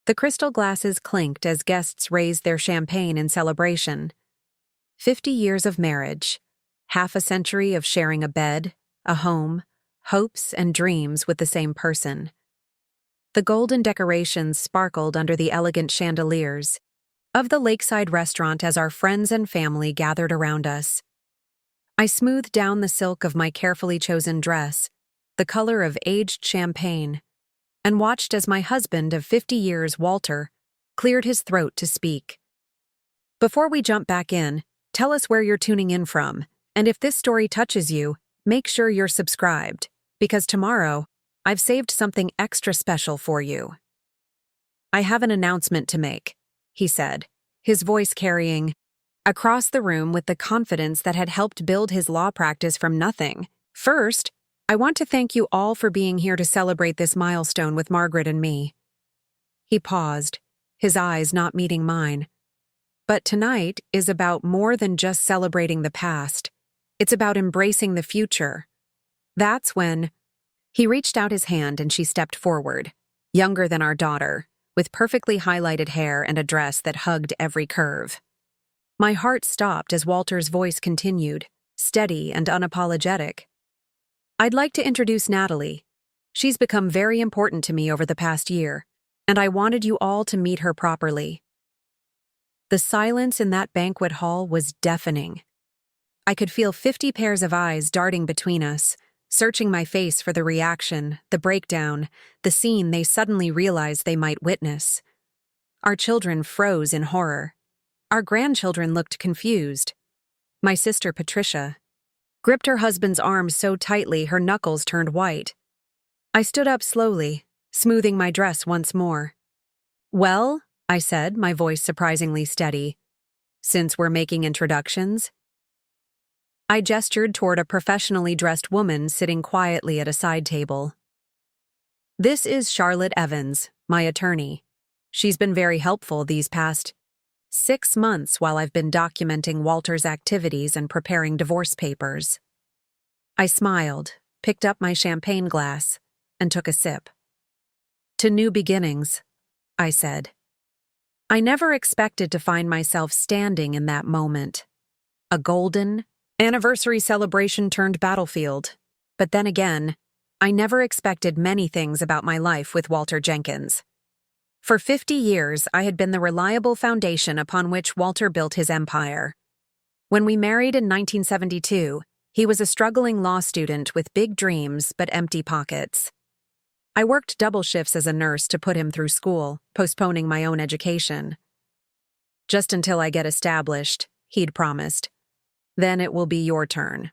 The crystal glasses clinked as guests raised their champagne in celebration. 50 years of marriage, half a century of sharing a bed, a home, hopes and dreams with the same person. The golden decorations sparkled under the elegant chandeliers of the Lakeside Restaurant as our friends and family gathered around us. I smoothed down the silk of my carefully chosen dress, the color of aged champagne, and watched as my husband of 50 years, Walter, cleared his throat to speak. Before we jump back in, tell us where you're tuning in from, and if this story touches you, make sure you're subscribed, because tomorrow, I've saved something extra special for you. I have an announcement to make, he said, his voice carrying across the room with the confidence that had helped build his law practice from nothing. First, I want to thank you all for being here to celebrate this milestone with Margaret and me. He paused, his eyes not meeting mine. But tonight is about more than just celebrating the past. It's about embracing the future. That's when he reached out his hand and she stepped forward, younger than our daughter, with perfectly highlighted hair and a dress that hugged every curve. My heart stopped as Walter's voice continued, steady and unapologetic. I'd like to introduce Natalie. She's become very important to me over the past year, and I wanted you all to meet her properly. The silence in that banquet hall was deafening. I could feel 50 pairs of eyes darting between us, searching my face for the reaction, the breakdown, the scene they suddenly realized they might witness. Our children froze in horror. Our grandchildren looked confused. My sister, Patricia, gripped her husband's arm so tightly her knuckles turned white. I stood up slowly, smoothing my dress once more. "Well," I said, my voice surprisingly steady, "since we're making introductions." I gestured toward a professionally dressed woman sitting quietly at a side table. "This is Charlotte Evans, my attorney. She's been very helpful these past 6 months while I've been documenting Walter's activities and preparing divorce papers." I smiled, picked up my champagne glass, and took a sip. "To new beginnings," I said. I never expected to find myself standing in that moment. A golden anniversary celebration turned battlefield. But then again, I never expected many things about my life with Walter Jenkins. For 50 years, I had been the reliable foundation upon which Walter built his empire. When we married in 1972, he was a struggling law student with big dreams but empty pockets. I worked double shifts as a nurse to put him through school, postponing my own education. "Just until I get established," he'd promised. "Then it will be your turn."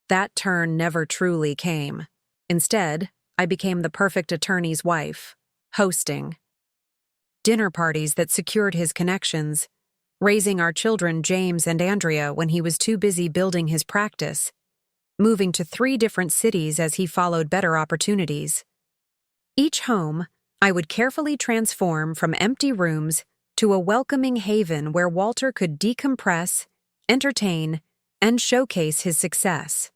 That turn never truly came. Instead, I became the perfect attorney's wife, hosting dinner parties that secured his connections, raising our children James and Andrea when he was too busy building his practice, moving to 3 different cities as he followed better opportunities. Each home, I would carefully transform from empty rooms to a welcoming haven where Walter could decompress, entertain, and showcase his success.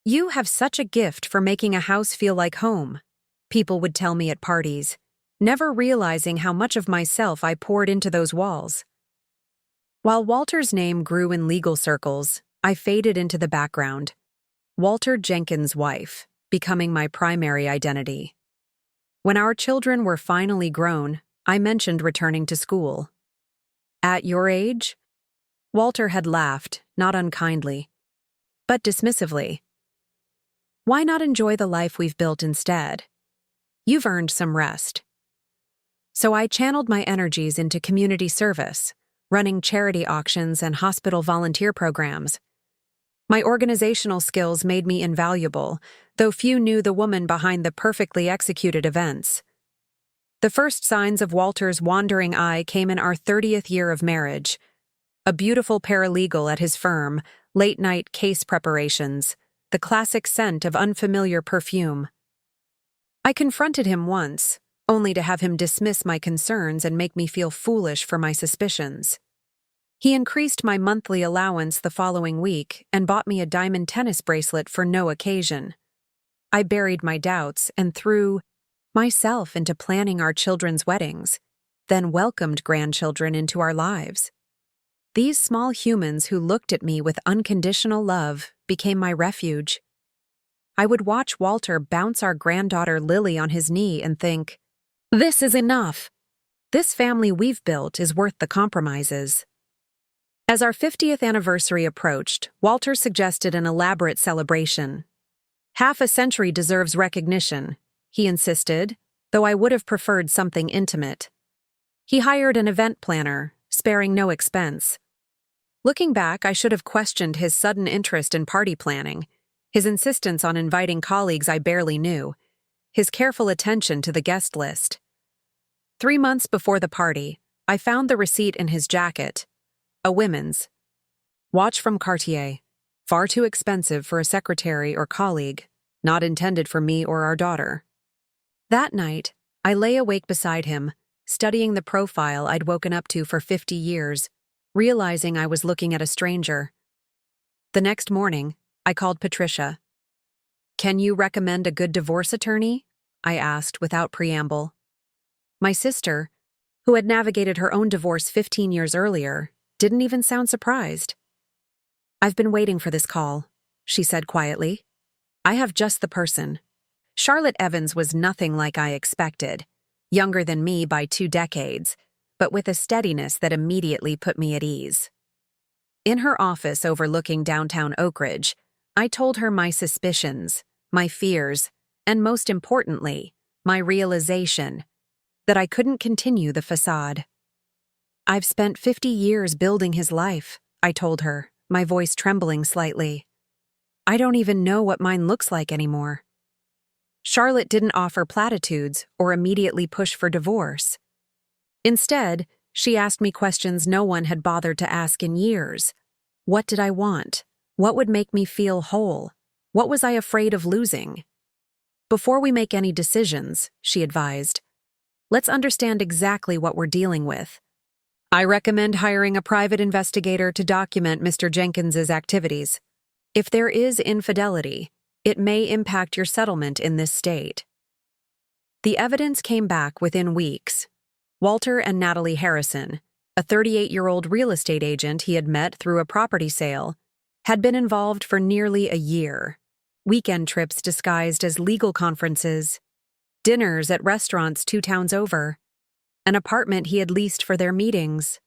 "You have such a gift for making a house feel like home," people would tell me at parties, never realizing how much of myself I poured into those walls. While Walter's name grew in legal circles, I faded into the background. Walter Jenkins' wife, becoming my primary identity. When our children were finally grown, I mentioned returning to school. "At your age?" Walter had laughed, not unkindly, but dismissively. "Why not enjoy the life we've built instead? You've earned some rest." So I channeled my energies into community service, running charity auctions and hospital volunteer programs. My organizational skills made me invaluable, though few knew the woman behind the perfectly executed events. The first signs of Walter's wandering eye came in our 30th year of marriage. A beautiful paralegal at his firm, late-night case preparations, the classic scent of unfamiliar perfume. I confronted him once, only to have him dismiss my concerns and make me feel foolish for my suspicions. He increased my monthly allowance the following week and bought me a diamond tennis bracelet for no occasion. I buried my doubts and threw myself into planning our children's weddings, then welcomed grandchildren into our lives. These small humans who looked at me with unconditional love became my refuge. I would watch Walter bounce our granddaughter Lily on his knee and think, "This is enough. This family we've built is worth the compromises." As our 50th anniversary approached, Walter suggested an elaborate celebration. "Half a century deserves recognition," he insisted, though I would have preferred something intimate. He hired an event planner, sparing no expense. Looking back, I should have questioned his sudden interest in party planning, his insistence on inviting colleagues I barely knew, his careful attention to the guest list. 3 months before the party, I found the receipt in his jacket. A women's watch from Cartier, far too expensive for a secretary or colleague, not intended for me or our daughter. That night, I lay awake beside him, studying the profile I'd woken up to for 50 years, realizing I was looking at a stranger. The next morning, I called Patricia. "Can you recommend a good divorce attorney?" I asked without preamble. My sister, who had navigated her own divorce 15 years earlier, didn't even sound surprised. "I've been waiting for this call," she said quietly. "I have just the person." Charlotte Evans was nothing like I expected, younger than me by 2 decades, but with a steadiness that immediately put me at ease. In her office overlooking downtown Oak Ridge, I told her my suspicions, my fears, and most importantly, my realization that I couldn't continue the facade. "I've spent 50 years building his life," I told her, my voice trembling slightly. "I don't even know what mine looks like anymore." Charlotte didn't offer platitudes or immediately push for divorce. Instead, she asked me questions no one had bothered to ask in years. What did I want? What would make me feel whole? What was I afraid of losing? "Before we make any decisions," she advised, "let's understand exactly what we're dealing with. I recommend hiring a private investigator to document Mr. Jenkins's activities. If there is infidelity, it may impact your settlement in this state." The evidence came back within weeks. Walter and Natalie Harrison, a 38-year-old real estate agent he had met through a property sale, had been involved for nearly a year. Weekend trips disguised as legal conferences, dinners at restaurants 2 towns over, an apartment he had leased for their meetings.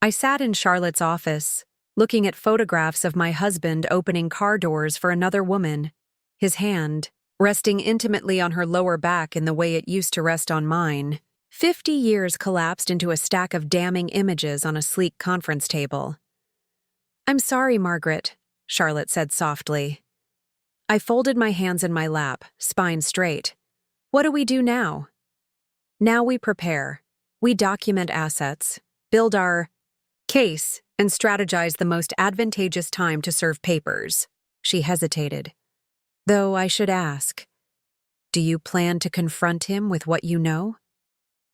I sat in Charlotte's office, looking at photographs of my husband opening car doors for another woman, his hand resting intimately on her lower back in the way it used to rest on mine. 50 years collapsed into a stack of damning images on a sleek conference table. "I'm sorry, Margaret," Charlotte said softly. I folded my hands in my lap, spine straight. "What do we do now?" "Now we prepare. We document assets, build our case, and strategize the most advantageous time to serve papers." She hesitated. "Though I should ask, do you plan to confront him with what you know?"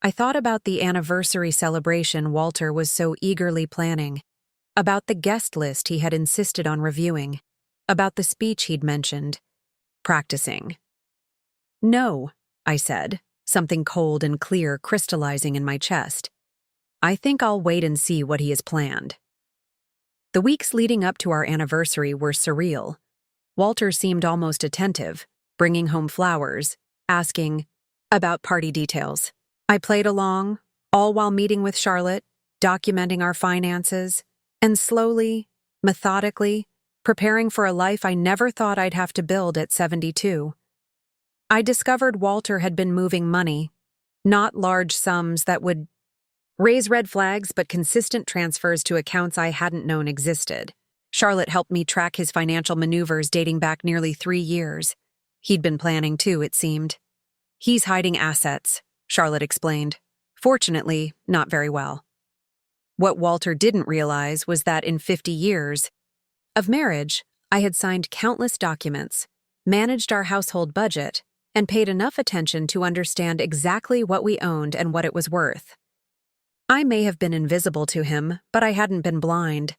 I thought about the anniversary celebration Walter was so eagerly planning, about the guest list he had insisted on reviewing, about the speech he'd mentioned, practicing. "No," I said, something cold and clear crystallizing in my chest. "I think I'll wait and see what he has planned." The weeks leading up to our anniversary were surreal. Walter seemed almost attentive, bringing home flowers, asking about party details. I played along, all while meeting with Charlotte, documenting our finances, and slowly, methodically, preparing for a life I never thought I'd have to build at 72. I discovered Walter had been moving money, not large sums that would raise red flags, but consistent transfers to accounts I hadn't known existed. Charlotte helped me track his financial maneuvers dating back nearly 3 years. He'd been planning too, it seemed. "He's hiding assets," Charlotte explained. "Fortunately, not very well." What Walter didn't realize was that in 50 years of marriage, I had signed countless documents, managed our household budget, and paid enough attention to understand exactly what we owned and what it was worth. I may have been invisible to him, but I hadn't been blind.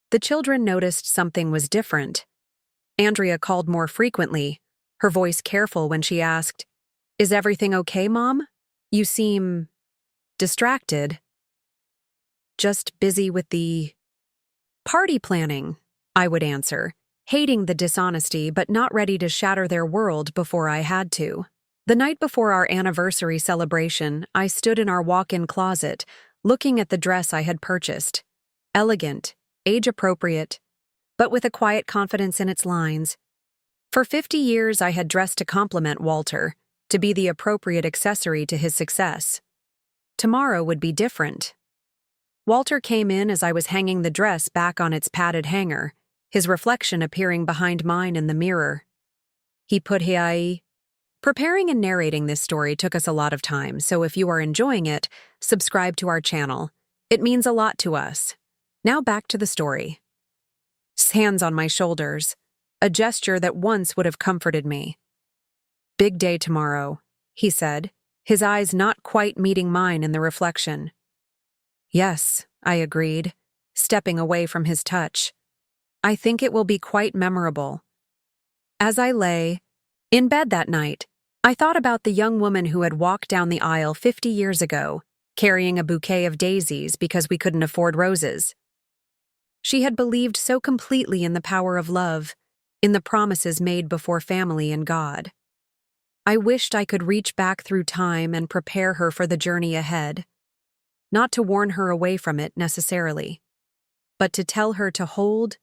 The children noticed something was different. Andrea called more frequently, her voice careful when she asked, Is everything okay, Mom? You seem distracted. Just busy with the party planning, I would answer, hating the dishonesty but not ready to shatter their world before I had to. The night before our anniversary celebration, I stood in our walk-in closet, looking at the dress I had purchased. Elegant, age-appropriate, but with a quiet confidence in its lines. For 50 years, I had dressed to compliment Walter, to be the appropriate accessory to his success. Tomorrow would be different. Walter came in as I was hanging the dress back on its padded hanger, his reflection appearing behind mine in the mirror. He put his... Preparing and narrating this story took us a lot of time, so if you are enjoying it, subscribe to our channel. It means a lot to us. Now back to the story. Hands on my shoulders, a gesture that once would have comforted me. Big day tomorrow, he said, his eyes not quite meeting mine in the reflection. Yes, I agreed, stepping away from his touch. I think it will be quite memorable. As I lay in bed that night, I thought about the young woman who had walked down the aisle 50 years ago, carrying a bouquet of daisies because we couldn't afford roses. She had believed so completely in the power of love, in the promises made before family and God. I wished I could reach back through time and prepare her for the journey ahead. Not to warn her away from it necessarily, but to tell her to hold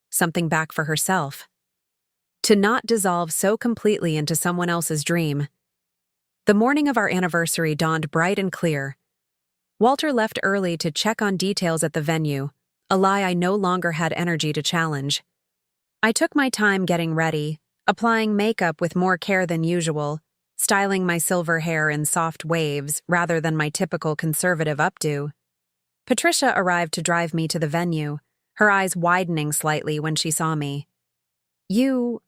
something back for herself. To not dissolve so completely into someone else's dream. The morning of our anniversary dawned bright and clear. Walter left early to check on details at the venue, a lie I no longer had energy to challenge. I took my time getting ready, applying makeup with more care than usual, styling my silver hair in soft waves rather than my typical conservative updo. Patricia arrived to drive me to the venue, her eyes widening slightly when she saw me. You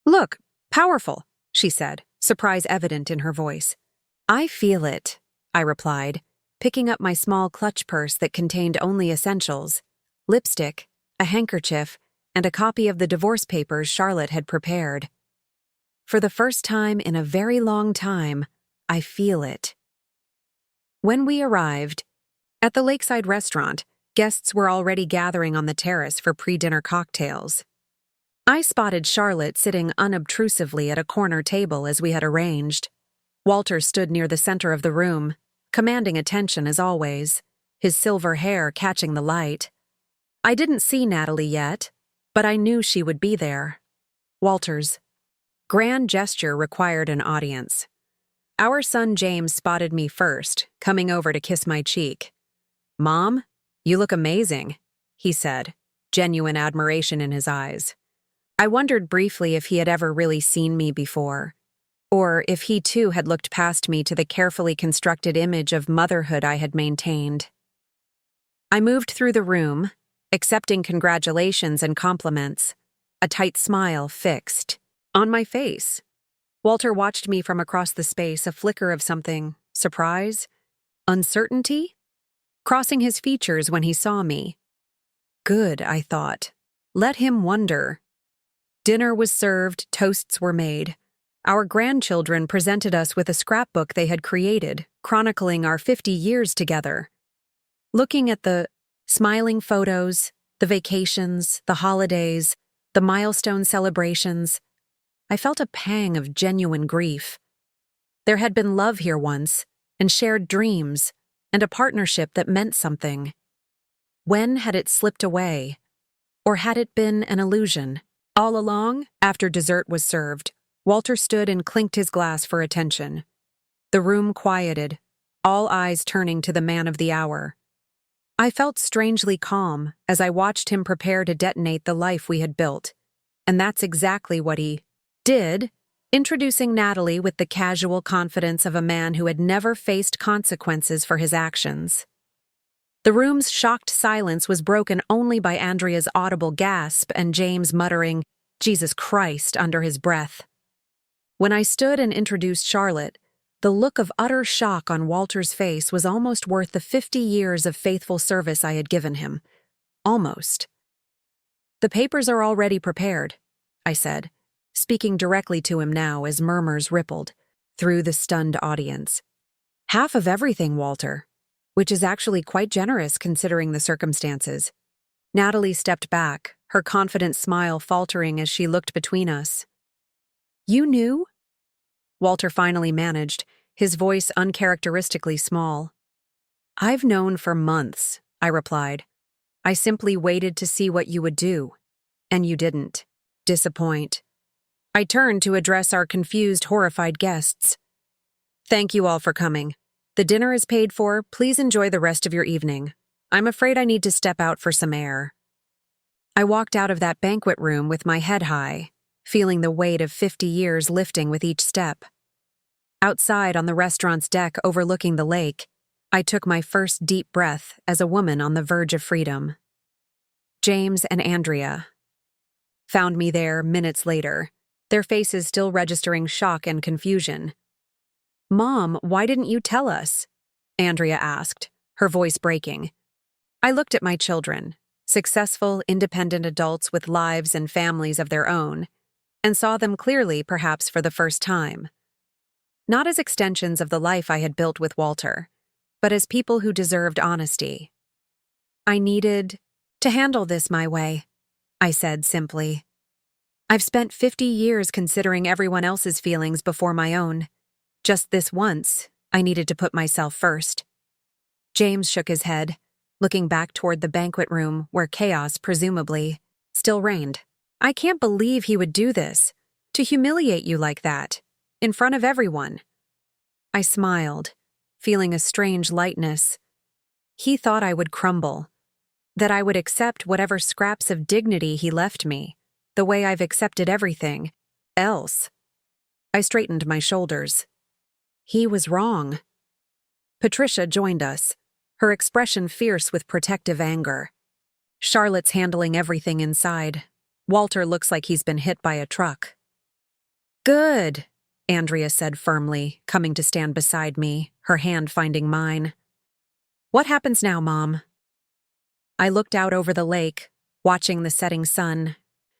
look powerful, she said, surprise evident in her voice. I feel it, I replied, picking up my small clutch purse that contained only essentials, lipstick, a handkerchief, and a copy of the divorce papers Charlotte had prepared. For the first time in a very long time, I feel it. When we arrived, at the Lakeside Restaurant, guests were already gathering on the terrace for pre-dinner cocktails. I spotted Charlotte sitting unobtrusively at a corner table as we had arranged. Walter stood near the center of the room, commanding attention as always, his silver hair catching the light. I didn't see Natalie yet, but I knew she would be there. Walter's grand gesture required an audience. Our son James spotted me first, coming over to kiss my cheek. "Mom, you look amazing," he said, genuine admiration in his eyes. I wondered briefly if he had ever really seen me before, or if he too had looked past me to the carefully constructed image of motherhood I had maintained. I moved through the room, accepting congratulations and compliments, a tight smile fixed on my face. Walter watched me from across the space, a flicker of something, surprise, uncertainty, crossing his features when he saw me. Good, I thought. Let him wonder. Dinner was served, toasts were made. Our grandchildren presented us with a scrapbook they had created, chronicling our 50 years together. Looking at the smiling photos, the vacations, the holidays, the milestone celebrations, I felt a pang of genuine grief. There had been love here once, and shared dreams, and a partnership that meant something. When had it slipped away? Or had it been an illusion? All along, after dessert was served, Walter stood and clinked his glass for attention. The room quieted, all eyes turning to the man of the hour. I felt strangely calm as I watched him prepare to detonate the life we had built, and that's exactly what he did, introducing Natalie with the casual confidence of a man who had never faced consequences for his actions. The room's shocked silence was broken only by Andrea's audible gasp and James muttering, "Jesus Christ," under his breath. When I stood and introduced Charlotte, the look of utter shock on Walter's face was almost worth the 50 years of faithful service I had given him. Almost. "The papers are already prepared," I said, speaking directly to him now as murmurs rippled. through the stunned audience. "Half of everything, Walter," which is actually quite generous considering the circumstances. Natalie stepped back, her confident smile faltering as she looked between us. "You knew?" Walter finally managed, his voice uncharacteristically small. "I've known for months," I replied. "I simply waited to see what you would do. And you didn't. Disappoint." I turned to address our confused, horrified guests. "Thank you all for coming. The dinner is paid for. Please enjoy the rest of your evening. I'm afraid I need to step out for some air." I walked out of that banquet room with my head high, feeling the weight of 50 years lifting with each step. Outside on the restaurant's deck overlooking the lake, I took my first deep breath as a woman on the verge of freedom. James and Andrea found me there minutes later, their faces still registering shock and confusion. "Mom, why didn't you tell us?" Andrea asked, her voice breaking. I looked at my children, successful, independent adults with lives and families of their own, and saw them clearly, perhaps for the first time. Not as extensions of the life I had built with Walter, but as people who deserved honesty. "I needed to handle this my way," I said simply. "I've spent 50 years considering everyone else's feelings before my own. Just this once, I needed to put myself first." James shook his head, looking back toward the banquet room where chaos, presumably, still reigned. "I can't believe he would do this, to humiliate you like that, in front of everyone." I smiled, feeling a strange lightness. He thought I would crumble, that I would accept whatever scraps of dignity he left me, the way I've accepted everything else. I straightened my shoulders. He was wrong. Patricia joined us, her expression fierce with protective anger. "Charlotte's handling everything inside. Walter looks like he's been hit by a truck." "Good," Andrea said firmly, coming to stand beside me, her hand finding mine. "What happens now, Mom?" I looked out over the lake, watching the setting sun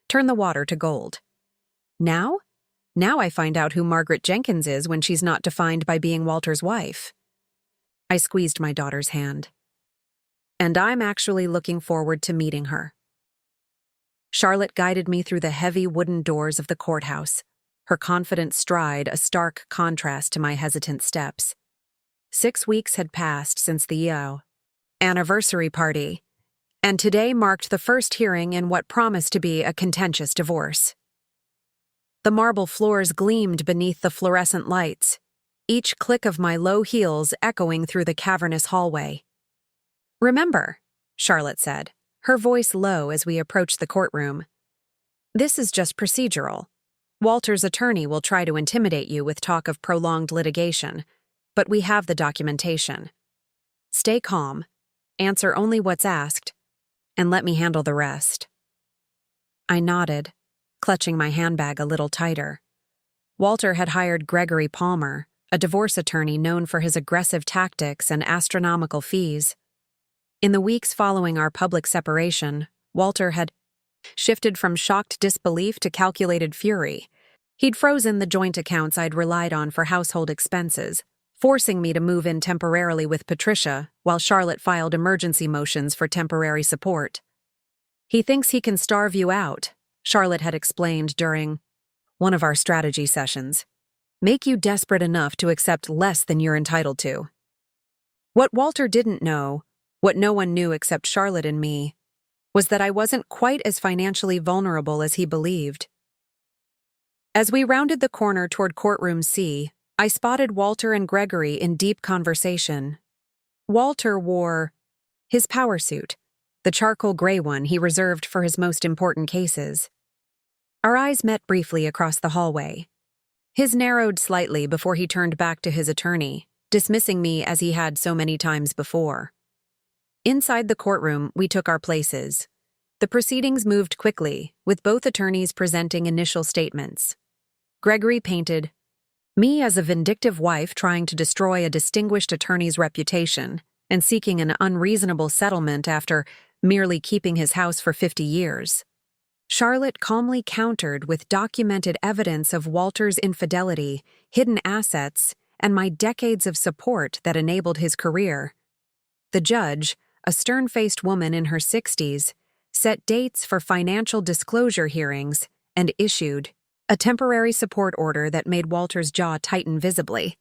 turn the water to gold. Now? Now I find out who Margaret Jenkins is when she's not defined by being Walter's wife. I squeezed my daughter's hand. "And I'm actually looking forward to meeting her." Charlotte guided me through the heavy wooden doors of the courthouse, her confident stride a stark contrast to my hesitant steps. 6 weeks had passed since the anniversary party, and today marked the first hearing in what promised to be a contentious divorce. The marble floors gleamed beneath the fluorescent lights, each click of my low heels echoing through the cavernous hallway. "Remember," Charlotte said, her voice low as we approached the courtroom, "this is just procedural. Walter's attorney will try to intimidate you with talk of prolonged litigation, but we have the documentation. Stay calm, answer only what's asked, and let me handle the rest." I nodded, clutching my handbag a little tighter. Walter had hired Gregory Palmer, a divorce attorney known for his aggressive tactics and astronomical fees. In the weeks following our public separation, Walter had shifted from shocked disbelief to calculated fury. He'd frozen the joint accounts I'd relied on for household expenses, forcing me to move in temporarily with Patricia while Charlotte filed emergency motions for temporary support. "He thinks he can starve you out," Charlotte had explained during one of our strategy sessions. "Make you desperate enough to accept less than you're entitled to." What Walter didn't know, what no one knew except Charlotte and me, was that I wasn't quite as financially vulnerable as he believed. As we rounded the corner toward courtroom C, I spotted Walter and Gregory in deep conversation. Walter wore his power suit, the charcoal gray one he reserved for his most important cases. Our eyes met briefly across the hallway. His narrowed slightly before he turned back to his attorney, dismissing me as he had so many times before. Inside the courtroom, we took our places. The proceedings moved quickly, with both attorneys presenting initial statements. Gregory painted me as a vindictive wife trying to destroy a distinguished attorney's reputation and seeking an unreasonable settlement after merely keeping his house for 50 years. Charlotte calmly countered with documented evidence of Walter's infidelity, hidden assets, and my decades of support that enabled his career. The judge, a stern-faced woman in her 60s, set dates for financial disclosure hearings and issued a temporary support order that made Walter's jaw tighten visibly.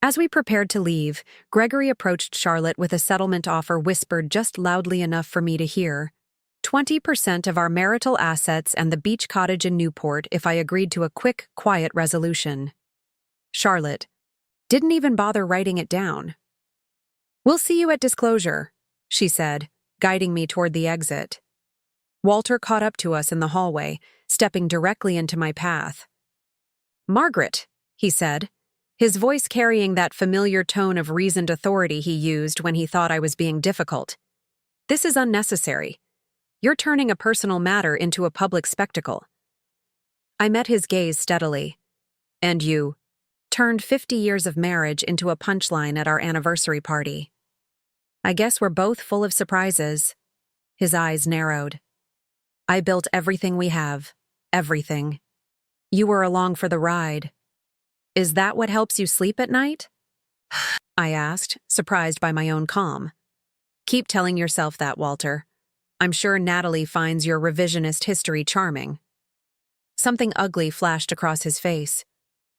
As we prepared to leave, Gregory approached Charlotte with a settlement offer whispered just loudly enough for me to hear. 20% of our marital assets and the beach cottage in Newport if I agreed to a quick, quiet resolution. Charlotte didn't even bother writing it down. "We'll see you at disclosure," she said, guiding me toward the exit. Walter caught up to us in the hallway, stepping directly into my path. "Margaret," he said, his voice carrying that familiar tone of reasoned authority he used when he thought I was being difficult. "This is unnecessary. You're turning a personal matter into a public spectacle." I met his gaze steadily. "And you turned 50 years of marriage into a punchline at our anniversary party. I guess we're both full of surprises." His eyes narrowed. "I built everything we have. Everything. You were along for the ride. Is that what helps you sleep at night?" I asked, surprised by my own calm. "Keep telling yourself that, Walter. I'm sure Natalie finds your revisionist history charming." Something ugly flashed across his face.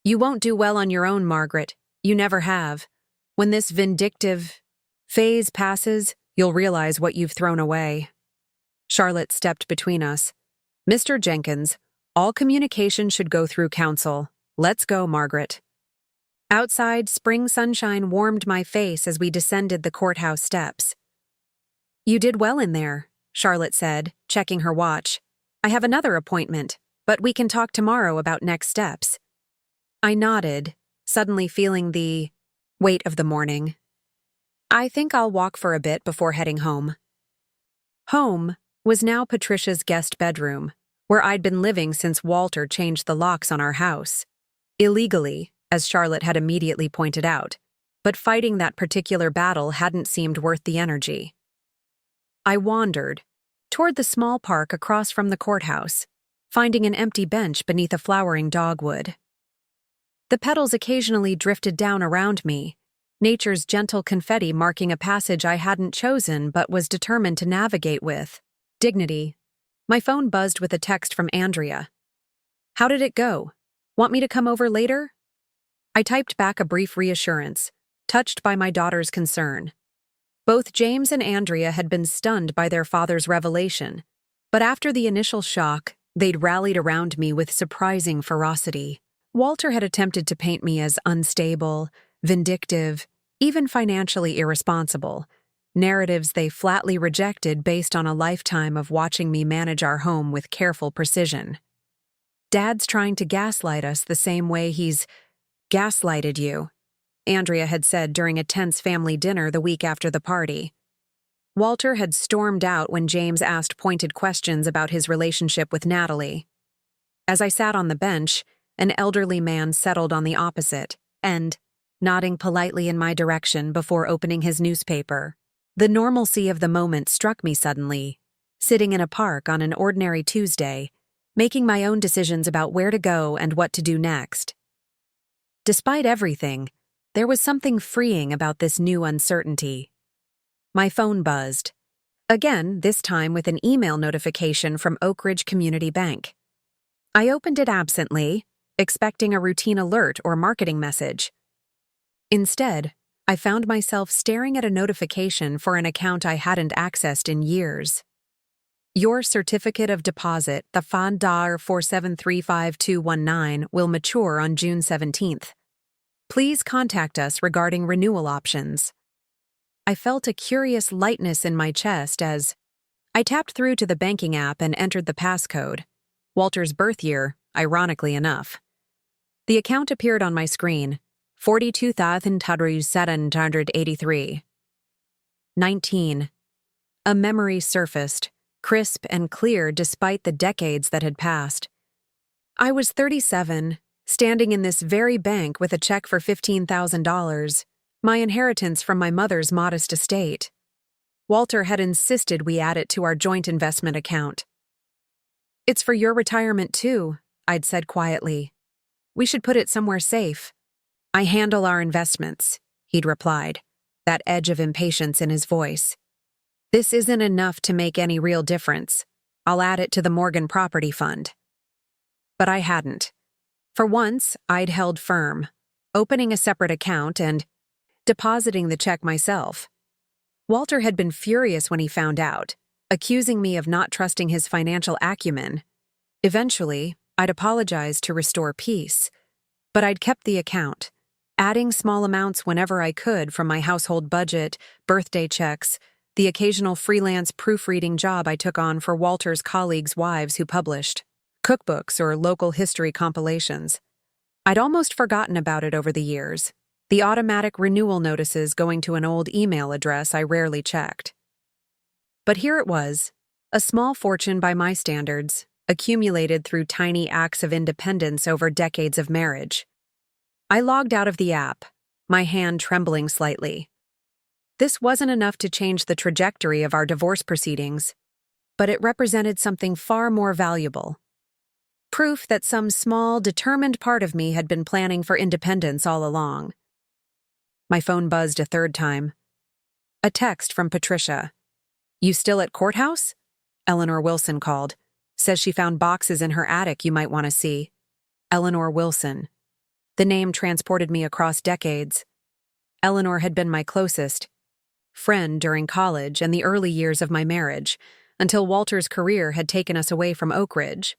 "You won't do well on your own, Margaret. You never have. When this vindictive phase passes, you'll realize what you've thrown away." Charlotte stepped between us. "Mr. Jenkins, all communication should go through counsel. Let's go, Margaret." Outside, spring sunshine warmed my face as we descended the courthouse steps. "You did well in there," Charlotte said, checking her watch. "I have another appointment, but we can talk tomorrow about next steps." I nodded, suddenly feeling the weight of the morning. "I think I'll walk for a bit before heading home." Home was now Patricia's guest bedroom, where I'd been living since Walter changed the locks on our house. Illegally, as Charlotte had immediately pointed out, but fighting that particular battle hadn't seemed worth the energy. I wandered toward the small park across from the courthouse, finding an empty bench beneath a flowering dogwood. The petals occasionally drifted down around me, nature's gentle confetti marking a passage I hadn't chosen but was determined to navigate with dignity. My phone buzzed with a text from Andrea. "How did it go? Want me to come over later?" I typed back a brief reassurance, touched by my daughter's concern. Both James and Andrea had been stunned by their father's revelation, but after the initial shock, they'd rallied around me with surprising ferocity. Walter had attempted to paint me as unstable, vindictive, even financially irresponsible, narratives they flatly rejected based on a lifetime of watching me manage our home with careful precision. "Dad's trying to gaslight us the same way he's gaslighted you," Andrea had said during a tense family dinner the week after the party. Walter had stormed out when James asked pointed questions about his relationship with Natalie. As I sat on the bench, an elderly man settled on the opposite end, nodding politely in my direction before opening his newspaper. The normalcy of the moment struck me suddenly, sitting in a park on an ordinary Tuesday, making my own decisions about where to go and what to do next. Despite everything, there was something freeing about this new uncertainty. My phone buzzed. Again, this time with an email notification from Oak Ridge Community Bank. I opened it absently, expecting a routine alert or marketing message. Instead, I found myself staring at a notification for an account I hadn't accessed in years. "Your certificate of deposit, the fund $4735,219, will mature on June 17th. Please contact us regarding renewal options." I felt a curious lightness in my chest as I tapped through to the banking app and entered the passcode, Walter's birth year, ironically enough. The account appeared on my screen, 42,783. 19. A memory surfaced, crisp and clear despite the decades that had passed. I was 37, standing in this very bank with a check for $15,000, my inheritance from my mother's modest estate. Walter had insisted we add it to our joint investment account. It's for your retirement too, I'd said quietly. We should put it somewhere safe. I handle our investments, he'd replied, that edge of impatience in his voice. This isn't enough to make any real difference. I'll add it to the Morgan Property Fund. But I hadn't. For once, I'd held firm, opening a separate account and depositing the check myself. Walter had been furious when he found out, accusing me of not trusting his financial acumen. Eventually, I'd apologized to restore peace, but I'd kept the account, adding small amounts whenever I could from my household budget, birthday checks, the occasional freelance proofreading job I took on for Walter's colleagues' wives who published cookbooks or local history compilations. I'd almost forgotten about it over the years, the automatic renewal notices going to an old email address I rarely checked. But here it was, a small fortune by my standards, accumulated through tiny acts of independence over decades of marriage. I logged out of the app, my hand trembling slightly. This wasn't enough to change the trajectory of our divorce proceedings, but it represented something far more valuable. Proof that some small, determined part of me had been planning for independence all along. My phone buzzed a third time. A text from Patricia. "You still at courthouse?" Eleanor Wilson called. "Says she found boxes in her attic you might want to see." Eleanor Wilson. The name transported me across decades. Eleanor had been my closest friend during college and the early years of my marriage, until Walter's career had taken us away from Oak Ridge.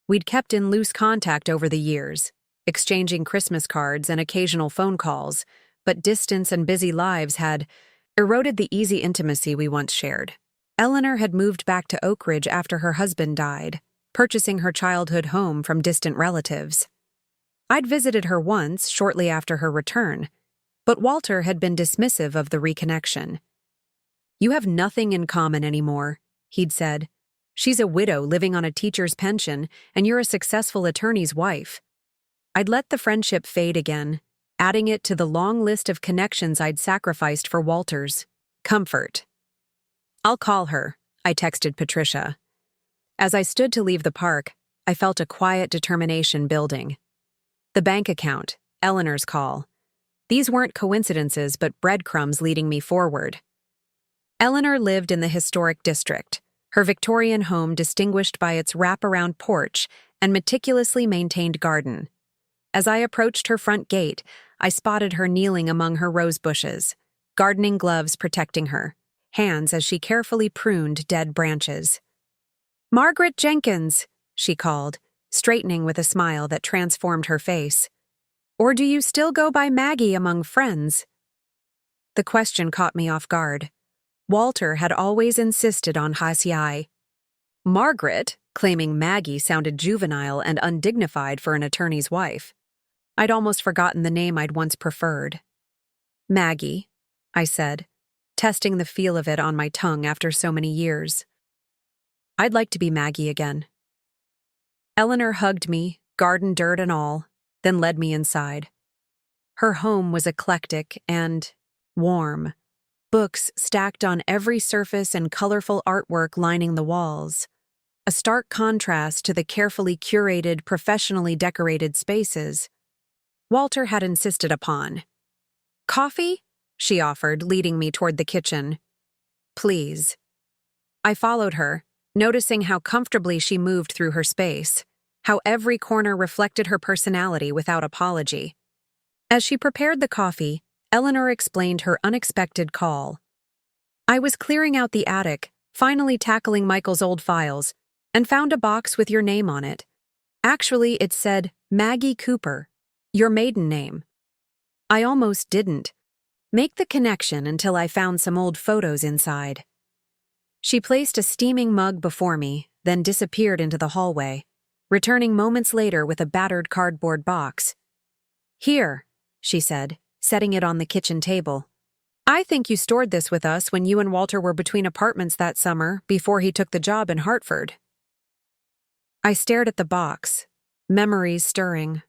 We'd kept in loose contact over the years, exchanging Christmas cards and occasional phone calls, but distance and busy lives had eroded the easy intimacy we once shared. Eleanor had moved back to Oak Ridge after her husband died, purchasing her childhood home from distant relatives. I'd visited her once, shortly after her return, but Walter had been dismissive of the reconnection. "You have nothing in common anymore," he'd said. "She's a widow living on a teacher's pension, and you're a successful attorney's wife." I'd let the friendship fade again, adding it to the long list of connections I'd sacrificed for Walter's comfort. "I'll call her," I texted Patricia. As I stood to leave the park, I felt a quiet determination building. The bank account, Eleanor's call. These weren't coincidences but breadcrumbs leading me forward. Eleanor lived in the historic district, her Victorian home distinguished by its wraparound porch and meticulously maintained garden. As I approached her front gate, I spotted her kneeling among her rose bushes, gardening gloves protecting her hands as she carefully pruned dead branches. "Margaret Jenkins," she called, straightening with a smile that transformed her face. "Or do you still go by Maggie among friends?" The question caught me off guard. Walter had always insisted on Hasiai. Margaret, claiming Maggie sounded juvenile and undignified for an attorney's wife. I'd almost forgotten the name I'd once preferred. "Maggie," I said, testing the feel of it on my tongue after so many years. "I'd like to be Maggie again." Eleanor hugged me, garden dirt and all, then led me inside. Her home was eclectic and warm, books stacked on every surface and colorful artwork lining the walls, a stark contrast to the carefully curated, professionally decorated spaces Walter had insisted upon. "Coffee?" she offered, leading me toward the kitchen. "Please." I followed her, noticing how comfortably she moved through her space, how every corner reflected her personality without apology. As she prepared the coffee, Eleanor explained her unexpected call. "I was clearing out the attic, finally tackling Michael's old files, and found a box with your name on it. Actually, it said Maggie Cooper, your maiden name. I almost didn't make the connection until I found some old photos inside." She placed a steaming mug before me, then disappeared into the hallway, returning moments later with a battered cardboard box. "Here," she said, setting it on the kitchen table. "I think you stored this with us when you and Walter were between apartments that summer before he took the job in Hartford." I stared at the box, memories stirring.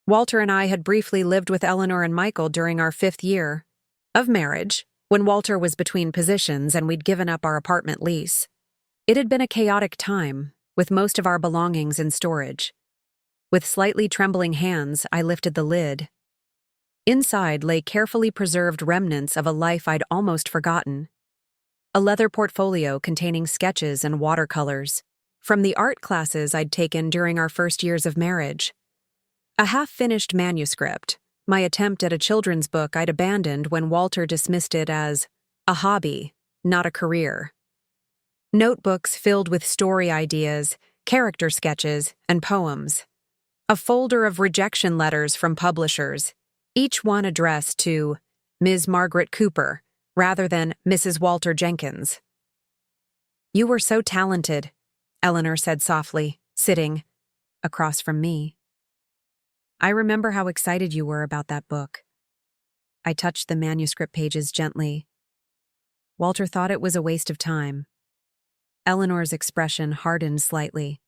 Walter and I had briefly lived with Eleanor and Michael during our 5th year of marriage, when Walter was between positions and we'd given up our apartment lease. It had been a chaotic time, with most of our belongings in storage. With slightly trembling hands, I lifted the lid. Inside lay carefully preserved remnants of a life I'd almost forgotten. A leather portfolio containing sketches and watercolors from the art classes I'd taken during our first years of marriage. A half-finished manuscript, my attempt at a children's book I'd abandoned when Walter dismissed it as a hobby, not a career. Notebooks filled with story ideas, character sketches, and poems. A folder of rejection letters from publishers, each one addressed to Ms. Margaret Cooper, rather than Mrs. Walter Jenkins. "You were so talented," Eleanor said softly, sitting across from me. "I remember how excited you were about that book." I touched the manuscript pages gently. "Walter thought it was a waste of time." Eleanor's expression hardened slightly.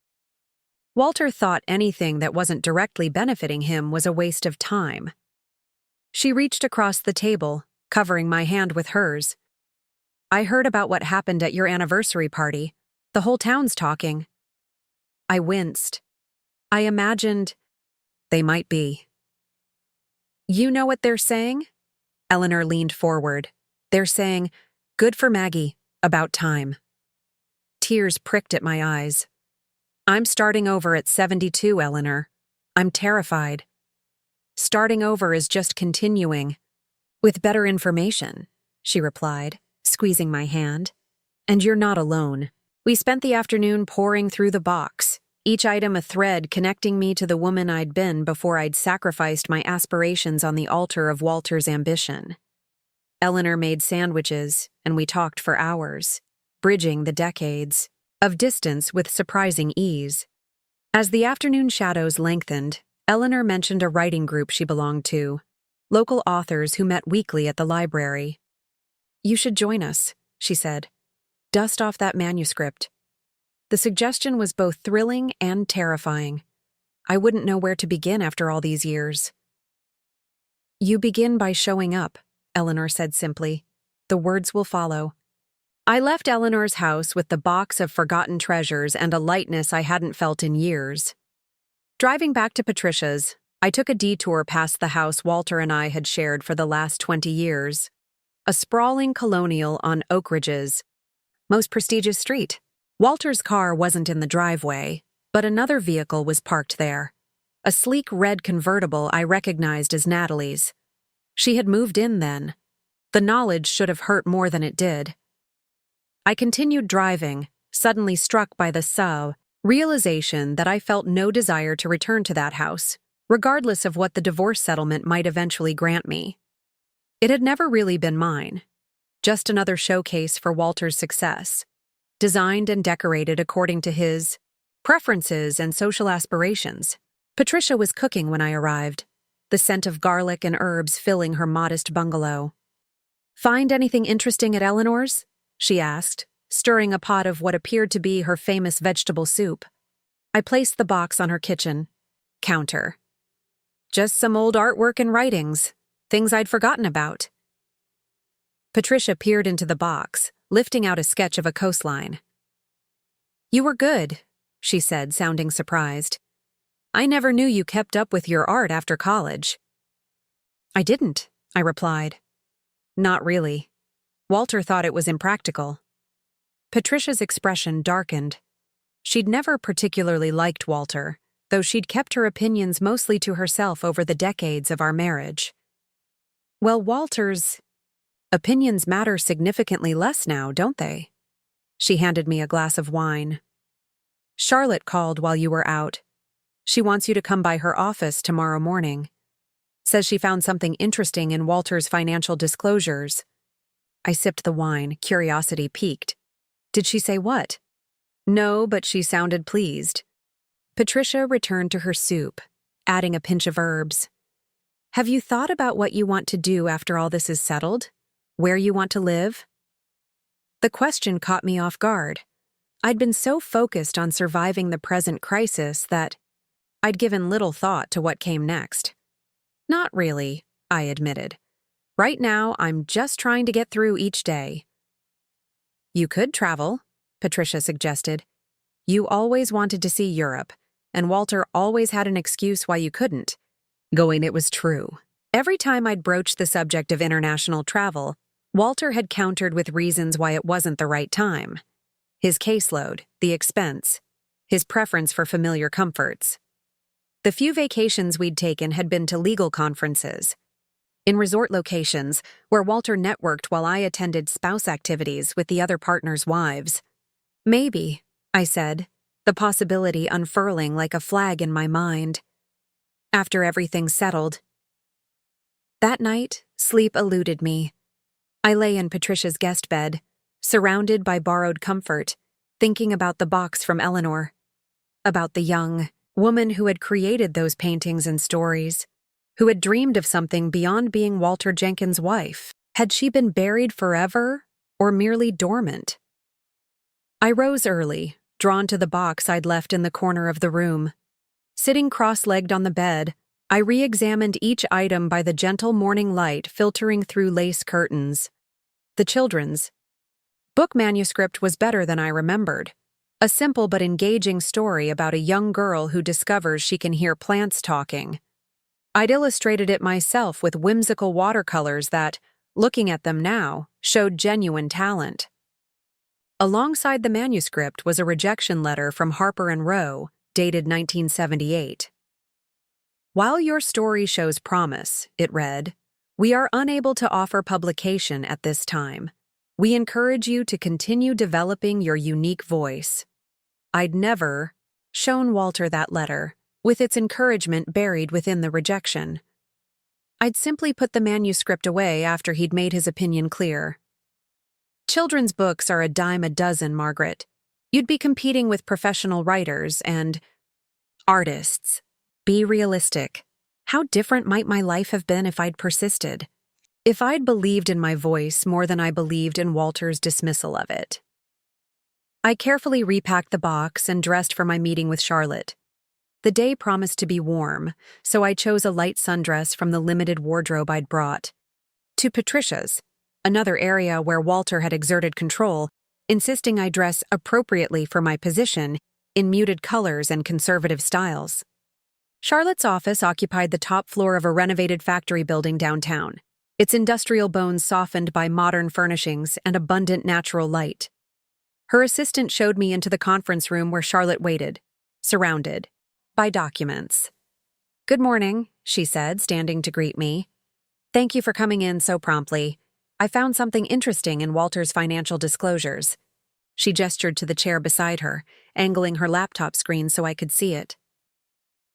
Walter thought anything that wasn't directly benefiting him was a waste of time. She reached across the table, covering my hand with hers. "I heard about what happened at your anniversary party. The whole town's talking." I winced. I imagined they might be. "You know what they're saying?" Eleanor leaned forward. "They're saying, 'Good for Maggie, about time.'" Tears pricked at my eyes. "I'm starting over at 72, Eleanor. I'm terrified." "Starting over is just continuing. With better information," she replied, squeezing my hand. "And you're not alone." We spent the afternoon poring through the box, each item a thread connecting me to the woman I'd been before I'd sacrificed my aspirations on the altar of Walter's ambition. Eleanor made sandwiches, and we talked for hours, bridging the decades of distance with surprising ease. As the afternoon shadows lengthened, Eleanor mentioned a writing group she belonged to, local authors who met weekly at the library. "You should join us," she said. "Dust off that manuscript." The suggestion was both thrilling and terrifying. I wouldn't know where to begin after all these years. "You begin by showing up," Eleanor said simply. "The words will follow." I left Eleanor's house with the box of forgotten treasures and a lightness I hadn't felt in years. Driving back to Patricia's, I took a detour past the house Walter and I had shared for the last 20 years. A sprawling colonial on Oak Ridge's most prestigious street. Walter's car wasn't in the driveway, but another vehicle was parked there. A sleek red convertible I recognized as Natalie's. She had moved in then. The knowledge should have hurt more than it did. I continued driving, suddenly struck by the realization that I felt no desire to return to that house, regardless of what the divorce settlement might eventually grant me. It had never really been mine. Just another showcase for Walter's success, designed and decorated according to his preferences and social aspirations. Patricia was cooking when I arrived, the scent of garlic and herbs filling her modest bungalow. "Find anything interesting at Eleanor's?" she asked, stirring a pot of what appeared to be her famous vegetable soup. I placed the box on her kitchen counter. "Just some old artwork and writings, things I'd forgotten about." Patricia peered into the box, lifting out a sketch of a coastline. "You were good," she said, sounding surprised. "I never knew you kept up with your art after college." "I didn't," I replied. "Not really. Walter thought it was impractical." Patricia's expression darkened. She'd never particularly liked Walter, though she'd kept her opinions mostly to herself over the decades of our marriage. "Well, Walter's opinions matter significantly less now, don't they?" She handed me a glass of wine. "Charlotte called while you were out. She wants you to come by her office tomorrow morning. Says she found something interesting in Walter's financial disclosures." I sipped the wine, curiosity piqued. "Did she say what?" "No, but she sounded pleased." Patricia returned to her soup, adding a pinch of herbs. "Have you thought about what you want to do after all this is settled? Where you want to live?" The question caught me off guard. I'd been so focused on surviving the present crisis that I'd given little thought to what came next. "Not really," I admitted. "Right now, I'm just trying to get through each day." "You could travel," Patricia suggested. You always wanted to see Europe, and Walter always had an excuse why you couldn't. Going, it was true. Every time I'd broached the subject of international travel, Walter had countered with reasons why it wasn't the right time. His caseload, the expense, his preference for familiar comforts. The few vacations we'd taken had been to legal conferences, in resort locations where Walter networked while I attended spouse activities with the other partners' wives. Maybe, I said, the possibility unfurling like a flag in my mind. After everything settled. That night, sleep eluded me. I lay in Patricia's guest bed, surrounded by borrowed comfort, thinking about the box from Eleanor, about the young woman who had created those paintings and stories, who had dreamed of something beyond being Walter Jenkins' wife. Had she been buried forever, or merely dormant? I rose early, drawn to the box I'd left in the corner of the room. Sitting cross-legged on the bed, I re-examined each item by the gentle morning light filtering through lace curtains. The children's book manuscript was better than I remembered. A simple but engaging story about a young girl who discovers she can hear plants talking. I'd illustrated it myself with whimsical watercolors that, looking at them now, showed genuine talent. Alongside the manuscript was a rejection letter from Harper & Row, dated 1978. While your story shows promise, it read, we are unable to offer publication at this time. We encourage you to continue developing your unique voice. I'd never shown Walter that letter, with its encouragement buried within the rejection. I'd simply put the manuscript away after he'd made his opinion clear. Children's books are a dime a dozen, Margaret. You'd be competing with professional writers and artists. Be realistic. How different might my life have been if I'd persisted? If I'd believed in my voice more than I believed in Walter's dismissal of it. I carefully repacked the box and dressed for my meeting with Charlotte. The day promised to be warm, so I chose a light sundress from the limited wardrobe I'd brought. To Patricia's, another area where Walter had exerted control, insisting I dress appropriately for my position in muted colors and conservative styles. Charlotte's office occupied the top floor of a renovated factory building downtown, its industrial bones softened by modern furnishings and abundant natural light. Her assistant showed me into the conference room where Charlotte waited, surrounded by documents. Good morning, she said, standing to greet me. Thank you for coming in so promptly. I found something interesting in Walter's financial disclosures. She gestured to the chair beside her, angling her laptop screen so I could see it.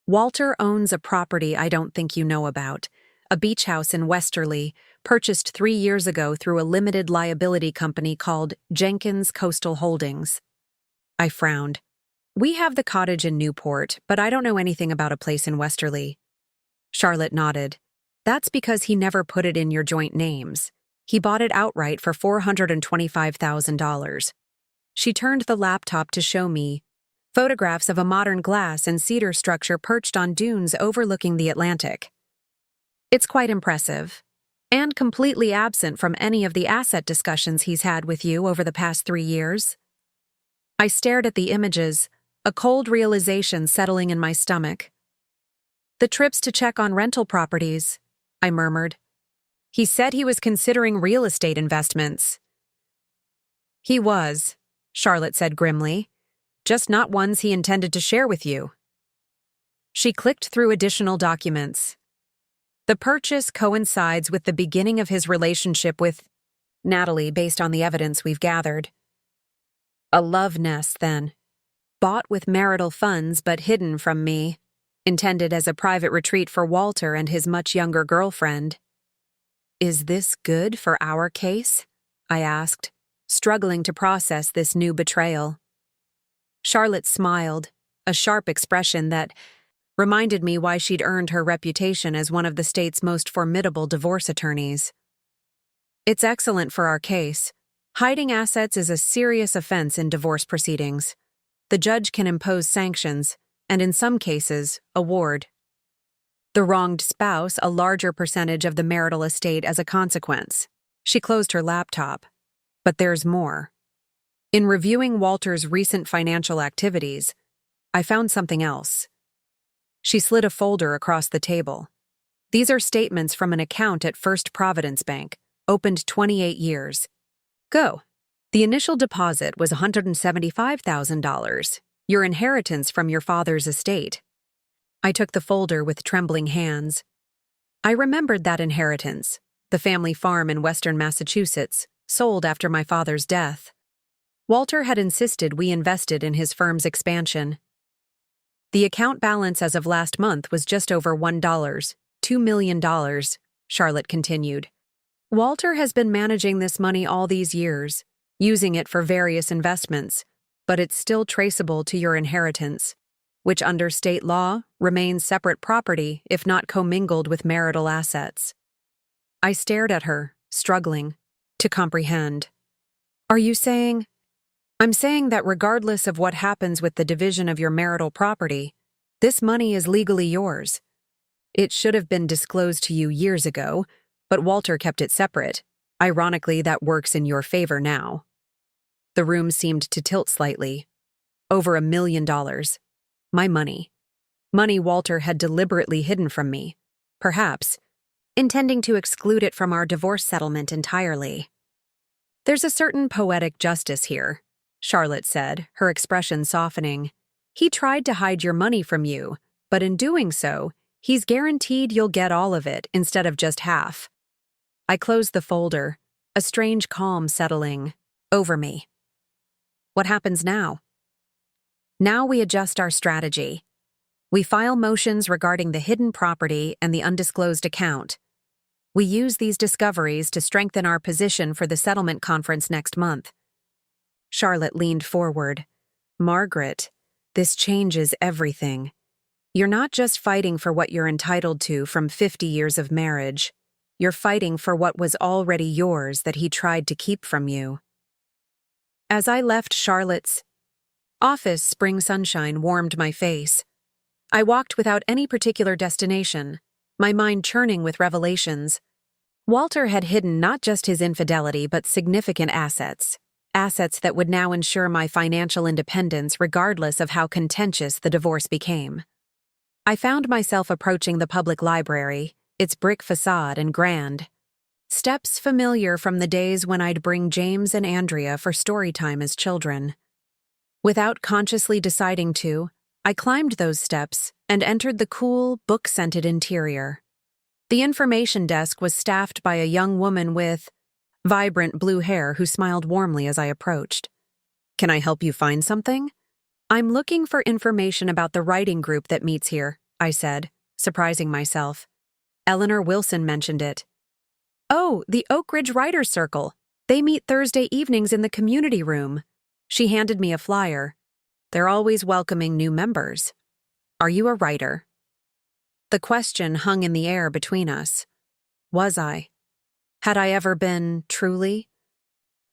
Walter owns a property I don't think you know about, a beach house in Westerly, purchased 3 years ago through a limited liability company called Jenkins Coastal Holdings. I frowned. We have the cottage in Newport, but I don't know anything about a place in Westerly. Charlotte nodded. That's because he never put it in your joint names. He bought it outright for $425,000. She turned the laptop to show me photographs of a modern glass and cedar structure perched on dunes overlooking the Atlantic. It's quite impressive, and completely absent from any of the asset discussions he's had with you over the past 3 years. I stared at the images, a cold realization settling in my stomach. The trips to check on rental properties, I murmured. He said he was considering real estate investments. He was, Charlotte said grimly, just not ones he intended to share with you. She clicked through additional documents. The purchase coincides with the beginning of his relationship with Natalie based on the evidence we've gathered. A love nest, then. Bought with marital funds but hidden from me, intended as a private retreat for Walter and his much younger girlfriend. Is this good for our case? I asked, struggling to process this new betrayal. Charlotte smiled, a sharp expression that reminded me why she'd earned her reputation as one of the state's most formidable divorce attorneys. It's excellent for our case. Hiding assets is a serious offense in divorce proceedings. The judge can impose sanctions, and in some cases, award the wronged spouse a larger percentage of the marital estate as a consequence. She closed her laptop. But there's more. In reviewing Walter's recent financial activities, I found something else. She slid a folder across the table. These are statements from an account at First Providence Bank, opened 28 years. Go. The initial deposit was $175,000, your inheritance from your father's estate. I took the folder with trembling hands. I remembered that inheritance, the family farm in western Massachusetts, sold after my father's death. Walter had insisted we invested in his firm's expansion. The account balance as of last month was just over $2 million, Charlotte continued. Walter has been managing this money all these years, using it for various investments, but it's still traceable to your inheritance, which under state law remains separate property if not commingled with marital assets. I stared at her, struggling to comprehend. Are you saying? I'm saying that regardless of what happens with the division of your marital property, this money is legally yours. It should have been disclosed to you years ago, but Walter kept it separate. Ironically, that works in your favor now. The room seemed to tilt slightly. Over $1 million. My money. Money Walter had deliberately hidden from me. Perhaps intending to exclude it from our divorce settlement entirely. There's a certain poetic justice here, Charlotte said, her expression softening. He tried to hide your money from you, but in doing so, he's guaranteed you'll get all of it instead of just half. I closed the folder, a strange calm settling over me. What happens now? Now we adjust our strategy. We file motions regarding the hidden property and the undisclosed account. We use these discoveries to strengthen our position for the settlement conference next month. Charlotte leaned forward. Margaret, this changes everything. You're not just fighting for what you're entitled to from 50 years of marriage. You're fighting for what was already yours that he tried to keep from you. As I left Charlotte's office, spring sunshine warmed my face. I walked without any particular destination, my mind churning with revelations. Walter had hidden not just his infidelity but significant assets that would now ensure my financial independence regardless of how contentious the divorce became. I found myself approaching the public library, its brick facade and grand. Steps familiar from the days when I'd bring James and Andrea for story time as children. Without consciously deciding to, I climbed those steps and entered the cool, book-scented interior. The information desk was staffed by a young woman with vibrant blue hair who smiled warmly as I approached. Can I help you find something? I'm looking for information about the writing group that meets here, I said, surprising myself. Eleanor Wilson mentioned it. Oh, the Oak Ridge Writers' Circle. They meet Thursday evenings in the community room. She handed me a flyer. They're always welcoming new members. Are you a writer? The question hung in the air between us. Was I? Had I ever been, truly?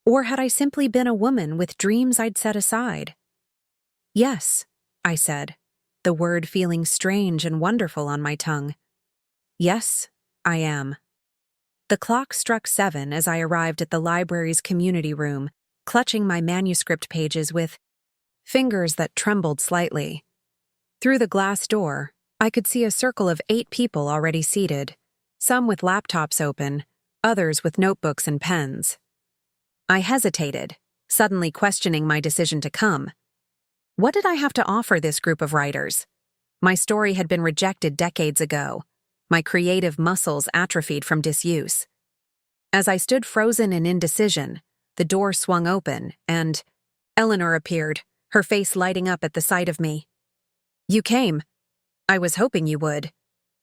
Or had I simply been a woman with dreams I'd set aside? Yes, I said, the word feeling strange and wonderful on my tongue. Yes, I am. The clock struck 7 as I arrived at the library's community room, clutching my manuscript pages with fingers that trembled slightly. Through the glass door, I could see a circle of 8 people already seated, some with laptops open, others with notebooks and pens. I hesitated, suddenly questioning my decision to come. What did I have to offer this group of writers? My story had been rejected decades ago. My creative muscles atrophied from disuse. As I stood frozen in indecision, the door swung open and Eleanor appeared, her face lighting up at the sight of me. You came. I was hoping you would.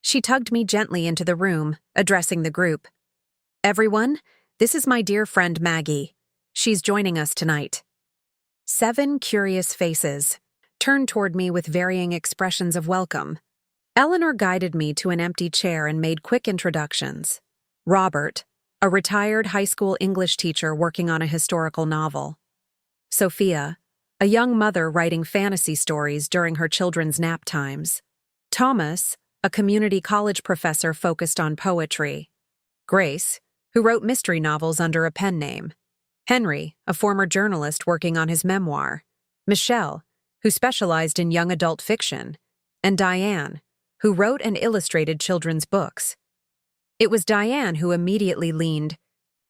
She tugged me gently into the room, addressing the group. Everyone, this is my dear friend Maggie. She's joining us tonight. 7 curious faces turned toward me with varying expressions of welcome. Eleanor guided me to an empty chair and made quick introductions. Robert, a retired high school English teacher working on a historical novel. Sophia, a young mother writing fantasy stories during her children's nap times. Thomas, a community college professor focused on poetry. Grace, who wrote mystery novels under a pen name. Henry, a former journalist working on his memoir, Michelle, who specialized in young adult fiction, and Diane, who wrote and illustrated children's books. It was Diane who immediately leaned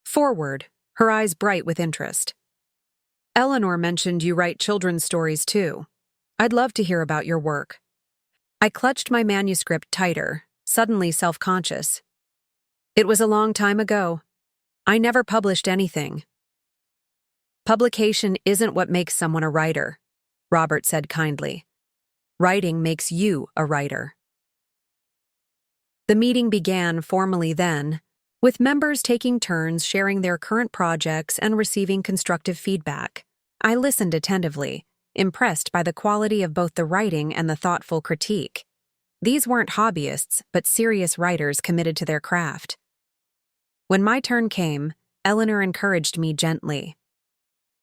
forward, her eyes bright with interest. Eleanor mentioned you write children's stories too. I'd love to hear about your work. I clutched my manuscript tighter, suddenly self-conscious. It was a long time ago. I never published anything. Publication isn't what makes someone a writer, Robert said kindly. Writing makes you a writer. The meeting began formally then, with members taking turns sharing their current projects and receiving constructive feedback. I listened attentively, impressed by the quality of both the writing and the thoughtful critique. These weren't hobbyists, but serious writers committed to their craft. When my turn came, Eleanor encouraged me gently.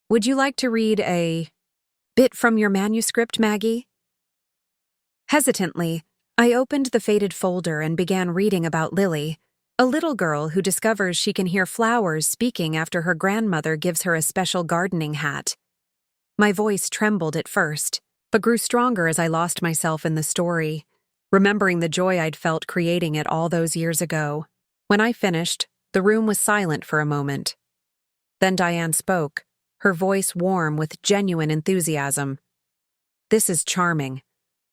Would you like to read a bit from your manuscript, Maggie? Hesitantly, I opened the faded folder and began reading about Lily, a little girl who discovers she can hear flowers speaking after her grandmother gives her a special gardening hat. My voice trembled at first, but grew stronger as I lost myself in the story, remembering the joy I'd felt creating it all those years ago. When I finished, the room was silent for a moment. Then Diane spoke, her voice warm with genuine enthusiasm. This is charming.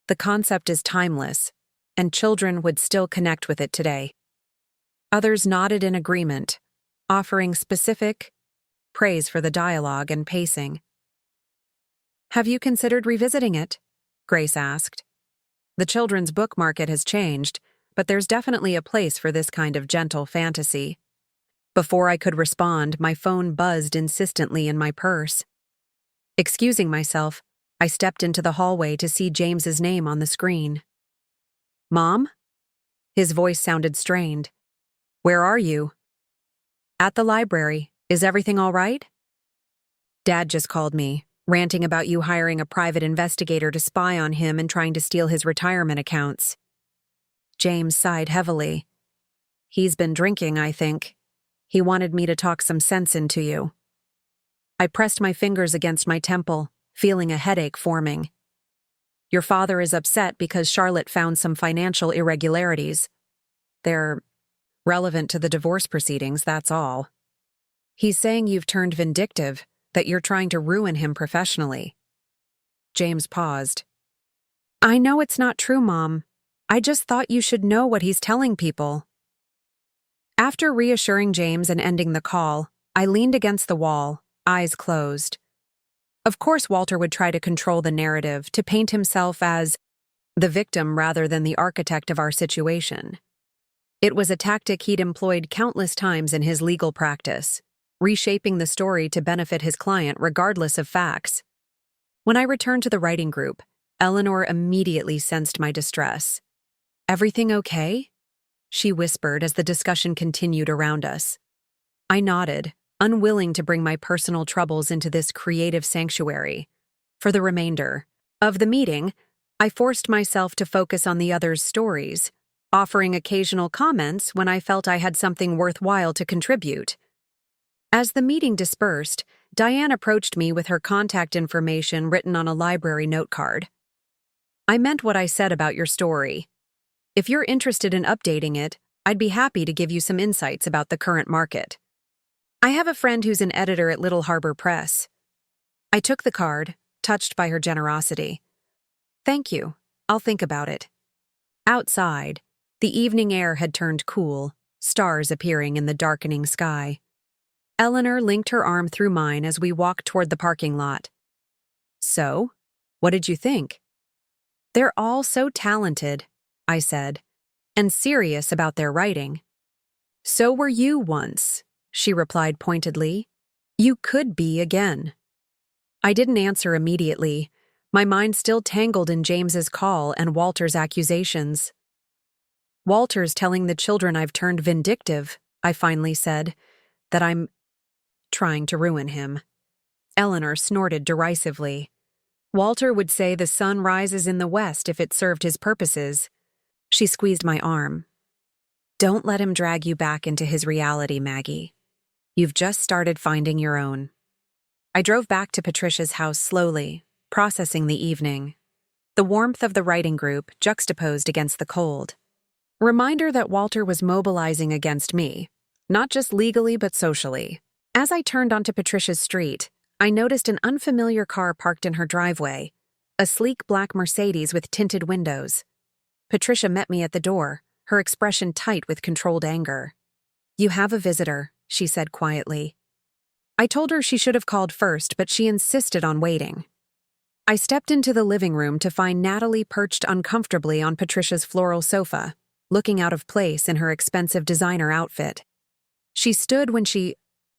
The concept is timeless, and children would still connect with it today. Others nodded in agreement, offering specific praise for the dialogue and pacing. Have you considered revisiting it? Grace asked. The children's book market has changed, but there's definitely a place for this kind of gentle fantasy. Before I could respond, my phone buzzed insistently in my purse. Excusing myself, I stepped into the hallway to see James's name on the screen. Mom? His voice sounded strained. Where are you? At the library. Is everything all right? Dad just called me, ranting about you hiring a private investigator to spy on him and trying to steal his retirement accounts. James sighed heavily. He's been drinking, I think. He wanted me to talk some sense into you. I pressed my fingers against my temple, feeling a headache forming. Your father is upset because Charlotte found some financial irregularities. They're relevant to the divorce proceedings, that's all. He's saying you've turned vindictive, that you're trying to ruin him professionally. James paused. I know it's not true, Mom. I just thought you should know what he's telling people. After reassuring James and ending the call, I leaned against the wall, eyes closed. Of course Walter would try to control the narrative, to paint himself as the victim rather than the architect of our situation. It was a tactic he'd employed countless times in his legal practice, reshaping the story to benefit his client regardless of facts. When I returned to the writing group, Eleanor immediately sensed my distress. Everything okay? She whispered as the discussion continued around us. I nodded, unwilling to bring my personal troubles into this creative sanctuary. For the remainder of the meeting, I forced myself to focus on the others' stories, offering occasional comments when I felt I had something worthwhile to contribute. As the meeting dispersed, Diane approached me with her contact information written on a library note card. I meant what I said about your story. If you're interested in updating it, I'd be happy to give you some insights about the current market. I have a friend who's an editor at Little Harbor Press. I took the card, touched by her generosity. Thank you. I'll think about it. Outside, the evening air had turned cool, stars appearing in the darkening sky. Eleanor linked her arm through mine as we walked toward the parking lot. So, what did you think? They're all so talented, I said, and serious about their writing. So were you once, she replied pointedly. You could be again. I didn't answer immediately, my mind still tangled in James's call and Walter's accusations. Walter's telling the children I've turned vindictive, I finally said, that I'm trying to ruin him. Eleanor snorted derisively. Walter would say the sun rises in the west if it served his purposes. She squeezed my arm. Don't let him drag you back into his reality, Maggie. You've just started finding your own. I drove back to Patricia's house slowly, processing the evening. The warmth of the writing group juxtaposed against the cold. Reminder that Walter was mobilizing against me, not just legally but socially. As I turned onto Patricia's street, I noticed an unfamiliar car parked in her driveway, a sleek black Mercedes with tinted windows. Patricia met me at the door, her expression tight with controlled anger. "You have a visitor," she said quietly. I told her she should have called first, but she insisted on waiting. I stepped into the living room to find Natalie perched uncomfortably on Patricia's floral sofa, looking out of place in her expensive designer outfit. She stood when she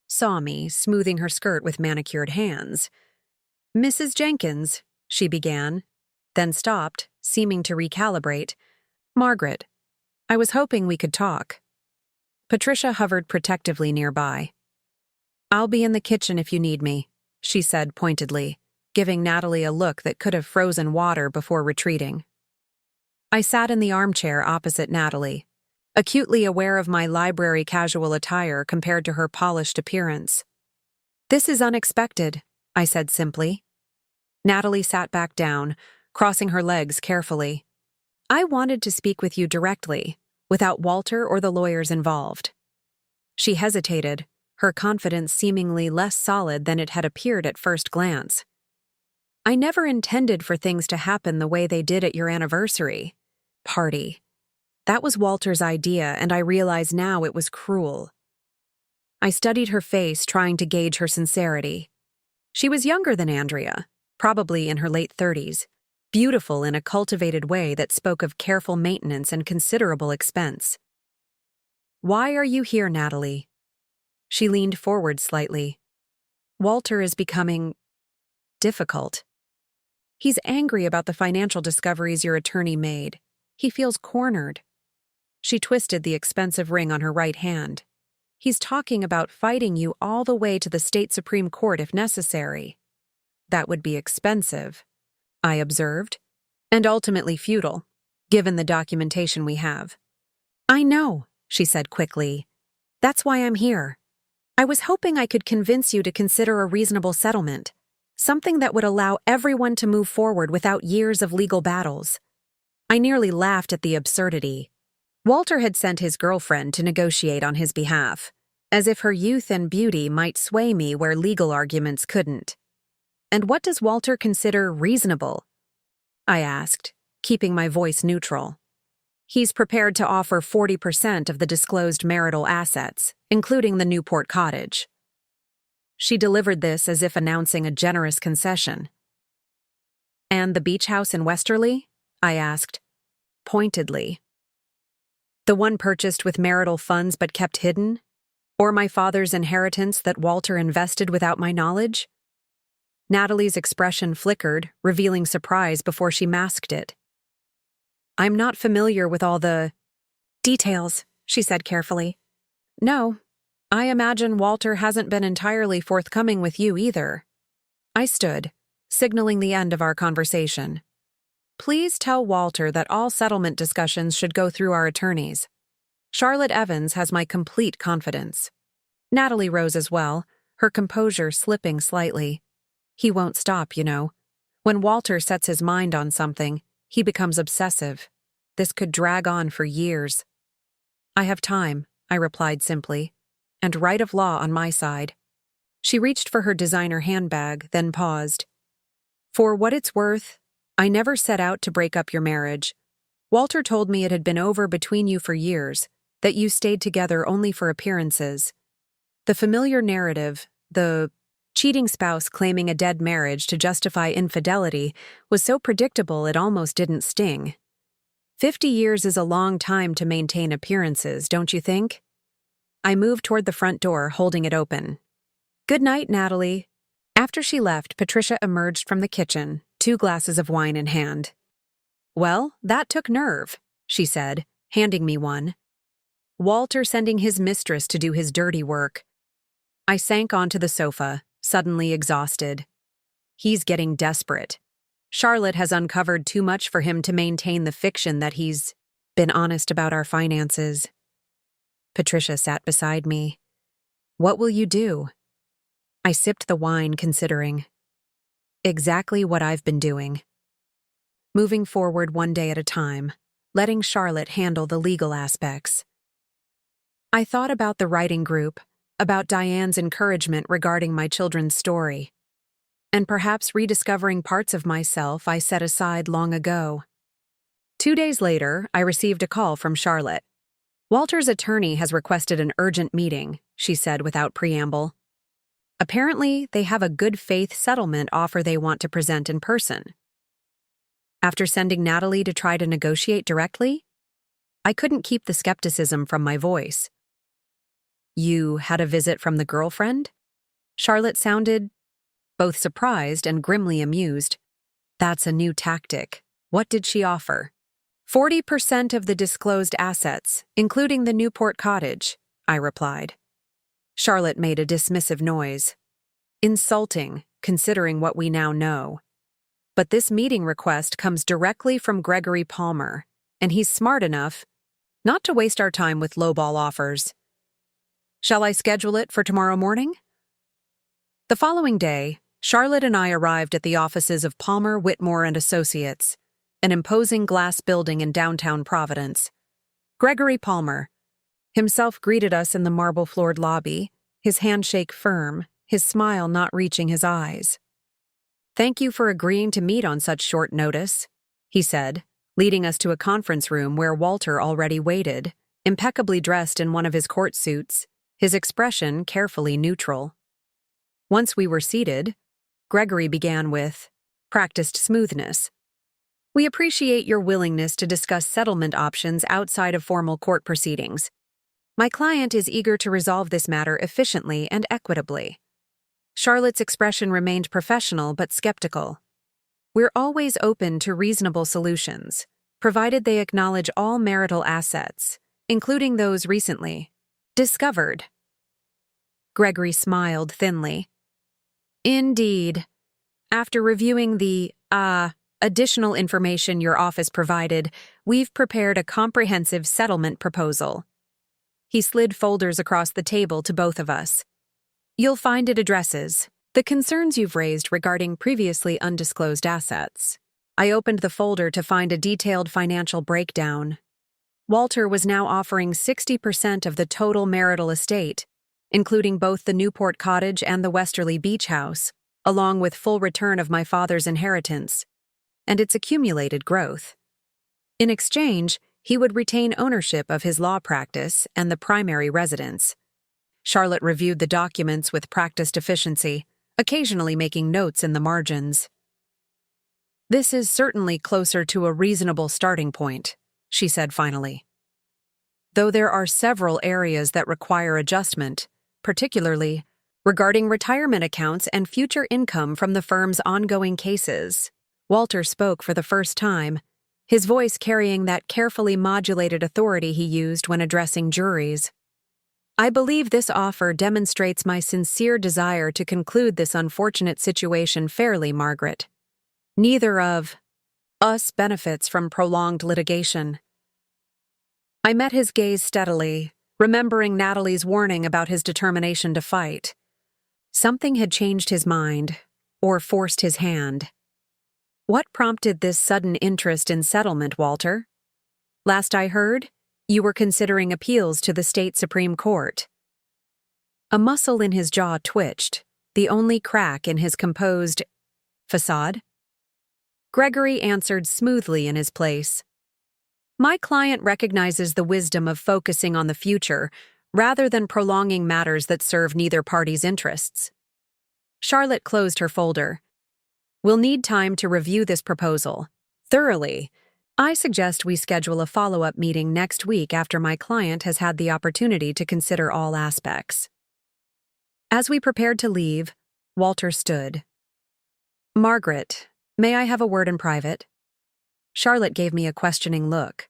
saw me, smoothing her skirt with manicured hands. "Mrs. Jenkins," she began, then stopped, seeming to recalibrate. "Margaret, I was hoping we could talk." Patricia hovered protectively nearby. "I'll be in the kitchen if you need me," she said pointedly, giving Natalie a look that could have frozen water before retreating. I sat in the armchair opposite Natalie, acutely aware of my library casual attire compared to her polished appearance. "This is unexpected," I said simply. Natalie sat back down, crossing her legs carefully. "I wanted to speak with you directly, without Walter or the lawyers involved." She hesitated, her confidence seemingly less solid than it had appeared at first glance. "I never intended for things to happen the way they did at your anniversary party. That was Walter's idea, and I realize now it was cruel." I studied her face, trying to gauge her sincerity. She was younger than Andrea, probably in her late 30s, beautiful in a cultivated way that spoke of careful maintenance and considerable expense. "Why are you here, Natalie?" She leaned forward slightly. "Walter is becoming difficult. He's angry about the financial discoveries your attorney made. He feels cornered." She twisted the expensive ring on her right hand. "He's talking about fighting you all the way to the state Supreme Court if necessary." "That would be expensive," I observed, "and ultimately futile, given the documentation we have." "I know," she said quickly. "That's why I'm here. I was hoping I could convince you to consider a reasonable settlement, something that would allow everyone to move forward without years of legal battles." I nearly laughed at the absurdity. Walter had sent his girlfriend to negotiate on his behalf, as if her youth and beauty might sway me where legal arguments couldn't. "And what does Walter consider reasonable?" I asked, keeping my voice neutral. "He's prepared to offer 40% of the disclosed marital assets, including the Newport cottage." She delivered this as if announcing a generous concession. "And the beach house in Westerly?" I asked, pointedly. "The one purchased with marital funds but kept hidden? Or my father's inheritance that Walter invested without my knowledge?" Natalie's expression flickered, revealing surprise before she masked it. "I'm not familiar with all the details," she said carefully. "No, I imagine Walter hasn't been entirely forthcoming with you either." I stood, signaling the end of our conversation. "Please tell Walter that all settlement discussions should go through our attorneys. Charlotte Evans has my complete confidence." Natalie rose as well, her composure slipping slightly. "He won't stop, you know. When Walter sets his mind on something, he becomes obsessive. This could drag on for years." "I have time," I replied simply, "and right of law on my side." She reached for her designer handbag, then paused. "For what it's worth, I never set out to break up your marriage. Walter told me it had been over between you for years, that you stayed together only for appearances. The familiar narrative, the cheating spouse claiming a dead marriage to justify infidelity, was so predictable it almost didn't sting. 50 years is a long time to maintain appearances, don't you think?" I moved toward the front door, holding it open. "Good night, Natalie." After she left, Patricia emerged from the kitchen, 2 glasses of wine in hand. "Well, that took nerve," she said, handing me one. "Walter sending his mistress to do his dirty work." I sank onto the sofa, suddenly exhausted. He's getting desperate. Charlotte has uncovered too much for him to maintain the fiction that he's been honest about our finances. Patricia sat beside me. What will you do? I sipped the wine, considering. Exactly what I've been doing. Moving forward one day at a time, letting Charlotte handle the legal aspects. I thought about the writing group, about Diane's encouragement regarding my children's story, and perhaps rediscovering parts of myself I set aside long ago. 2 days later, I received a call from Charlotte. Walter's attorney has requested an urgent meeting, she said without preamble. Apparently, they have a good faith settlement offer they want to present in person. After sending Natalie to try to negotiate directly, I couldn't keep the skepticism from my voice. You had a visit from the girlfriend? Charlotte sounded both surprised and grimly amused. That's a new tactic. What did she offer? 40% of the disclosed assets, including the Newport cottage, I replied. Charlotte made a dismissive noise. Insulting, considering what we now know. But this meeting request comes directly from Gregory Palmer, and he's smart enough not to waste our time with lowball offers. Shall I schedule it for tomorrow morning? The following day, Charlotte and I arrived at the offices of Palmer, Whitmore and Associates, an imposing glass building in downtown Providence. Gregory Palmer himself greeted us in the marble-floored lobby, his handshake firm, his smile not reaching his eyes. Thank you for agreeing to meet on such short notice, he said, leading us to a conference room where Walter already waited, impeccably dressed in one of his court suits, his expression carefully neutral. Once we were seated, Gregory began with practiced smoothness. We appreciate your willingness to discuss settlement options outside of formal court proceedings. My client is eager to resolve this matter efficiently and equitably. Charlotte's expression remained professional but skeptical. We're always open to reasonable solutions, provided they acknowledge all marital assets, including those recently discovered. Gregory smiled thinly. Indeed. After reviewing the, additional information your office provided, we've prepared a comprehensive settlement proposal. He slid folders across the table to both of us. You'll find it addresses the concerns you've raised regarding previously undisclosed assets. I opened the folder to find a detailed financial breakdown. Walter was now offering 60% of the total marital estate, including both the Newport cottage and the Westerly beach house, along with full return of my father's inheritance, and its accumulated growth. In exchange, he would retain ownership of his law practice and the primary residence. Charlotte reviewed the documents with practiced efficiency, occasionally making notes in the margins. This is certainly closer to a reasonable starting point, she said finally. Though there are several areas that require adjustment, particularly regarding retirement accounts and future income from the firm's ongoing cases. Walter spoke for the first time, his voice carrying that carefully modulated authority he used when addressing juries. I believe this offer demonstrates my sincere desire to conclude this unfortunate situation fairly, Margaret. Neither of us benefits from prolonged litigation. I met his gaze steadily, remembering Natalie's warning about his determination to fight. Something had changed his mind, or forced his hand. What prompted this sudden interest in settlement, Walter? Last I heard, you were considering appeals to the state Supreme Court. A muscle in his jaw twitched, the only crack in his composed facade. Gregory answered smoothly in his place. My client recognizes the wisdom of focusing on the future rather than prolonging matters that serve neither party's interests. Charlotte closed her folder. We'll need time to review this proposal thoroughly. I suggest we schedule a follow-up meeting next week after my client has had the opportunity to consider all aspects. As we prepared to leave, Walter stood. Margaret, may I have a word in private? Charlotte gave me a questioning look.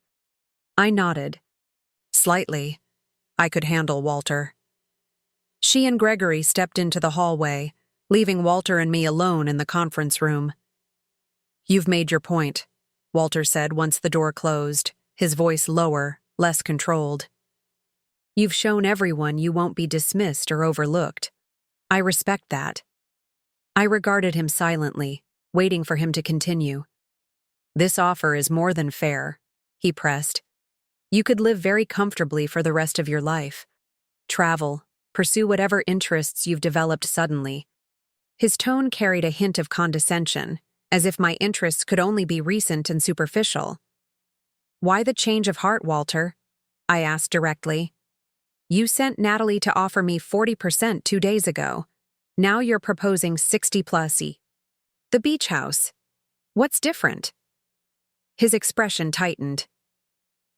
I nodded. Slightly. I could handle Walter. She and Gregory stepped into the hallway, leaving Walter and me alone in the conference room. You've made your point, Walter said once the door closed, his voice lower, less controlled. You've shown everyone you won't be dismissed or overlooked. I respect that. I regarded him silently, waiting for him to continue. This offer is more than fair, he pressed. You could live very comfortably for the rest of your life. Travel, pursue whatever interests you've developed suddenly. His tone carried a hint of condescension, as if my interests could only be recent and superficial. Why the change of heart, Walter? I asked directly. You sent Natalie to offer me 40% 2 days ago. Now you're proposing 60+. The beach house. What's different? His expression tightened.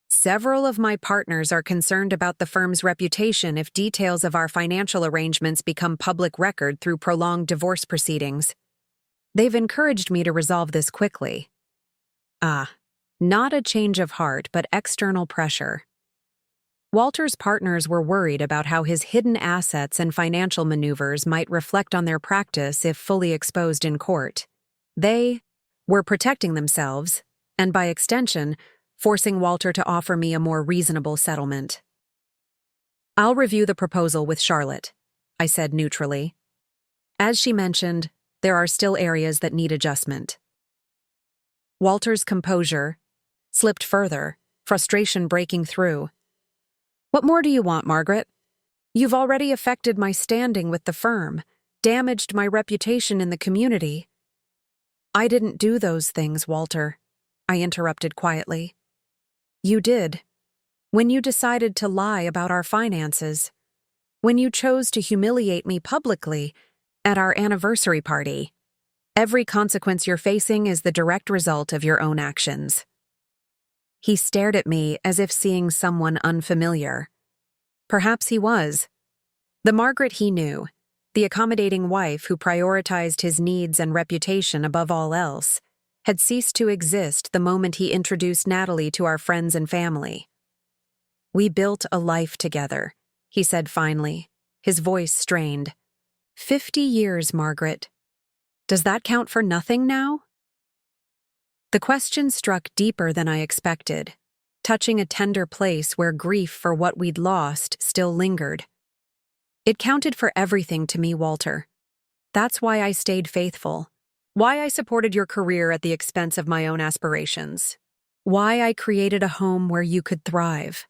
Several of my partners are concerned about the firm's reputation if details of our financial arrangements become public record through prolonged divorce proceedings. They've encouraged me to resolve this quickly. Not a change of heart, but external pressure. Walter's partners were worried about how his hidden assets and financial maneuvers might reflect on their practice if fully exposed in court. They were protecting themselves, and by extension, forcing Walter to offer me a more reasonable settlement. I'll review the proposal with Charlotte, I said neutrally. As she mentioned, there are still areas that need adjustment. Walter's composure slipped further, frustration breaking through. What more do you want, Margaret? You've already affected my standing with the firm, damaged my reputation in the community. I didn't do those things, Walter, I interrupted quietly. You did. When you decided to lie about our finances. When you chose to humiliate me publicly at our anniversary party. Every consequence you're facing is the direct result of your own actions. He stared at me as if seeing someone unfamiliar. Perhaps he was. The Margaret he knew, the accommodating wife who prioritized his needs and reputation above all else, had ceased to exist the moment he introduced Natalie to our friends and family. We built a life together, he said finally, his voice strained. 50 years, Margaret. Does that count for nothing now? The question struck deeper than I expected, touching a tender place where grief for what we'd lost still lingered. It counted for everything to me, Walter. That's why I stayed faithful. Why I supported your career at the expense of my own aspirations. Why I created a home where you could thrive.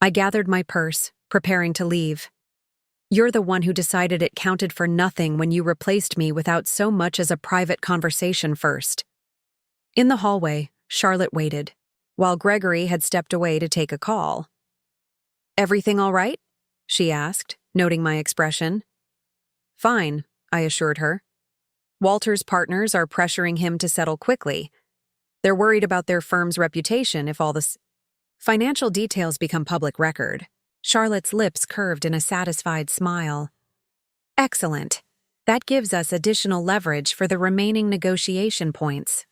I gathered my purse, preparing to leave. You're the one who decided it counted for nothing when you replaced me without so much as a private conversation first. In the hallway, Charlotte waited, while Gregory had stepped away to take a call. Everything all right? She asked, noting my expression. Fine, I assured her. Walter's partners are pressuring him to settle quickly. They're worried about their firm's reputation if all the financial details become public record. Charlotte's lips curved in a satisfied smile. Excellent. That gives us additional leverage for the remaining negotiation points.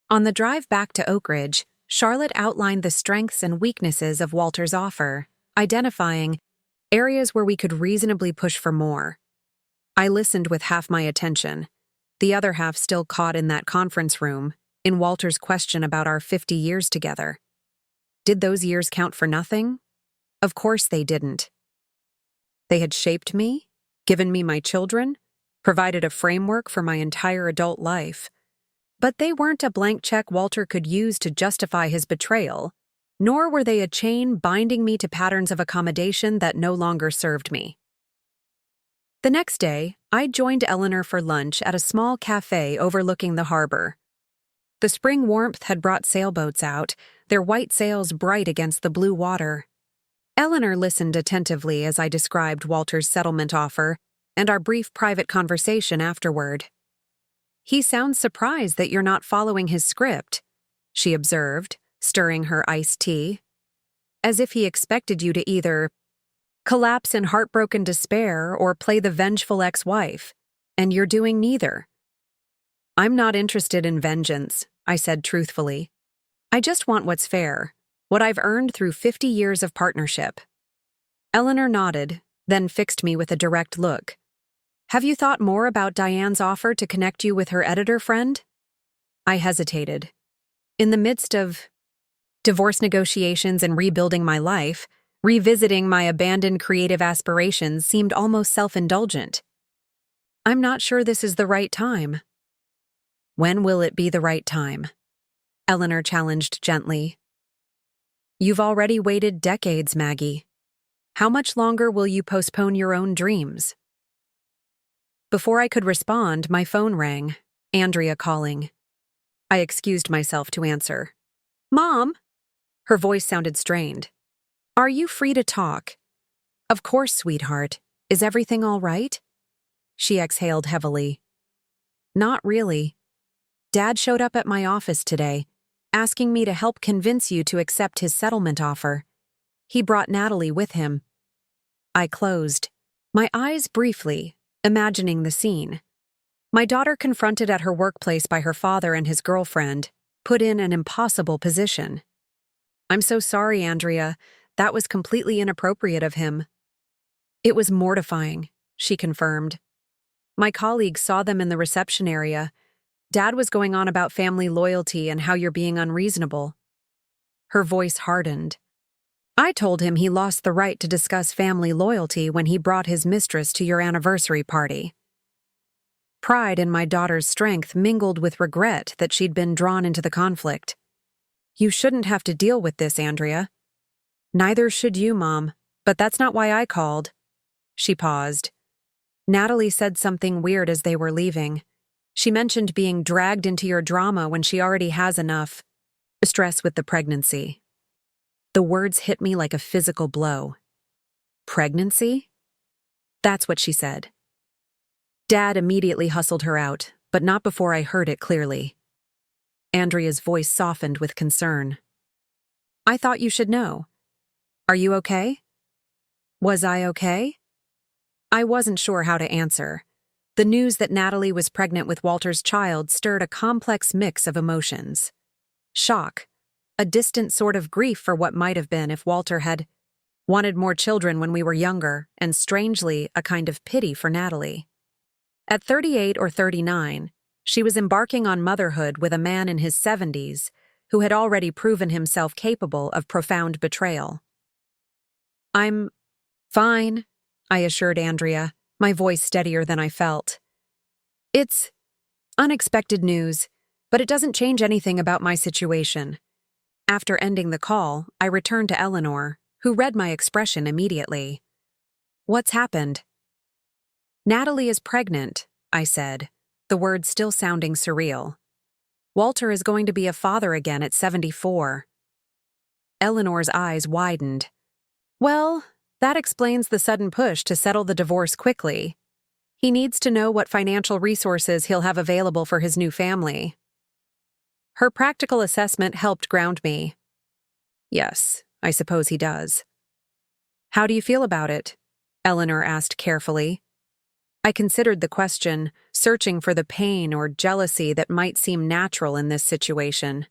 On the drive back to Oak Ridge, Charlotte outlined the strengths and weaknesses of Walter's offer, identifying areas where we could reasonably push for more. I listened with half my attention, the other half still caught in that conference room, in Walter's question about our 50 years together. Did those years count for nothing? Of course they didn't. They had shaped me, given me my children, provided a framework for my entire adult life. But they weren't a blank check Walter could use to justify his betrayal, nor were they a chain binding me to patterns of accommodation that no longer served me. The next day, I joined Eleanor for lunch at a small cafe overlooking the harbor. The spring warmth had brought sailboats out, their white sails bright against the blue water. Eleanor listened attentively as I described Walter's settlement offer and our brief private conversation afterward. He sounds surprised that you're not following his script, she observed, stirring her iced tea. As if he expected you to either collapse in heartbroken despair or play the vengeful ex-wife, and you're doing neither. I'm not interested in vengeance, I said truthfully. I just want what's fair, what I've earned through 50 years of partnership. Eleanor nodded, then fixed me with a direct look. Have you thought more about Diane's offer to connect you with her editor friend? I hesitated. In the midst of divorce negotiations and rebuilding my life, Revisiting my abandoned creative aspirations seemed almost self-indulgent. I'm not sure this is the right time. When will it be the right time? Eleanor challenged gently. You've already waited decades, Maggie. How much longer will you postpone your own dreams? Before I could respond, my phone rang, Andrea calling. I excused myself to answer. Mom? Her voice sounded strained. Are you free to talk? Of course, sweetheart. Is everything all right? She exhaled heavily. Not really. Dad showed up at my office today, asking me to help convince you to accept his settlement offer. He brought Natalie with him. I closed, my eyes briefly, imagining the scene. My daughter, confronted at her workplace by her father and his girlfriend, put in an impossible position. I'm so sorry, Andrea. That was completely inappropriate of him. It was mortifying, she confirmed. My colleagues saw them in the reception area. Dad was going on about family loyalty and how you're being unreasonable. Her voice hardened. I told him he lost the right to discuss family loyalty when he brought his mistress to your anniversary party. Pride in my daughter's strength mingled with regret that she'd been drawn into the conflict. You shouldn't have to deal with this, Andrea. Neither should you, Mom, but that's not why I called. She paused. Natalie said something weird as they were leaving. She mentioned being dragged into your drama when she already has enough stress with the pregnancy. The words hit me like a physical blow. Pregnancy? That's what she said. Dad immediately hustled her out, but not before I heard it clearly. Andrea's voice softened with concern. I thought you should know. Are you okay? Was I okay? I wasn't sure how to answer. The news that Natalie was pregnant with Walter's child stirred a complex mix of emotions. Shock, a distant sort of grief for what might have been if Walter had wanted more children when we were younger, and strangely, a kind of pity for Natalie. At 38 or 39, she was embarking on motherhood with a man in his 70s who had already proven himself capable of profound betrayal. I'm fine, I assured Andrea, my voice steadier than I felt. It's unexpected news, but it doesn't change anything about my situation. After ending the call, I returned to Eleanor, who read my expression immediately. What's happened? Natalie is pregnant, I said, the words still sounding surreal. Walter is going to be a father again at 74. Eleanor's eyes widened. Well, that explains the sudden push to settle the divorce quickly. He needs to know what financial resources he'll have available for his new family. Her practical assessment helped ground me. Yes, I suppose he does. How do you feel about it? Eleanor asked carefully. I considered the question, searching for the pain or jealousy that might seem natural in this situation.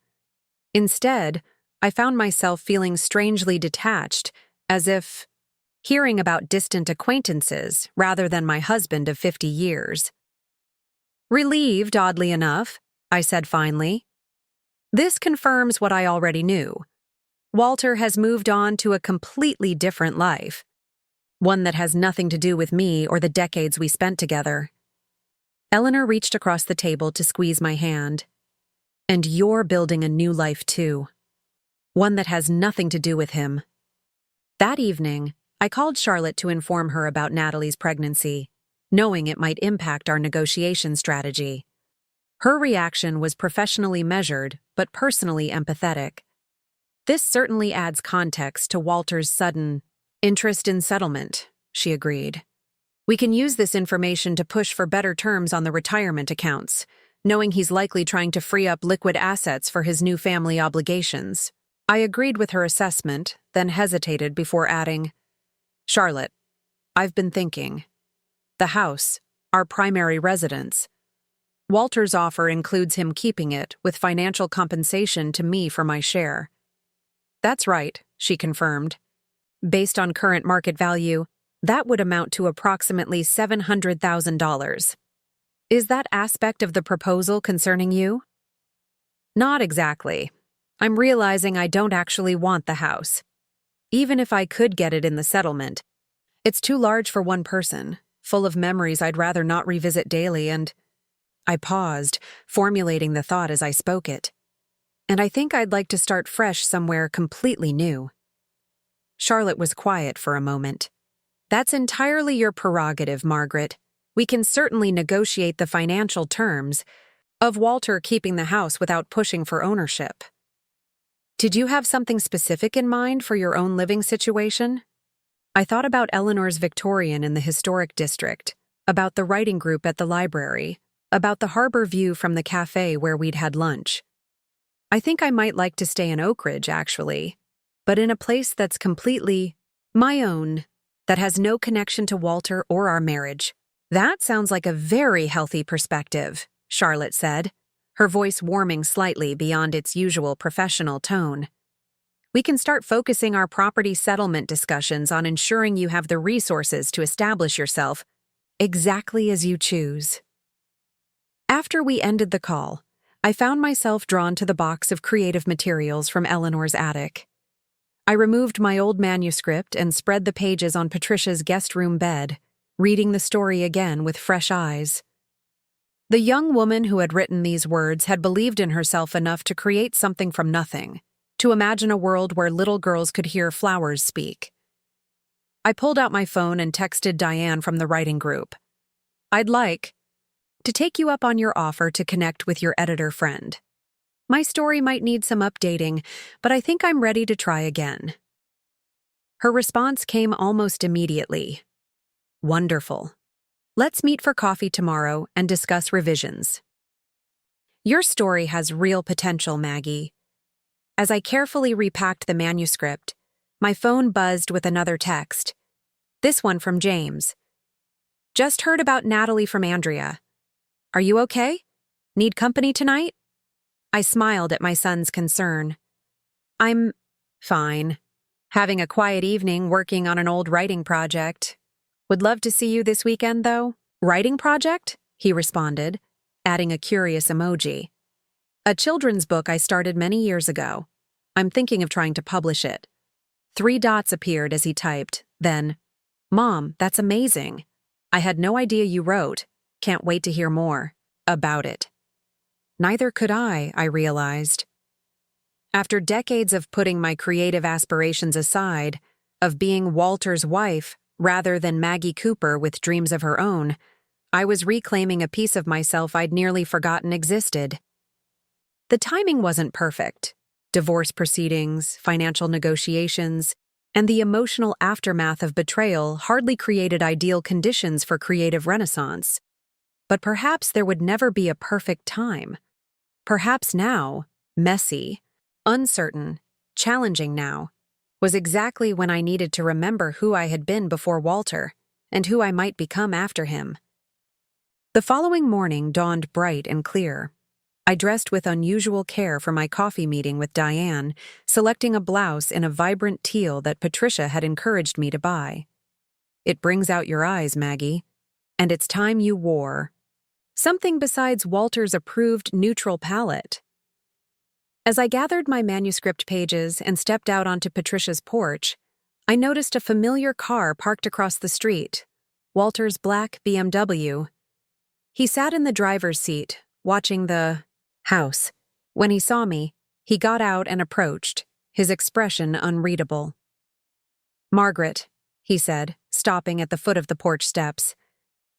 Instead, I found myself feeling strangely detached, as if hearing about distant acquaintances rather than my husband of 50 years. Relieved, oddly enough, I said finally. This confirms what I already knew. Walter has moved on to a completely different life, one that has nothing to do with me or the decades we spent together. Eleanor reached across the table to squeeze my hand. And you're building a new life too. One that has nothing to do with him. That evening, I called Charlotte to inform her about Natalie's pregnancy, knowing it might impact our negotiation strategy. Her reaction was professionally measured, but personally empathetic. This certainly adds context to Walter's sudden interest in settlement, she agreed. We can use this information to push for better terms on the retirement accounts, knowing he's likely trying to free up liquid assets for his new family obligations. I agreed with her assessment, then hesitated before adding, Charlotte, I've been thinking. The house, our primary residence. Walter's offer includes him keeping it with financial compensation to me for my share. That's right, she confirmed. Based on current market value, that would amount to approximately $700,000. Is that aspect of the proposal concerning you? Not exactly. I'm realizing I don't actually want the house. even if I could get it in the settlement. It's too large for one person, full of memories I'd rather not revisit daily, and I paused, formulating the thought as I spoke it. And I think I'd like to start fresh somewhere completely new. Charlotte was quiet for a moment. That's entirely your prerogative, Margaret. We can certainly negotiate the financial terms of Walter keeping the house without pushing for ownership. Did you have something specific in mind for your own living situation? I thought about Eleanor's Victorian in the historic district, about the writing group at the library, about the harbor view from the cafe where we'd had lunch. I think I might like to stay in Oak Ridge, actually, but in a place that's completely my own, that has no connection to Walter or our marriage. That sounds like a very healthy perspective, Charlotte said, her voice warming slightly beyond its usual professional tone. We can start focusing our property settlement discussions on ensuring you have the resources to establish yourself exactly as you choose. After we ended the call, I found myself drawn to the box of creative materials from Eleanor's attic. I removed my old manuscript and spread the pages on Patricia's guest room bed, reading the story again with fresh eyes. The young woman who had written these words had believed in herself enough to create something from nothing, to imagine a world where little girls could hear flowers speak. I pulled out my phone and texted Diane from the writing group. I'd like to take you up on your offer to connect with your editor friend. My story might need some updating, but I think I'm ready to try again. Her response came almost immediately. Wonderful. Let's meet for coffee tomorrow and discuss revisions. Your story has real potential, Maggie. As I carefully repacked the manuscript, my phone buzzed with another text. This one from James. Just heard about Natalie from Andrea. Are you okay? Need company tonight? I smiled at my son's concern. I'm fine. Having a quiet evening working on an old writing project. Would love to see you this weekend, though. Writing project? He responded, adding a curious emoji. A children's book I started many years ago. I'm thinking of trying to publish it. 3 dots appeared as he typed, then, Mom, that's amazing. I had no idea you wrote. Can't wait to hear more about it. Neither could I realized. After decades of putting my creative aspirations aside, of being Walter's wife rather than Maggie Cooper with dreams of her own, I was reclaiming a piece of myself I'd nearly forgotten existed. The timing wasn't perfect. Divorce proceedings, financial negotiations, and the emotional aftermath of betrayal hardly created ideal conditions for creative renaissance. But perhaps there would never be a perfect time. Perhaps now, messy, uncertain, challenging now, was exactly when I needed to remember who I had been before Walter and who I might become after him. The following morning dawned bright and clear. I dressed with unusual care for my coffee meeting with Diane, selecting a blouse in a vibrant teal that Patricia had encouraged me to buy. It brings out your eyes, Maggie, and it's time you wore something besides Walter's approved neutral palette. As I gathered my manuscript pages and stepped out onto Patricia's porch, I noticed a familiar car parked across the street, Walter's black BMW. He sat in the driver's seat, watching the house. When he saw me, he got out and approached, his expression unreadable. Margaret, he said, stopping at the foot of the porch steps.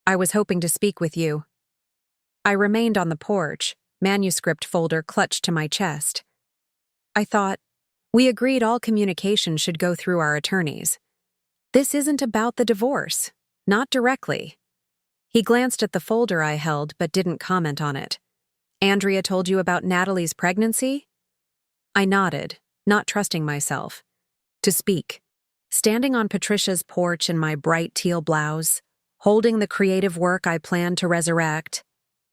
I was hoping to speak with you. I remained on the porch, manuscript folder clutched to my chest. I thought, we agreed all communication should go through our attorneys. This isn't about the divorce, not directly. He glanced at the folder I held but didn't comment on it. Andrea told you about Natalie's pregnancy? I nodded, not trusting myself. To speak. Standing on Patricia's porch in my bright teal blouse, holding the creative work I planned to resurrect,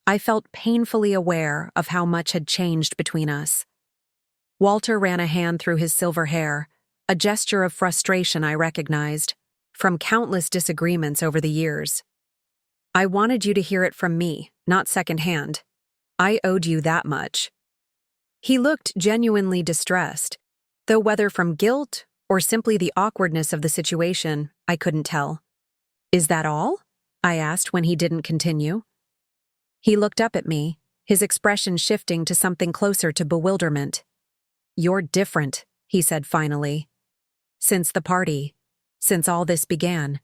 I felt painfully aware of how much had changed between us. Walter ran a hand through his silver hair, a gesture of frustration I recognized, from countless disagreements over the years. I wanted you to hear it from me, not secondhand. I owed you that much. He looked genuinely distressed, though whether from guilt or simply the awkwardness of the situation, I couldn't tell. "Is that all?" I asked when he didn't continue. He looked up at me, his expression shifting to something closer to bewilderment. "You're different," he said finally. "Since the party, since all this began,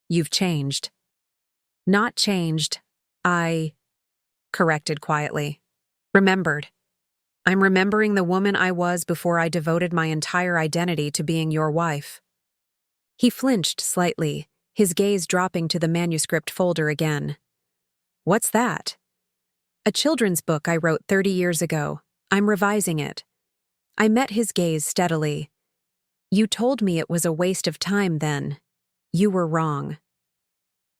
you've changed." "Not changed, I," corrected quietly. "Remembered. I'm remembering the woman I was before I devoted my entire identity to being your wife." He flinched slightly, his gaze dropping to the manuscript folder again. "What's that?" "A children's book I wrote 30 years ago. I'm revising it." I met his gaze steadily. "You told me it was a waste of time then. You were wrong."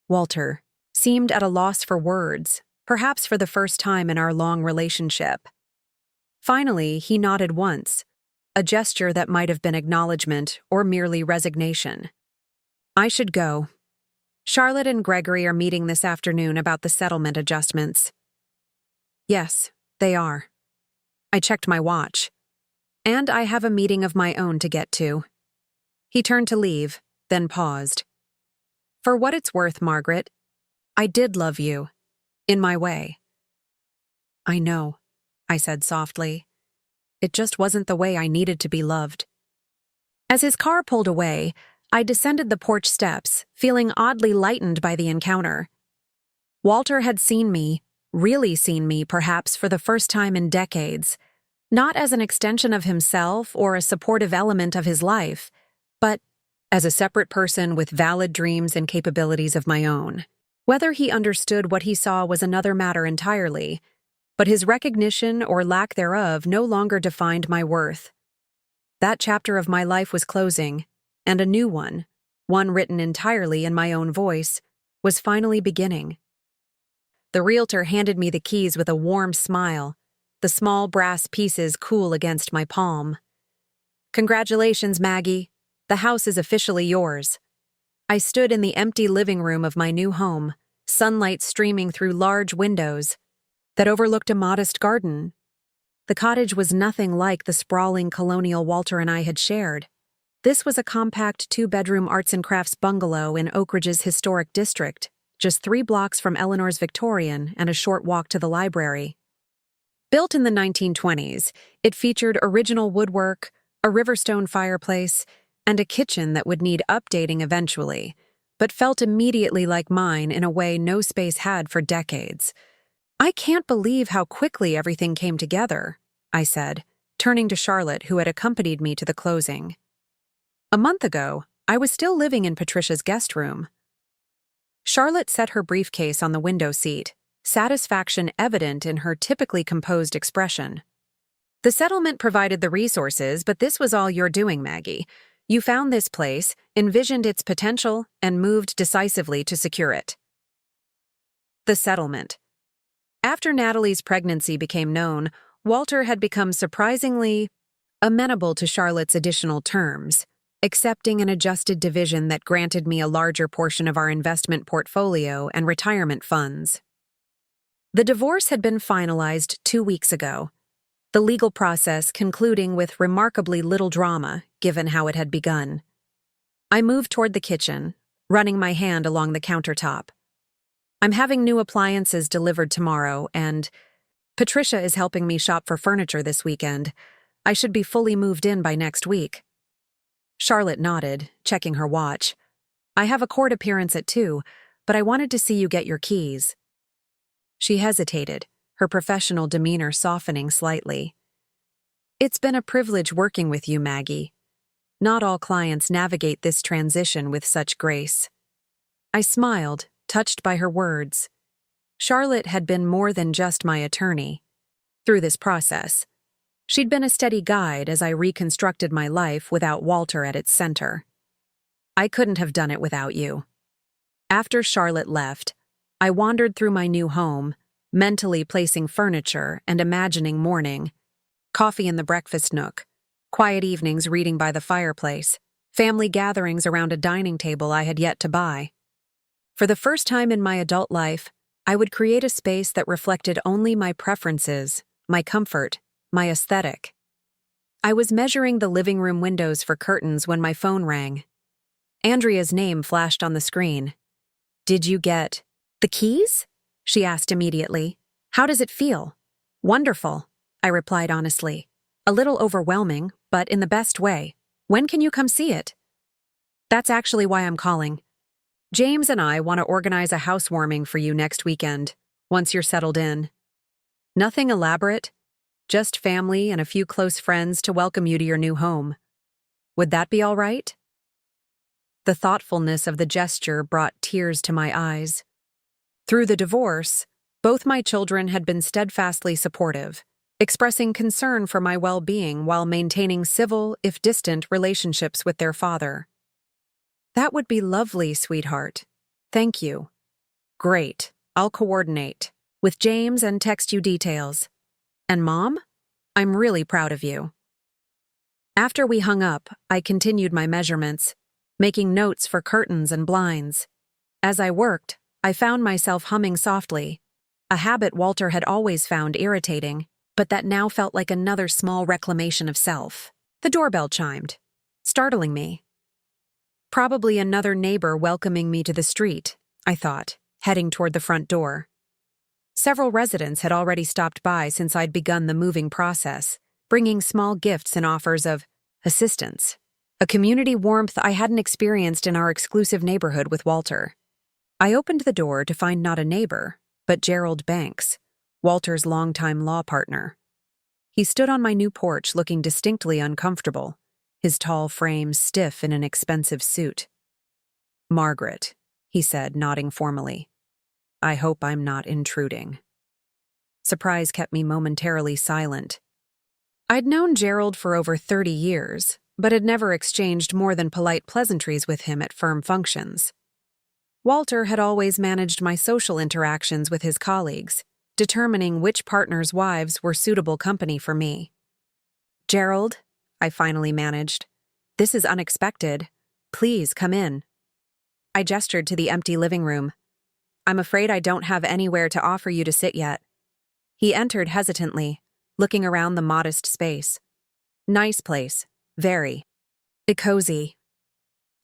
Walter seemed at a loss for words, perhaps for the first time in our long relationship. Finally, he nodded once, a gesture that might have been acknowledgement or merely resignation. "I should go. Charlotte and Gregory are meeting this afternoon about the settlement adjustments." "Yes, they are." I checked my watch. "And I have a meeting of my own to get to." He turned to leave, then paused. "For what it's worth, Margaret, I did love you. In my way." "I know," I said softly. "It just wasn't the way I needed to be loved." As his car pulled away, I descended the porch steps, feeling oddly lightened by the encounter. Walter had seen me, really seen me perhaps for the first time in decades, not as an extension of himself or a supportive element of his life, but as a separate person with valid dreams and capabilities of my own. Whether he understood what he saw was another matter entirely, but his recognition or lack thereof no longer defined my worth. That chapter of my life was closing, and a new one written entirely in my own voice, was finally beginning. The realtor handed me the keys with a warm smile, the small brass pieces cool against my palm. "Congratulations, Maggie. The house is officially yours." I stood in the empty living room of my new home, sunlight streaming through large windows that overlooked a modest garden. The cottage was nothing like the sprawling colonial Walter and I had shared. This was a compact 2-bedroom arts and crafts bungalow in Oak Ridge's historic district, just 3 blocks from Eleanor's Victorian and a short walk to the library. Built in the 1920s, it featured original woodwork, a riverstone fireplace, and a kitchen that would need updating eventually, but felt immediately like mine in a way no space had for decades. "I can't believe how quickly everything came together," I said, turning to Charlotte, who had accompanied me to the closing. "A month ago, I was still living in Patricia's guest room." Charlotte set her briefcase on the window seat, satisfaction evident in her typically composed expression. "The settlement provided the resources, but this was all your doing, Maggie. You found this place, envisioned its potential, and moved decisively to secure it." The settlement. After Natalie's pregnancy became known, Walter had become surprisingly amenable to Charlotte's additional terms, accepting an adjusted division that granted me a larger portion of our investment portfolio and retirement funds. The divorce had been finalized 2 weeks ago, the legal process concluding with remarkably little drama, given how it had begun. I moved toward the kitchen, running my hand along the countertop. "I'm having new appliances delivered tomorrow, and Patricia is helping me shop for furniture this weekend. I should be fully moved in by next week." Charlotte nodded, checking her watch. "I have a court appearance at 2, but I wanted to see you get your keys." She hesitated, her professional demeanor softening slightly. "It's been a privilege working with you, Maggie. Not all clients navigate this transition with such grace." I smiled, touched by her words. Charlotte had been more than just my attorney. Through this process, she'd been a steady guide as I reconstructed my life without Walter at its center. "I couldn't have done it without you." After Charlotte left, I wandered through my new home, mentally placing furniture and imagining morning. Coffee in the breakfast nook, quiet evenings reading by the fireplace, family gatherings around a dining table I had yet to buy. For the first time in my adult life, I would create a space that reflected only my preferences, my comfort, my aesthetic. I was measuring the living room windows for curtains when my phone rang. Andrea's name flashed on the screen. "Did you get the keys?" she asked immediately. "How does it feel?" "Wonderful," I replied honestly. "A little overwhelming, but in the best way. When can you come see it?" "That's actually why I'm calling. James and I want to organize a housewarming for you next weekend, once you're settled in. Nothing elaborate, just family and a few close friends to welcome you to your new home. Would that be all right?" The thoughtfulness of the gesture brought tears to my eyes. Through the divorce, both my children had been steadfastly supportive, expressing concern for my well-being while maintaining civil, if distant, relationships with their father. "That would be lovely, sweetheart. Thank you." "Great. I'll coordinate with James and text you details. And Mom? I'm really proud of you." After we hung up, I continued my measurements, making notes for curtains and blinds. As I worked, I found myself humming softly, a habit Walter had always found irritating, but that now felt like another small reclamation of self. The doorbell chimed, startling me. Probably another neighbor welcoming me to the street, I thought, heading toward the front door. Several residents had already stopped by since I'd begun the moving process, bringing small gifts and offers of assistance, a community warmth I hadn't experienced in our exclusive neighborhood with Walter. I opened the door to find not a neighbor, but Gerald Banks, Walter's longtime law partner. He stood on my new porch looking distinctly uncomfortable, his tall frame stiff in an expensive suit. "Margaret," he said, nodding formally. "I hope I'm not intruding." Surprise kept me momentarily silent. I'd known Gerald for over 30 years, but had never exchanged more than polite pleasantries with him at firm functions. Walter had always managed my social interactions with his colleagues, determining which partners' wives were suitable company for me. "Gerald," I finally managed, "this is unexpected. Please come in." I gestured to the empty living room. "I'm afraid I don't have anywhere to offer you to sit yet." He entered hesitantly, looking around the modest space. "Nice place. Very. Cozy."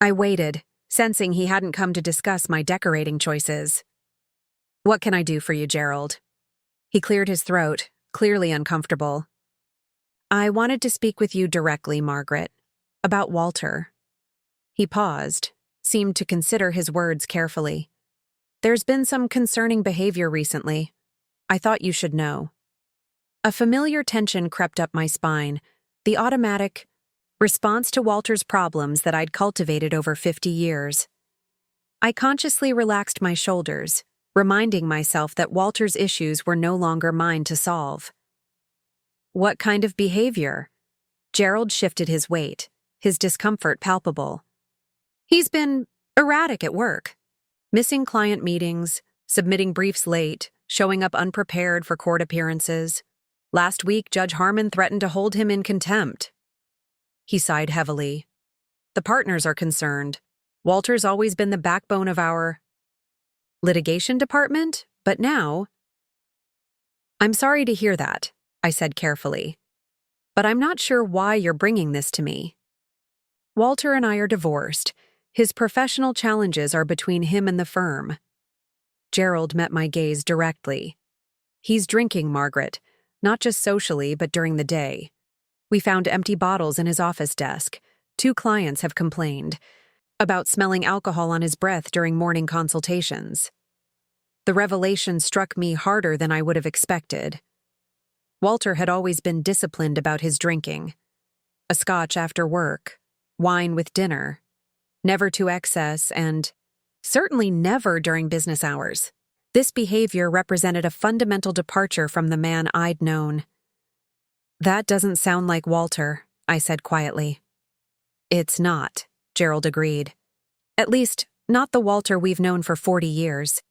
I waited, sensing he hadn't come to discuss my decorating choices. "What can I do for you, Gerald?" He cleared his throat, clearly uncomfortable. "I wanted to speak with you directly, Margaret, about Walter." He paused, seemed to consider his words carefully. "There's been some concerning behavior recently. I thought you should know." A familiar tension crept up my spine, the automatic response to Walter's problems that I'd cultivated over 50 years. I consciously relaxed my shoulders, reminding myself that Walter's issues were no longer mine to solve. "What kind of behavior?" Gerald shifted his weight, his discomfort palpable. "He's been erratic at work. Missing client meetings, submitting briefs late, showing up unprepared for court appearances. Last week, Judge Harmon threatened to hold him in contempt." He sighed heavily. "The partners are concerned. Walter's always been the backbone of our litigation department, but now—" "I'm sorry to hear that," I said carefully. "But I'm not sure why you're bringing this to me. Walter and I are divorced. His professional challenges are between him and the firm." Gerald met my gaze directly. "He's drinking, Margaret, not just socially but during the day. We found empty bottles in his office desk. 2 clients have complained about smelling alcohol on his breath during morning consultations." The revelation struck me harder than I would have expected. Walter had always been disciplined about his drinking. A scotch after work, wine with dinner, never to excess, and certainly never during business hours. This behavior represented a fundamental departure from the man I'd known. "That doesn't sound like Walter," I said quietly. "It's not," Gerald agreed. "At least, not the Walter we've known for 40 years.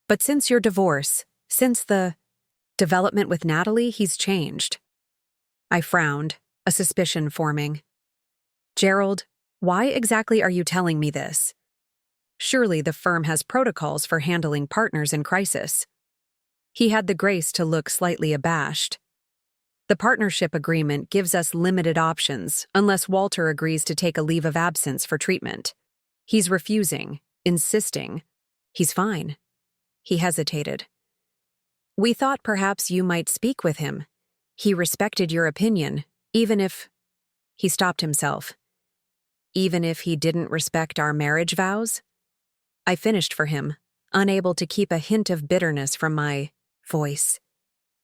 But since your divorce, since the development with Natalie, he's changed." I frowned, a suspicion forming. "Gerald, why exactly are you telling me this? Surely the firm has protocols for handling partners in crisis." He had the grace to look slightly abashed. The partnership agreement gives us limited options unless Walter agrees to take a leave of absence for treatment. He's refusing, insisting. He's fine. He hesitated. We thought perhaps you might speak with him. He respected your opinion, even if... He stopped himself. Even if he didn't respect our marriage vows? I finished for him, unable to keep a hint of bitterness from my voice.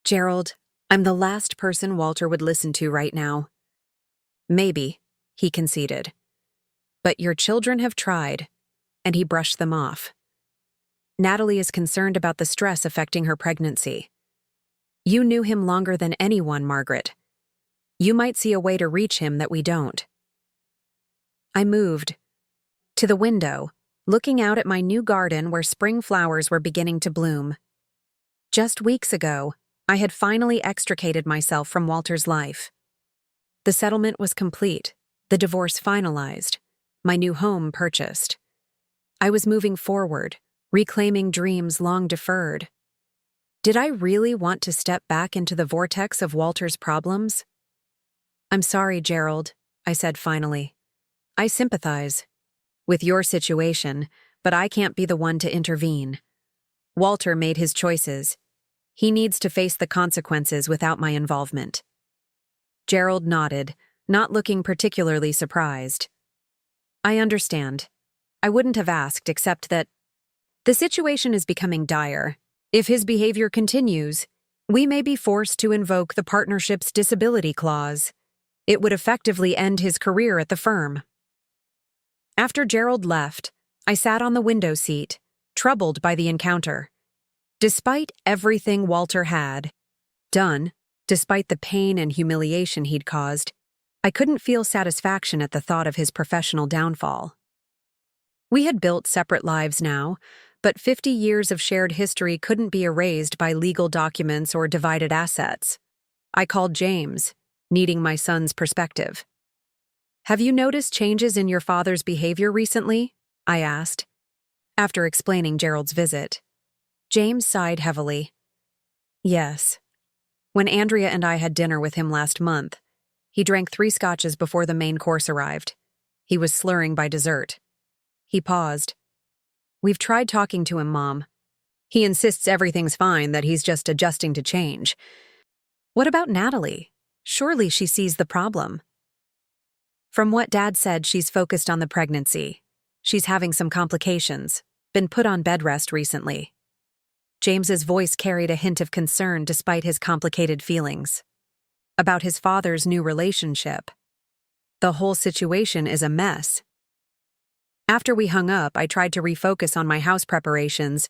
Gerald, I'm the last person Walter would listen to right now. Maybe, he conceded. But your children have tried, and he brushed them off. Natalie is concerned about the stress affecting her pregnancy. You knew him longer than anyone, Margaret. You might see a way to reach him that we don't. I moved to the window, looking out at my new garden where spring flowers were beginning to bloom. Just weeks ago, I had finally extricated myself from Walter's life. The settlement was complete, the divorce finalized, my new home purchased. I was moving forward, reclaiming dreams long deferred. Did I really want to step back into the vortex of Walter's problems? I'm sorry, Gerald, I said finally. I sympathize with your situation, but I can't be the one to intervene. Walter made his choices. He needs to face the consequences without my involvement. Gerald nodded, not looking particularly surprised. I understand. I wouldn't have asked except that the situation is becoming dire. If his behavior continues, we may be forced to invoke the partnership's disability clause. It would effectively end his career at the firm. After Gerald left, I sat on the window seat, troubled by the encounter. Despite everything Walter had done, despite the pain and humiliation he'd caused, I couldn't feel satisfaction at the thought of his professional downfall. We had built separate lives now, but 50 years of shared history couldn't be erased by legal documents or divided assets. I called James, needing my son's perspective. Have you noticed changes in your father's behavior recently? I asked, after explaining Gerald's visit. James sighed heavily. Yes. When Andrea and I had dinner with him last month, he drank 3 scotches before the main course arrived. He was slurring by dessert. He paused. We've tried talking to him, Mom. He insists everything's fine, that he's just adjusting to change. What about Natalie? Surely she sees the problem. From what Dad said, she's focused on the pregnancy. She's having some complications, been put on bed rest recently. James's voice carried a hint of concern despite his complicated feelings. About his father's new relationship. The whole situation is a mess. After we hung up, I tried to refocus on my house preparations,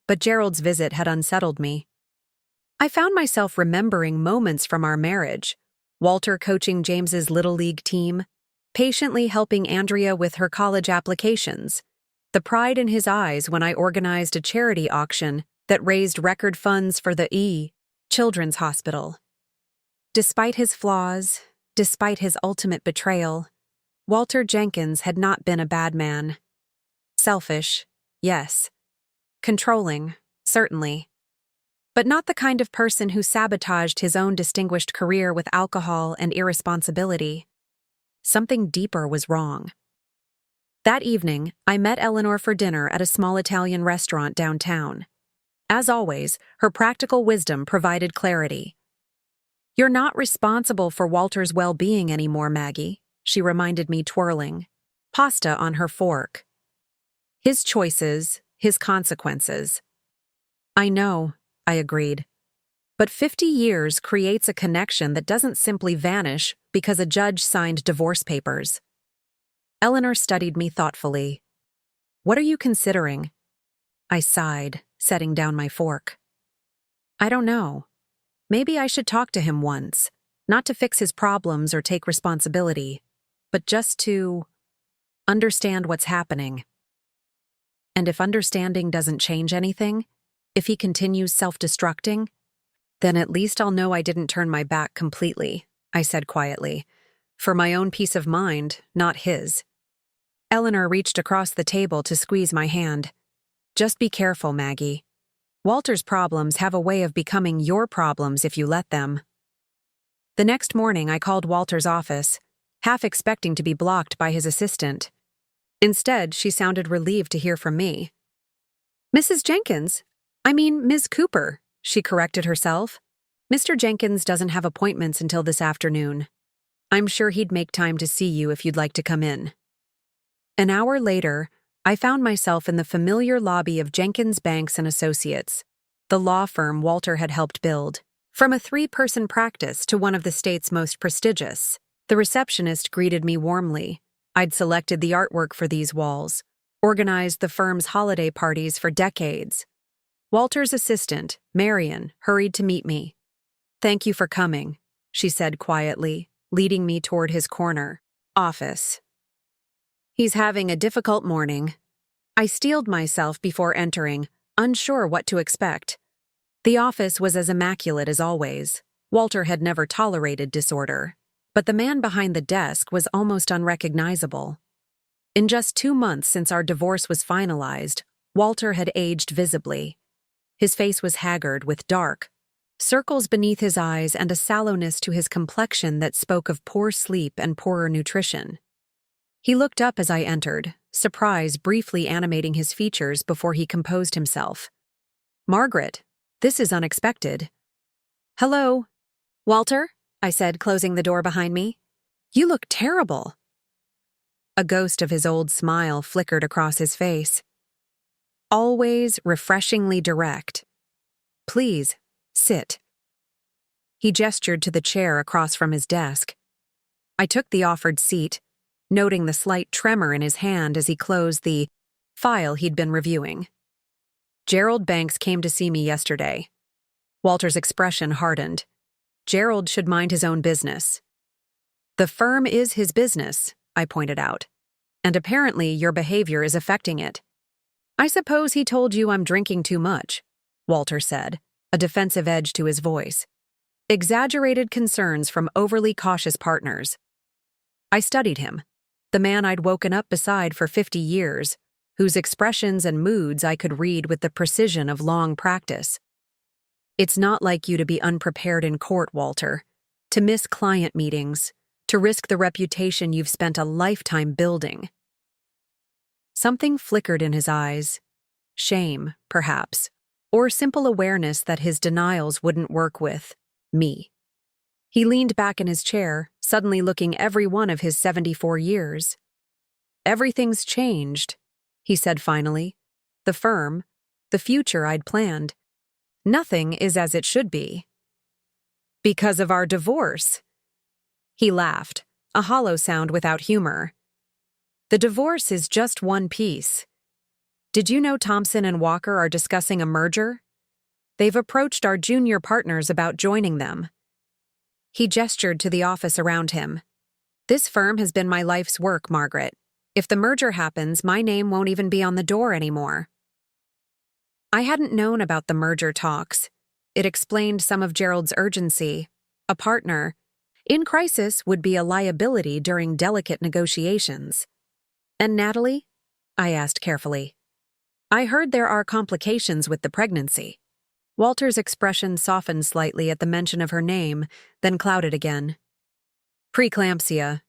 but Gerald's visit had unsettled me. I found myself remembering moments from our marriage. Walter coaching James's Little League team, patiently helping Andrea with her college applications, the pride in his eyes when I organized a charity auction that raised record funds for the Children's Hospital. Despite his flaws, despite his ultimate betrayal, Walter Jenkins had not been a bad man. Selfish, yes. Controlling, certainly. But not the kind of person who sabotaged his own distinguished career with alcohol and irresponsibility. Something deeper was wrong. That evening, I met Eleanor for dinner at a small Italian restaurant downtown. As always, her practical wisdom provided clarity. You're not responsible for Walter's well-being anymore, Maggie, she reminded me, twirling pasta on her fork. His choices, his consequences. I know, I agreed. But 50 years creates a connection that doesn't simply vanish because a judge signed divorce papers. Eleanor studied me thoughtfully. What are you considering? I sighed, setting down my fork. I don't know. Maybe I should talk to him once, not to fix his problems or take responsibility, but just to understand what's happening. And if understanding doesn't change anything, if he continues self-destructing, then at least I'll know I didn't turn my back completely, I said quietly, for my own peace of mind, not his. Eleanor reached across the table to squeeze my hand. Just be careful, Maggie. Walter's problems have a way of becoming your problems if you let them. The next morning, I called Walter's office, half expecting to be blocked by his assistant. Instead, she sounded relieved to hear from me. "Mrs. Jenkins? I mean, Ms. Cooper," she corrected herself. "Mr. Jenkins doesn't have appointments until this afternoon. I'm sure he'd make time to see you if you'd like to come in." An hour later, I found myself in the familiar lobby of Jenkins Banks and Associates, the law firm Walter had helped build. From a 3-person practice to one of the state's most prestigious, the receptionist greeted me warmly. I'd selected the artwork for these walls, organized the firm's holiday parties for decades. Walter's assistant, Marion, hurried to meet me. "Thank you for coming," she said quietly, leading me toward his corner office. "He's having a difficult morning." I steeled myself before entering, unsure what to expect. The office was as immaculate as always. Walter had never tolerated disorder. But the man behind the desk was almost unrecognizable. In just 2 months since our divorce was finalized, Walter had aged visibly. His face was haggard with dark circles beneath his eyes and a sallowness to his complexion that spoke of poor sleep and poorer nutrition. He looked up as I entered, surprise briefly animating his features before he composed himself. "Margaret, this is unexpected." "Hello, Walter," I said, closing the door behind me. "You look terrible." A ghost of his old smile flickered across his face. Always refreshingly direct. "Please, sit." He gestured to the chair across from his desk. I took the offered seat, noting the slight tremor in his hand as he closed the file he'd been reviewing. "Gerald Banks came to see me yesterday." Walter's expression hardened. "Gerald should mind his own business." "The firm is his business," I pointed out, "and apparently your behavior is affecting it." "I suppose he told you I'm drinking too much," Walter said, a defensive edge to his voice. Exaggerated concerns from overly cautious partners. I studied him, the man I'd woken up beside for 50 years, whose expressions and moods I could read with the precision of long practice. "It's not like you to be unprepared in court, Walter, to miss client meetings, to risk the reputation you've spent a lifetime building." Something flickered in his eyes. Shame, perhaps, or simple awareness that his denials wouldn't work with me. He leaned back in his chair, suddenly looking every one of his 74 years. "Everything's changed," he said finally. "The firm, the future I'd planned. Nothing is as it should be." "Because of our divorce." He laughed, a hollow sound without humor. "The divorce is just one piece. Did you know Thompson and Walker are discussing a merger? They've approached our junior partners about joining them." He gestured to the office around him. "This firm has been my life's work, Margaret. If the merger happens, my name won't even be on the door anymore." I hadn't known about the merger talks. It explained some of Gerald's urgency. A partner in crisis would be a liability during delicate negotiations. "And Natalie?" I asked carefully. "I heard there are complications with the pregnancy." Walter's expression softened slightly at the mention of her name, then clouded again. "Preeclampsia.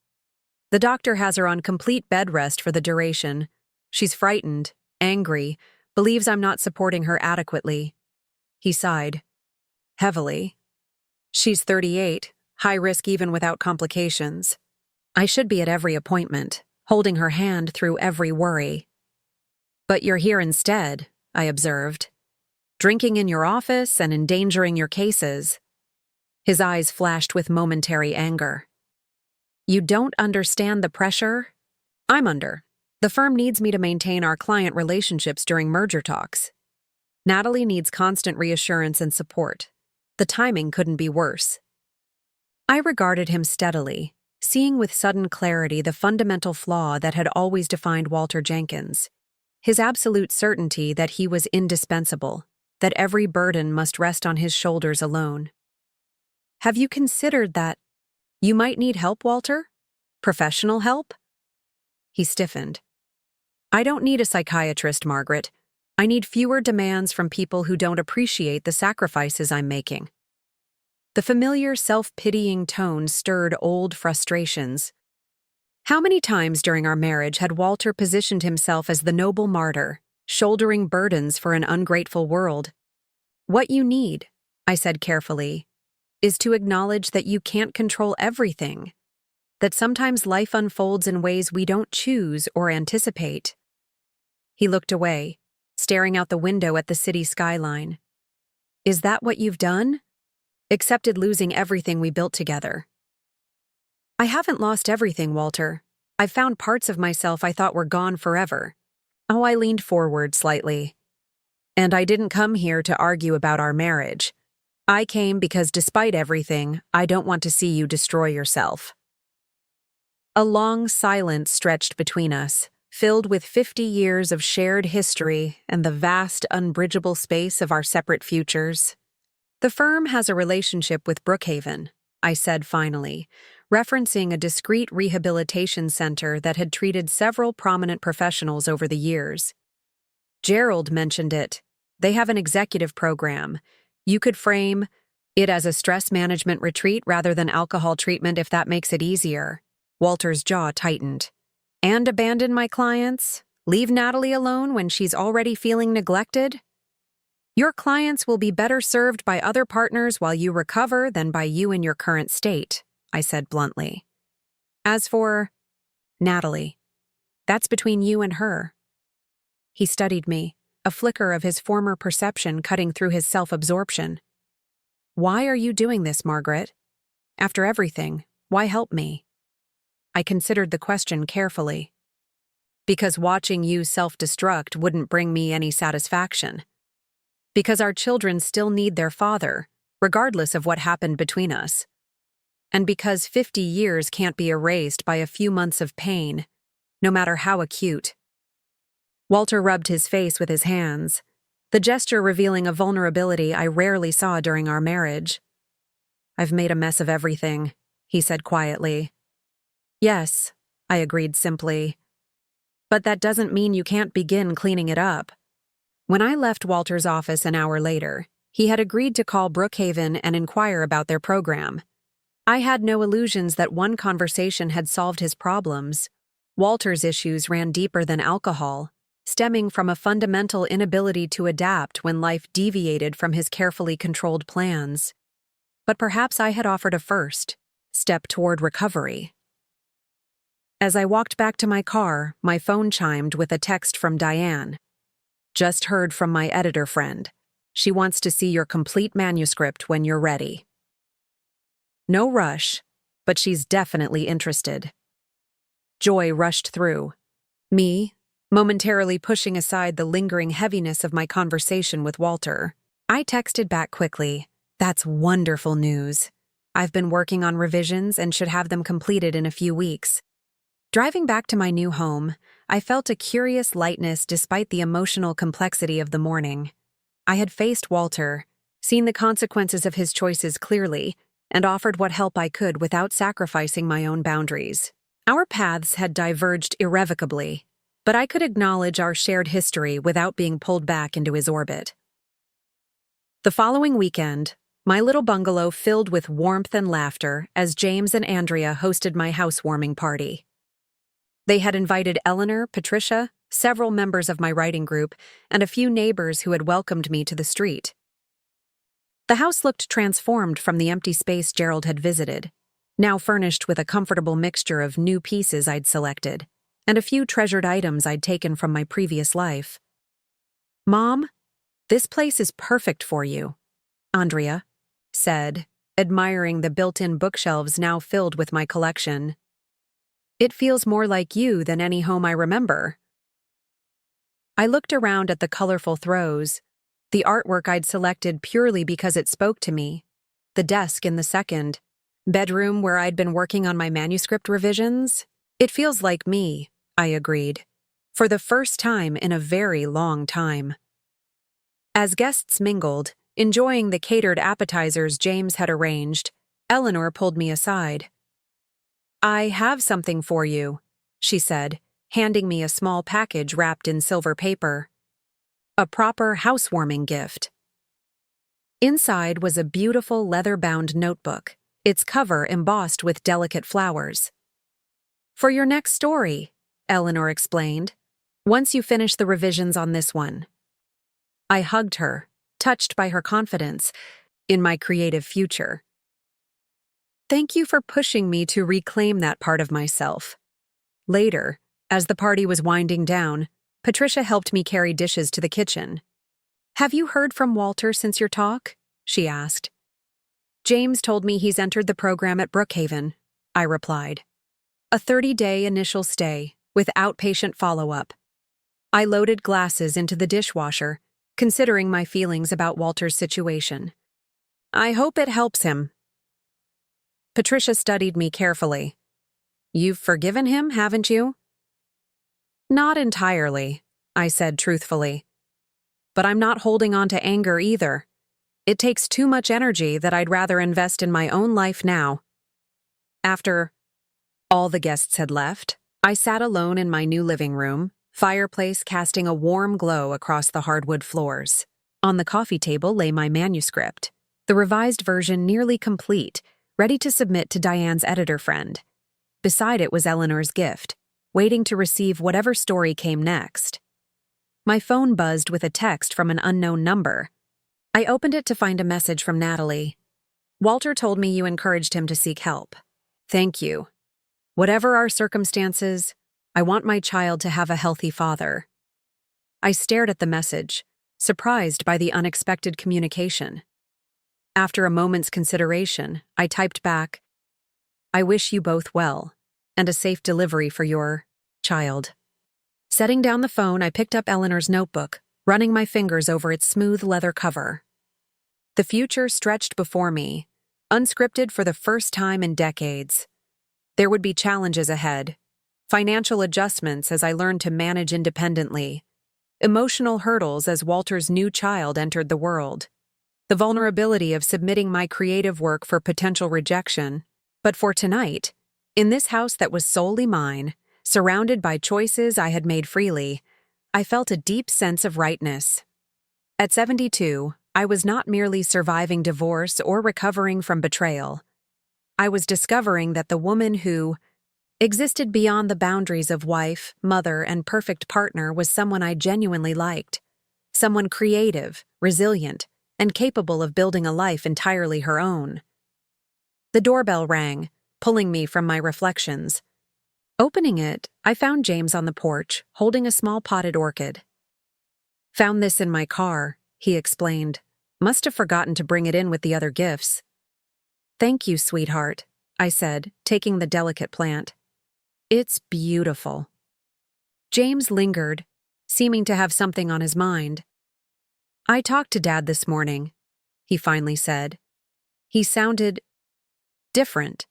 The doctor has her on complete bed rest for the duration. She's frightened, angry, believes I'm not supporting her adequately." He sighed. Heavily. "She's 38, high risk even without complications. I should be at every appointment, holding her hand through every worry." "But you're here instead," I observed. "Drinking in your office and endangering your cases." His eyes flashed with momentary anger. "You don't understand the pressure I'm under. The firm needs me to maintain our client relationships during merger talks. Natalie needs constant reassurance and support. The timing couldn't be worse." I regarded him steadily, seeing with sudden clarity the fundamental flaw that had always defined Walter Jenkins. His absolute certainty that he was indispensable, that every burden must rest on his shoulders alone. "Have you considered that you might need help, Walter? Professional help?" He stiffened. "I don't need a psychiatrist, Margaret. I need fewer demands from people who don't appreciate the sacrifices I'm making." The familiar self-pitying tone stirred old frustrations. How many times during our marriage had Walter positioned himself as the noble martyr, shouldering burdens for an ungrateful world? "What you need," I said carefully, "is to acknowledge that you can't control everything, that sometimes life unfolds in ways we don't choose or anticipate." He looked away, staring out the window at the city skyline. "Is that what you've done? Accepted losing everything we built together?" "I haven't lost everything, Walter. I've found parts of myself I thought were gone forever." Oh, I leaned forward slightly. "And I didn't come here to argue about our marriage. I came because despite everything, I don't want to see you destroy yourself." A long silence stretched between us, filled with 50 years of shared history and the vast, unbridgeable space of our separate futures. "The firm has a relationship with Brookhaven," I said finally, referencing a discreet rehabilitation center that had treated several prominent professionals over the years. "Gerald mentioned it. They have an executive program. You could frame it as a stress management retreat rather than alcohol treatment if that makes it easier." Walter's jaw tightened. "And abandon my clients? Leave Natalie alone when she's already feeling neglected? Your clients will be better served by other partners while you recover than by you in your current state," I said bluntly. "As for Natalie, that's between you and her." He studied me, a flicker of his former perception cutting through his self-absorption. "Why are you doing this, Margaret? After everything, why help me?" I considered the question carefully. "Because watching you self-destruct wouldn't bring me any satisfaction. Because our children still need their father, regardless of what happened between us. And because 50 years can't be erased by a few months of pain, no matter how acute." Walter rubbed his face with his hands, the gesture revealing a vulnerability I rarely saw during our marriage. "I've made a mess of everything," he said quietly. "Yes," I agreed simply. "But that doesn't mean you can't begin cleaning it up." When I left Walter's office an hour later, he had agreed to call Brookhaven and inquire about their program. I had no illusions that one conversation had solved his problems. Walter's issues ran deeper than alcohol, stemming from a fundamental inability to adapt when life deviated from his carefully controlled plans. But perhaps I had offered a first step toward recovery. As I walked back to my car, my phone chimed with a text from Diane. "Just heard from my editor friend. She wants to see your complete manuscript when you're ready. No rush, but she's definitely interested." Joy rushed through me, momentarily pushing aside the lingering heaviness of my conversation with Walter. I texted back quickly, "That's wonderful news. I've been working on revisions and should have them completed in a few weeks." Driving back to my new home, I felt a curious lightness despite the emotional complexity of the morning. I had faced Walter, seen the consequences of his choices clearly, and offered what help I could without sacrificing my own boundaries. Our paths had diverged irrevocably, but I could acknowledge our shared history without being pulled back into his orbit. The following weekend, my little bungalow filled with warmth and laughter as James and Andrea hosted my housewarming party. They had invited Eleanor, Patricia, several members of my writing group, and a few neighbors who had welcomed me to the street. The house looked transformed from the empty space Gerald had visited, now furnished with a comfortable mixture of new pieces I'd selected, and a few treasured items I'd taken from my previous life. "Mom, this place is perfect for you," Andrea said, admiring the built-in bookshelves now filled with my collection. "It feels more like you than any home I remember." I looked around at the colorful throws, the artwork I'd selected purely because it spoke to me, the desk in the second bedroom where I'd been working on my manuscript revisions. "It feels like me," I agreed, for the first time in a very long time. As guests mingled, enjoying the catered appetizers James had arranged, Eleanor pulled me aside. "I have something for you," she said, handing me a small package wrapped in silver paper. A proper housewarming gift. Inside was a beautiful leather-bound notebook, its cover embossed with delicate flowers. "For your next story," Eleanor explained, "once you finish the revisions on this one." I hugged her, touched by her confidence in my creative future. Thank you for pushing me to reclaim that part of myself. Later, as the party was winding down, Patricia helped me carry dishes to the kitchen. "Have you heard from Walter since your talk?" she asked. "James told me he's entered the program at Brookhaven," I replied. "A 30-day initial stay, with outpatient follow-up." I loaded glasses into the dishwasher, considering my feelings about Walter's situation. "I hope it helps him." Patricia studied me carefully. "You've forgiven him, haven't you?" "Not entirely," I said truthfully. "But I'm not holding on to anger either. It takes too much energy that I'd rather invest in my own life now." After all the guests had left, I sat alone in my new living room, fireplace casting a warm glow across the hardwood floors. On the coffee table lay my manuscript, the revised version nearly complete, ready to submit to Diane's editor friend. Beside it was Eleanor's gift, waiting to receive whatever story came next. My phone buzzed with a text from an unknown number. I opened it to find a message from Natalie. "Walter told me you encouraged him to seek help. Thank you. Whatever our circumstances, I want my child to have a healthy father." I stared at the message, surprised by the unexpected communication. After a moment's consideration, I typed back, "I wish you both well, and a safe delivery for your child." Setting down the phone, I picked up Eleanor's notebook, running my fingers over its smooth leather cover. The future stretched before me, unscripted for the first time in decades. There would be challenges ahead, financial adjustments as I learned to manage independently, emotional hurdles as Walter's new child entered the world, the vulnerability of submitting my creative work for potential rejection. But for tonight, in this house that was solely mine, surrounded by choices I had made freely, I felt a deep sense of rightness. At 72, I was not merely surviving divorce or recovering from betrayal. I was discovering that the woman who existed beyond the boundaries of wife, mother, and perfect partner was someone I genuinely liked. Someone creative, resilient, and capable of building a life entirely her own. The doorbell rang, pulling me from my reflections. Opening it, I found James on the porch, holding a small potted orchid. "Found this in my car," he explained. "Must have forgotten to bring it in with the other gifts." "Thank you, sweetheart," I said, taking the delicate plant. "It's beautiful." James lingered, seeming to have something on his mind. "I talked to Dad this morning," he finally said. He sounded different,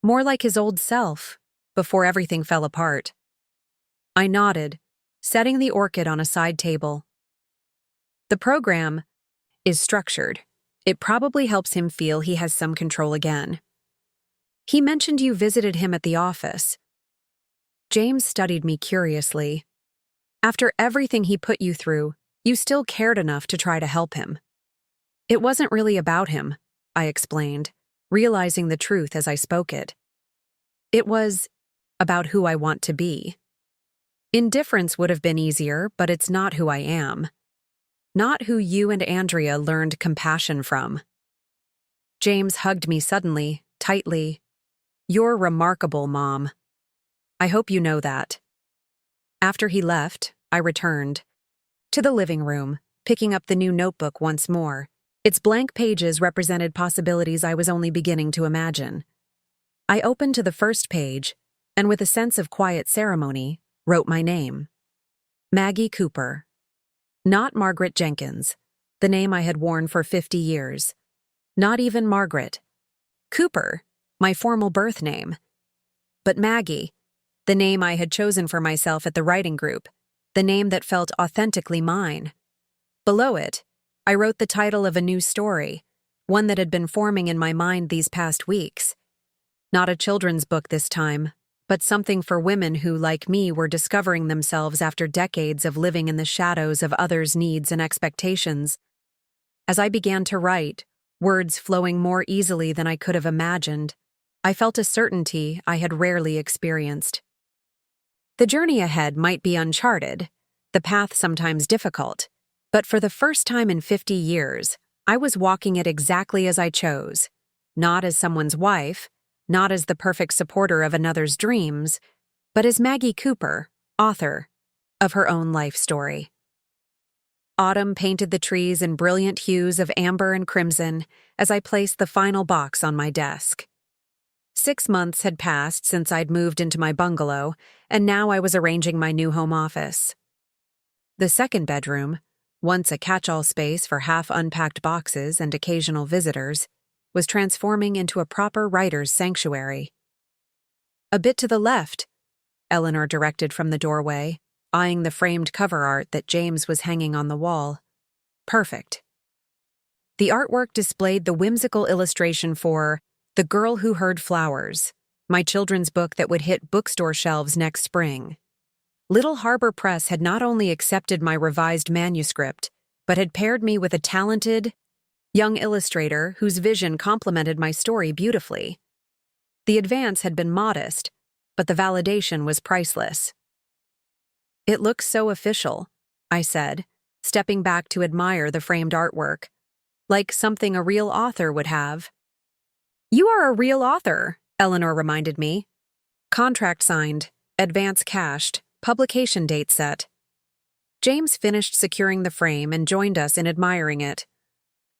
more like his old self, before everything fell apart. I nodded, setting the orchid on a side table. "The program is structured. It probably helps him feel he has some control again. He mentioned you visited him at the office." James studied me curiously. "After everything he put you through, you still cared enough to try to help him." "It wasn't really about him," I explained, realizing the truth as I spoke it. "It was about who I want to be. Indifference would have been easier, but it's not who I am. Not who you and Andrea learned compassion from." James hugged me suddenly, tightly. "You're remarkable, Mom. I hope you know that." After he left, I returned to the living room, picking up the new notebook once more. Its blank pages represented possibilities I was only beginning to imagine. I opened to the first page, and with a sense of quiet ceremony, wrote my name. Maggie Cooper. Not Margaret Jenkins, the name I had worn for 50 years. Not even Margaret. Cooper, my formal birth name. But Maggie, the name I had chosen for myself at the writing group, the name that felt authentically mine. Below it, I wrote the title of a new story, one that had been forming in my mind these past weeks. Not a children's book this time, but something for women who, like me, were discovering themselves after decades of living in the shadows of others' needs and expectations. As I began to write, words flowing more easily than I could have imagined, I felt a certainty I had rarely experienced. The journey ahead might be uncharted, the path sometimes difficult, but for the first time in 50 years, I was walking it exactly as I chose, not as someone's wife, not as the perfect supporter of another's dreams, but as Maggie Cooper, author of her own life story. Autumn painted the trees in brilliant hues of amber and crimson as I placed the final box on my desk. 6 months had passed since I'd moved into my bungalow, and now I was arranging my new home office. The second bedroom, once a catch-all space for half-unpacked boxes and occasional visitors, was transforming into a proper writer's sanctuary. "A bit to the left," Eleanor directed from the doorway, eyeing the framed cover art that James was hanging on the wall. "Perfect." The artwork displayed the whimsical illustration for The Girl Who Heard Flowers, my children's book that would hit bookstore shelves next spring. Little Harbor Press had not only accepted my revised manuscript, but had paired me with a talented, young illustrator whose vision complemented my story beautifully. The advance had been modest, but the validation was priceless. "It looks so official," I said, stepping back to admire the framed artwork, like something a real author would have. "You are a real author," Eleanor reminded me. "Contract signed, advance cashed, publication date set." James finished securing the frame and joined us in admiring it.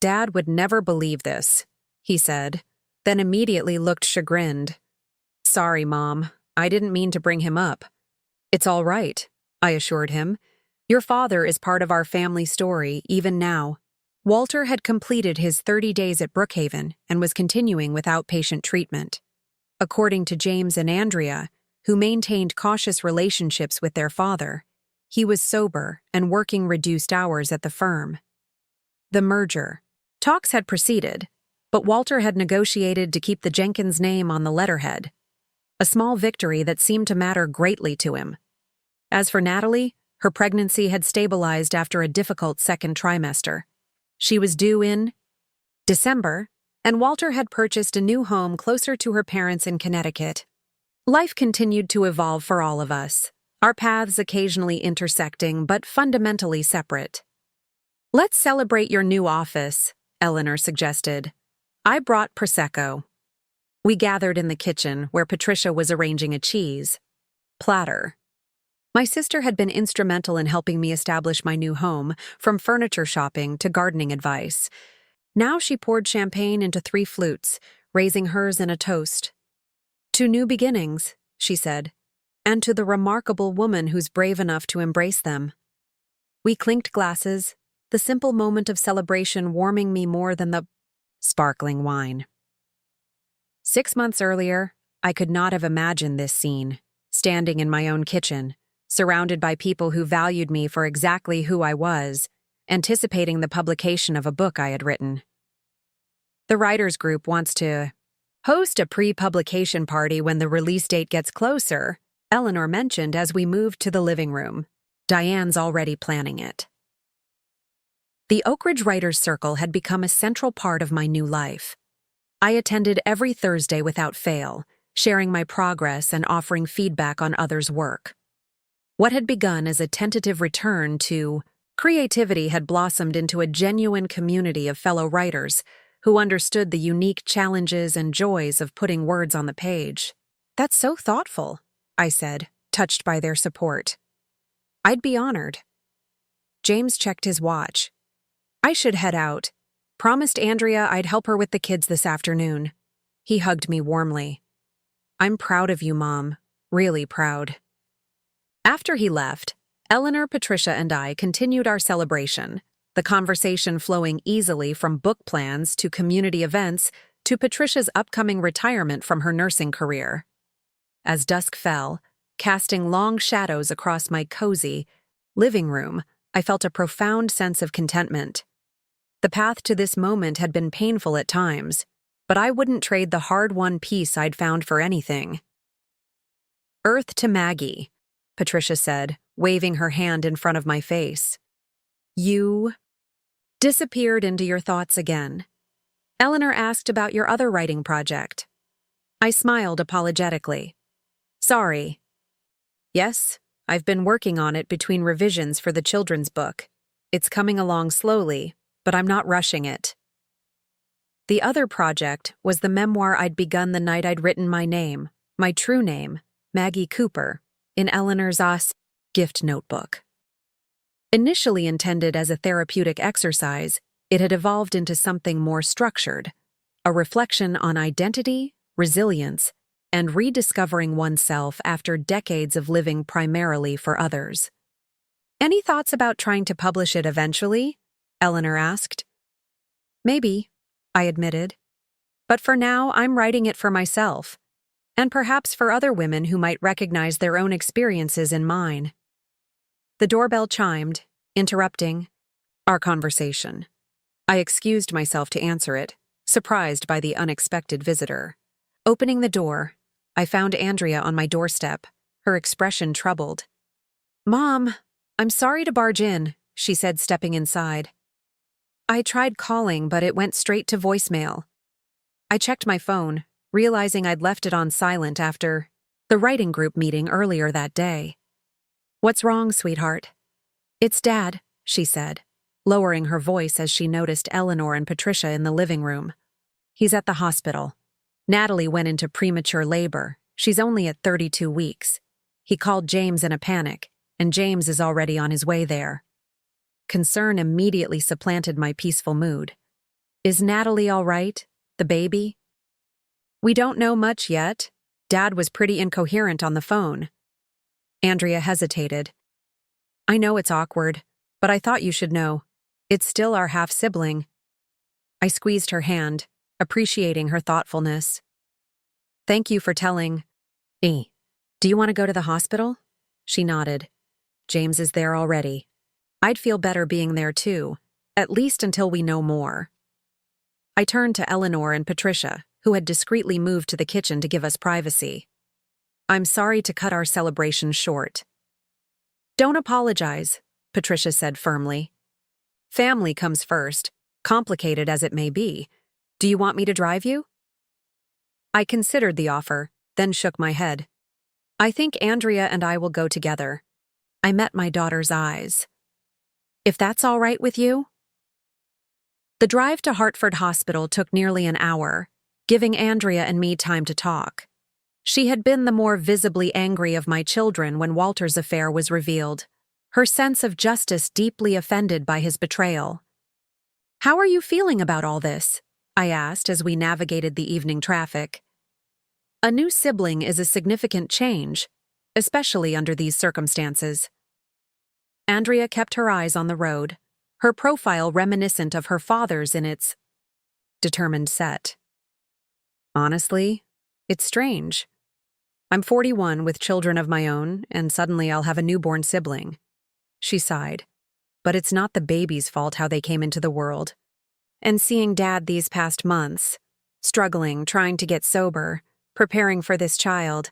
"Dad would never believe this," he said, then immediately looked chagrined. "Sorry, Mom, I didn't mean to bring him up." "It's all right," I assured him. "Your father is part of our family story, even now." Walter had completed his 30 days at Brookhaven and was continuing with outpatient treatment. According to James and Andrea, who maintained cautious relationships with their father, he was sober and working reduced hours at the firm. The merger. Talks had proceeded, but Walter had negotiated to keep the Jenkins name on the letterhead, a small victory that seemed to matter greatly to him. As for Natalie, her pregnancy had stabilized after a difficult second trimester. She was due in December, and Walter had purchased a new home closer to her parents in Connecticut. Life continued to evolve for all of us, our paths occasionally intersecting but fundamentally separate. "Let's celebrate your new office," Eleanor suggested. I brought Prosecco. We gathered in the kitchen where Patricia was arranging a cheese platter. My sister had been instrumental in helping me establish my new home, from furniture shopping to gardening advice. Now she poured champagne into 3 flutes, raising hers in a toast. "To new beginnings," she said, "and to the remarkable woman who's brave enough to embrace them." We clinked glasses, the simple moment of celebration warming me more than the sparkling wine. 6 months earlier, I could not have imagined this scene, standing in my own kitchen, surrounded by people who valued me for exactly who I was, anticipating the publication of a book I had written. "The writers group wants to host a pre-publication party when the release date gets closer," Eleanor mentioned as we moved to the living room. "Diane's already planning it." The Oak Ridge Writers' Circle had become a central part of my new life. I attended every Thursday without fail, sharing my progress and offering feedback on others' work. What had begun as a tentative return to creativity had blossomed into a genuine community of fellow writers who understood the unique challenges and joys of putting words on the page. "That's so thoughtful," I said, touched by their support. "I'd be honored." James checked his watch. "I should head out. Promised Andrea I'd help her with the kids this afternoon." He hugged me warmly. "I'm proud of you, Mom. Really proud." After he left, Eleanor, Patricia, and I continued our celebration, the conversation flowing easily from book plans to community events to Patricia's upcoming retirement from her nursing career. As dusk fell, casting long shadows across my cozy living room, I felt a profound sense of contentment. The path to this moment had been painful at times, but I wouldn't trade the hard-won peace I'd found for anything. "Earth to Maggie," Patricia said, waving her hand in front of my face. "You disappeared into your thoughts again. Eleanor asked about your other writing project. I smiled apologetically. Sorry. Yes, I've been working on it between revisions for the children's book. It's coming along slowly, but I'm not rushing it. The other project was the memoir I'd begun the night I'd written my name, my true name, Maggie Cooper, in Eleanor's gift notebook. Initially intended as a therapeutic exercise, it had evolved into something more structured, a reflection on identity, resilience, and rediscovering oneself after decades of living primarily for others. Any thoughts about trying to publish it eventually? Eleanor asked. Maybe, I admitted. But for now, I'm writing it for myself, and perhaps for other women who might recognize their own experiences in mine. The doorbell chimed, interrupting our conversation. I excused myself to answer it, surprised by the unexpected visitor. Opening the door, I found Andrea on my doorstep, her expression troubled. "Mom, I'm sorry to barge in," she said, stepping inside. I tried calling, but it went straight to voicemail. I checked my phone, realizing I'd left it on silent after the writing group meeting earlier that day. "What's wrong, sweetheart?" "It's Dad," she said, lowering her voice as she noticed Eleanor and Patricia in the living room. "He's at the hospital. Natalie went into premature labor. She's only at 32 weeks. He called James in a panic, and James is already on his way there." Concern immediately supplanted my peaceful mood. "Is Natalie all right? The baby?" "We don't know much yet. Dad was pretty incoherent on the phone." Andrea hesitated. "I know it's awkward, but I thought you should know. It's still our half-sibling." I squeezed her hand, appreciating her thoughtfulness. "Thank you for telling me. Do you want to go to the hospital?" She nodded. "James is there already. I'd feel better being there too, at least until we know more." I turned to Eleanor and Patricia, who had discreetly moved to the kitchen to give us privacy. "I'm sorry to cut our celebration short." "Don't apologize," Patricia said firmly. "Family comes first, complicated as it may be. Do you want me to drive you?" I considered the offer, then shook my head. "I think Andrea and I will go together." I met my daughter's eyes. "If that's all right with you?" The drive to Hartford Hospital took nearly an hour, giving Andrea and me time to talk. She had been the more visibly angry of my children when Walter's affair was revealed, her sense of justice deeply offended by his betrayal. "How are you feeling about all this?" I asked as we navigated the evening traffic. A new sibling is a significant change, especially under these circumstances. Andrea kept her eyes on the road, her profile reminiscent of her father's in its determined set. "Honestly, it's strange. I'm 41 with children of my own, and suddenly I'll have a newborn sibling." She sighed. "But it's not the baby's fault how they came into the world. And seeing Dad these past months, struggling, trying to get sober, preparing for this child,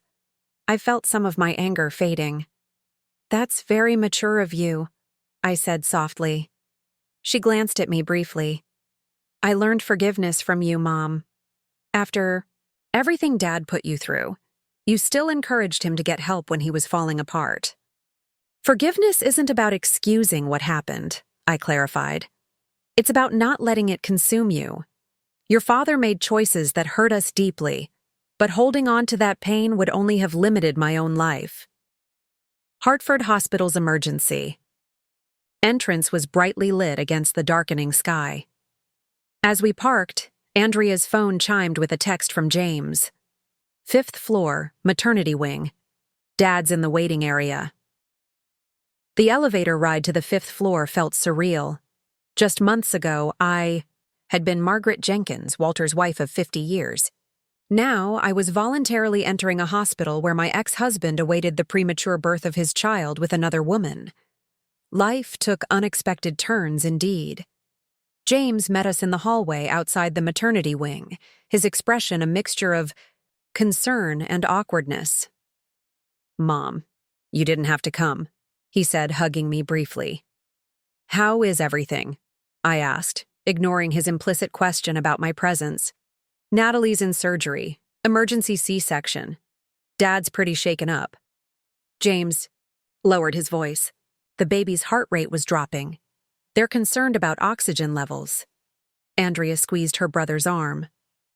I felt some of my anger fading." "That's very mature of you," I said softly. She glanced at me briefly. "I learned forgiveness from you, Mom. After everything Dad put you through, you still encouraged him to get help when he was falling apart." "Forgiveness isn't about excusing what happened," I clarified. "It's about not letting it consume you. Your father made choices that hurt us deeply, but holding on to that pain would only have limited my own life." Hartford Hospital's emergency. Entrance was brightly lit against the darkening sky. As we parked, Andrea's phone chimed with a text from James. "5th floor, maternity wing. Dad's in the waiting area." The elevator ride to the 5th floor felt surreal. Just months ago, I had been Margaret Jenkins, Walter's wife of 50 years. Now, I was voluntarily entering a hospital where my ex-husband awaited the premature birth of his child with another woman. Life took unexpected turns indeed. James met us in the hallway outside the maternity wing, his expression a mixture of concern and awkwardness. "Mom, you didn't have to come," he said, hugging me briefly. "How is everything?" I asked, ignoring his implicit question about my presence. Natalie's in surgery, emergency C-section. Dad's pretty shaken up. James lowered his voice. The baby's heart rate was dropping. They're concerned about oxygen levels. Andrea squeezed her brother's arm.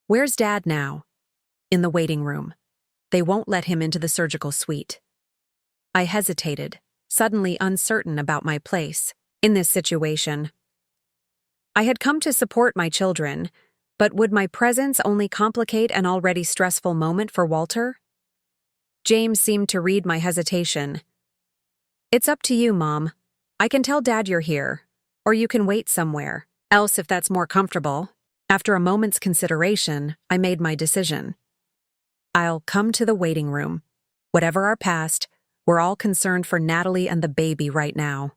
Where's Dad now? In the waiting room. They won't let him into the surgical suite. I hesitated, suddenly uncertain about my place in this situation. I had come to support my children, but would my presence only complicate an already stressful moment for Walter? James seemed to read my hesitation. It's up to you, Mom. I can tell Dad you're here, or you can wait somewhere else if that's more comfortable. After a moment's consideration, I made my decision. I'll come to the waiting room. Whatever our past, we're all concerned for Natalie and the baby right now.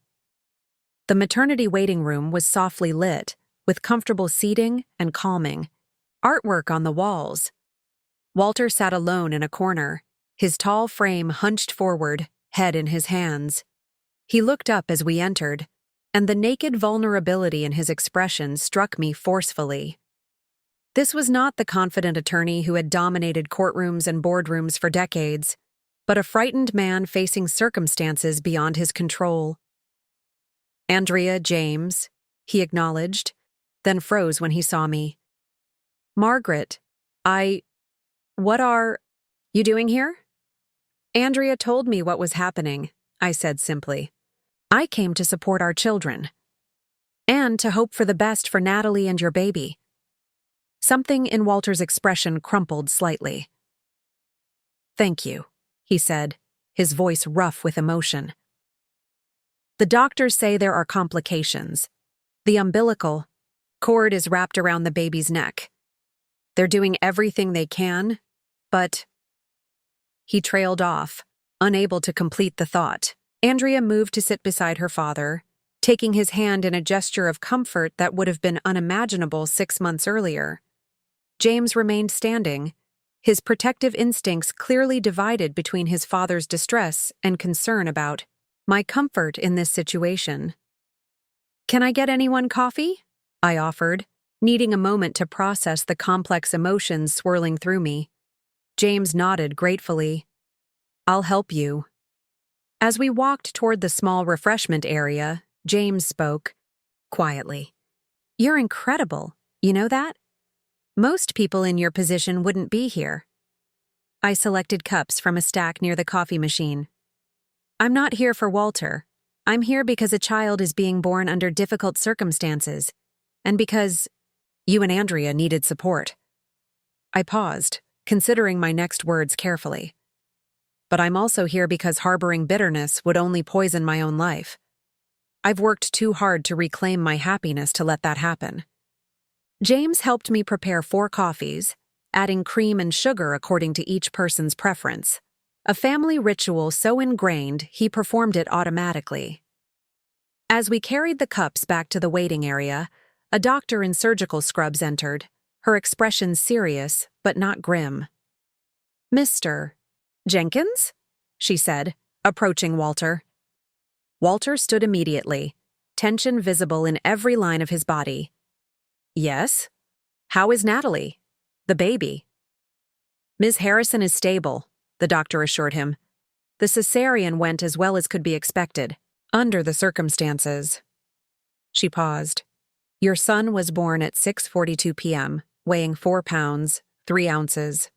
The maternity waiting room was softly lit, with comfortable seating and calming artwork on the walls. Walter sat alone in a corner, his tall frame hunched forward, head in his hands. He looked up as we entered, and the naked vulnerability in his expression struck me forcefully. This was not the confident attorney who had dominated courtrooms and boardrooms for decades, but a frightened man facing circumstances beyond his control. Andrea, James, he acknowledged, then froze when he saw me. Margaret, what are you doing here? Andrea told me what was happening, I said simply. I came to support our children. And to hope for the best for Natalie and your baby. Something in Walter's expression crumpled slightly. Thank you, he said, his voice rough with emotion. The doctors say there are complications. The umbilical cord is wrapped around the baby's neck. They're doing everything they can, but... He trailed off, unable to complete the thought. Andrea moved to sit beside her father, taking his hand in a gesture of comfort that would have been unimaginable 6 months earlier. James remained standing, his protective instincts clearly divided between his father's distress and concern about my comfort in this situation. Can I get anyone coffee? I offered, needing a moment to process the complex emotions swirling through me. James nodded gratefully. I'll help you. As we walked toward the small refreshment area, James spoke quietly. You're incredible, you know that? Most people in your position wouldn't be here. I selected cups from a stack near the coffee machine. I'm not here for Walter. I'm here because a child is being born under difficult circumstances, and because you and Andrea needed support. I paused, considering my next words carefully. But I'm also here because harboring bitterness would only poison my own life. I've worked too hard to reclaim my happiness to let that happen. James helped me prepare 4 coffees, adding cream and sugar according to each person's preference. A family ritual so ingrained he performed it automatically. As we carried the cups back to the waiting area, a doctor in surgical scrubs entered, her expression serious but not grim. Mr. Jenkins? She said, approaching Walter. Walter stood immediately, tension visible in every line of his body. Yes? How is Natalie? The baby? Ms. Harrison is stable, the doctor assured him. The cesarean went as well as could be expected, under the circumstances. She paused. Your son was born at 6:42 p.m., weighing 4 pounds, 3 ounces.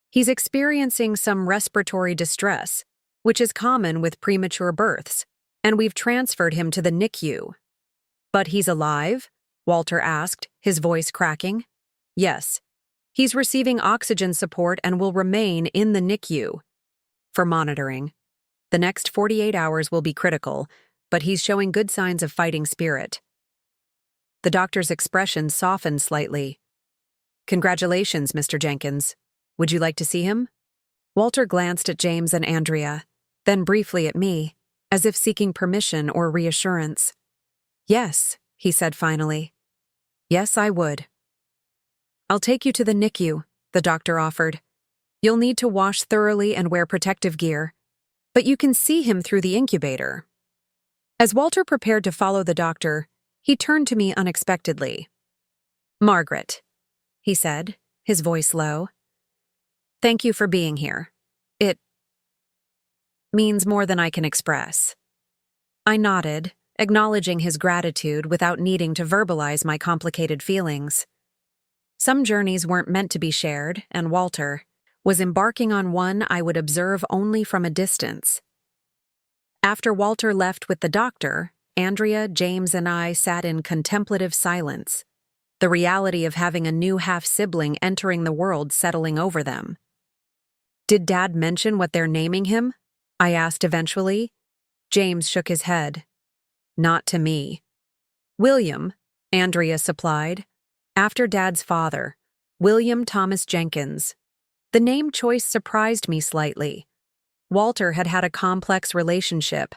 He's experiencing some respiratory distress, which is common with premature births, and we've transferred him to the NICU. But he's alive? Walter asked, his voice cracking. Yes. He's receiving oxygen support and will remain in the NICU for monitoring. The next 48 hours will be critical, but he's showing good signs of fighting spirit. The doctor's expression softened slightly. Congratulations, Mr. Jenkins. Would you like to see him? Walter glanced at James and Andrea, then briefly at me, as if seeking permission or reassurance. Yes, he said finally. Yes, I would. I'll take you to the NICU, the doctor offered. You'll need to wash thoroughly and wear protective gear, but you can see him through the incubator. As Walter prepared to follow the doctor, He turned to me unexpectedly. "Margaret," he said, his voice low. "Thank you for being here. It means more than I can express." I nodded, acknowledging his gratitude without needing to verbalize my complicated feelings. Some journeys weren't meant to be shared, and Walter was embarking on one I would observe only from a distance. After Walter left with the doctor, Andrea, James, and I sat in contemplative silence, the reality of having a new half-sibling entering the world settling over them. "Did Dad mention what they're naming him?" I asked eventually. James shook his head. "Not to me." "William," Andrea supplied. "After Dad's father, William Thomas Jenkins." The name choice surprised me slightly. Walter had had a complex relationship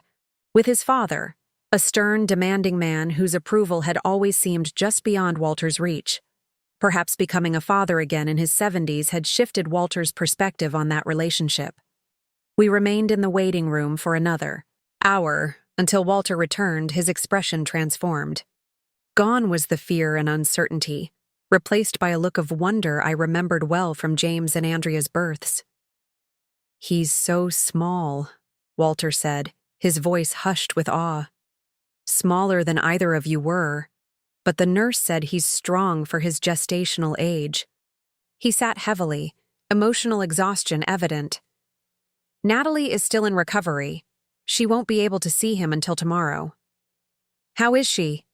with his father, a stern, demanding man whose approval had always seemed just beyond Walter's reach. Perhaps becoming a father again in his 70s had shifted Walter's perspective on that relationship. We remained in the waiting room for another hour until Walter returned, his expression transformed. Gone was the fear and uncertainty, replaced by a look of wonder I remembered well from James and Andrea's births. "He's so small," Walter said, his voice hushed with awe. "Smaller than either of you were, but the nurse said he's strong for his gestational age." He sat heavily, emotional exhaustion evident. "Natalie is still in recovery. She won't be able to see him until tomorrow." "How is she?"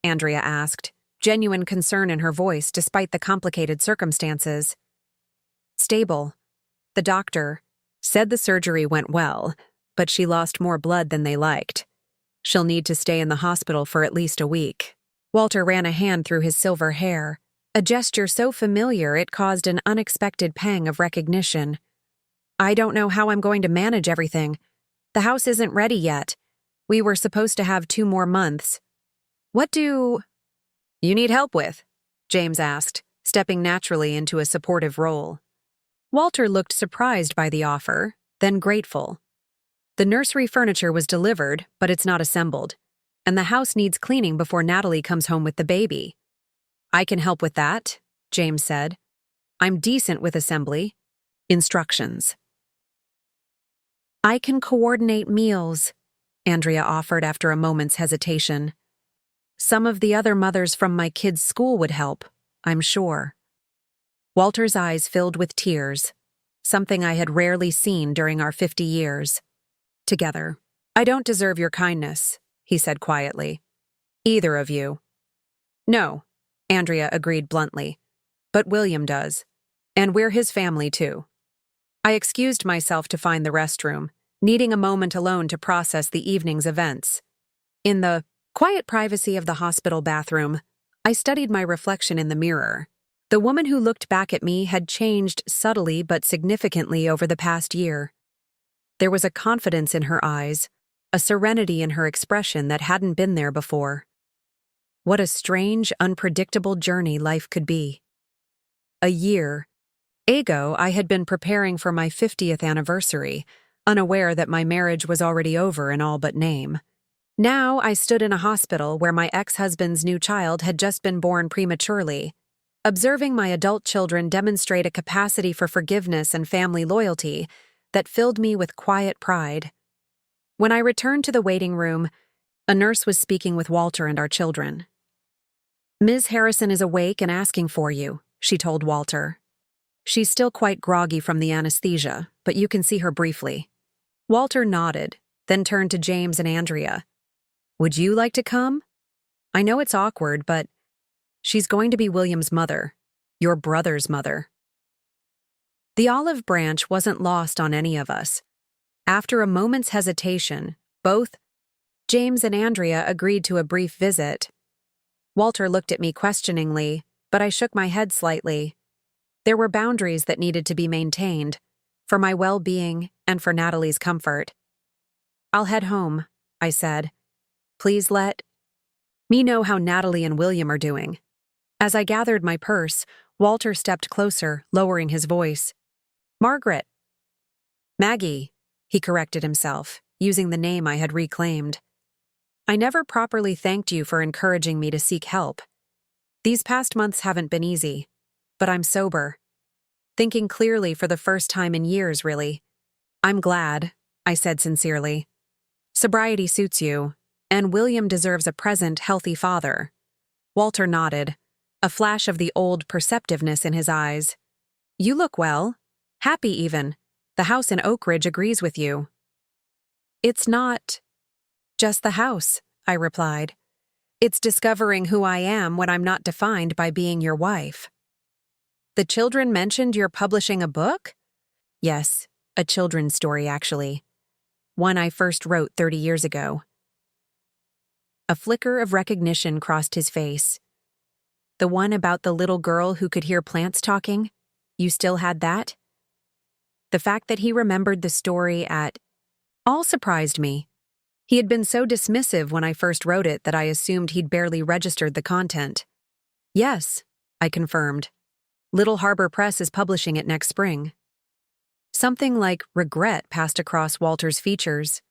Andrea asked, genuine concern in her voice despite the complicated circumstances. "Stable. The doctor said the surgery went well, but she lost more blood than they liked. She'll need to stay in the hospital for at least a week." Walter ran a hand through his silver hair, a gesture so familiar it caused an unexpected pang of recognition. "I don't know how I'm going to manage everything. The house isn't ready yet. We were supposed to have 2 more months. What do you need help with?" James asked, stepping naturally into a supportive role. Walter looked surprised by the offer, then grateful. "The nursery furniture was delivered, but it's not assembled, and the house needs cleaning before Natalie comes home with the baby." "I can help with that," James said. "I'm decent with assembly. Instructions." "I can coordinate meals," Andrea offered after a moment's hesitation. "Some of the other mothers from my kids' school would help, I'm sure." Walter's eyes filled with tears, something I had rarely seen during our 50 years together. "I don't deserve your kindness," he said quietly. "Either of you." "No," Andrea agreed bluntly. "But William does. And we're his family, too." I excused myself to find the restroom, needing a moment alone to process the evening's events. In the quiet privacy of the hospital bathroom, I studied my reflection in the mirror. The woman who looked back at me had changed subtly but significantly over the past year. There was a confidence in her eyes, a serenity in her expression that hadn't been there before. What a strange, unpredictable journey life could be. A year ago, I had been preparing for my 50th anniversary, unaware that my marriage was already over in all but name. Now I stood in a hospital where my ex-husband's new child had just been born prematurely, observing my adult children demonstrate a capacity for forgiveness and family loyalty that filled me with quiet pride. When I returned to the waiting room, a nurse was speaking with Walter and our children. "Ms. Harrison is awake and asking for you," she told Walter. "She's still quite groggy from the anesthesia, but you can see her briefly." Walter nodded, then turned to James and Andrea. "Would you like to come? I know it's awkward, but she's going to be William's mother, your brother's mother." The olive branch wasn't lost on any of us. After a moment's hesitation, both James and Andrea agreed to a brief visit. Walter looked at me questioningly, but I shook my head slightly. There were boundaries that needed to be maintained, for my well-being and for Natalie's comfort. "I'll head home," I said. "Please let me know how Natalie and William are doing." As I gathered my purse, Walter stepped closer, lowering his voice. "Margaret." "Maggie," he corrected himself, using the name I had reclaimed. I never properly thanked you for encouraging me to seek help. These past months haven't been easy, but I'm sober. Thinking clearly for the first time in years, really. I'm glad, I said sincerely. Sobriety suits you, and William deserves a present, healthy father. Walter nodded, a flash of the old perceptiveness in his eyes. You look well. Happy, even. The house in Oak Ridge agrees with you. It's not just the house, I replied. It's discovering who I am when I'm not defined by being your wife. The children mentioned you're publishing a book? Yes, a children's story, actually. One I first wrote 30 years ago. A flicker of recognition crossed his face. The one about the little girl who could hear plants talking? You still had that? The fact that he remembered the story at all surprised me. He had been so dismissive when I first wrote it that I assumed he'd barely registered the content. Yes, I confirmed. Little Harbor Press is publishing it next spring. Something like regret passed across Walter's features.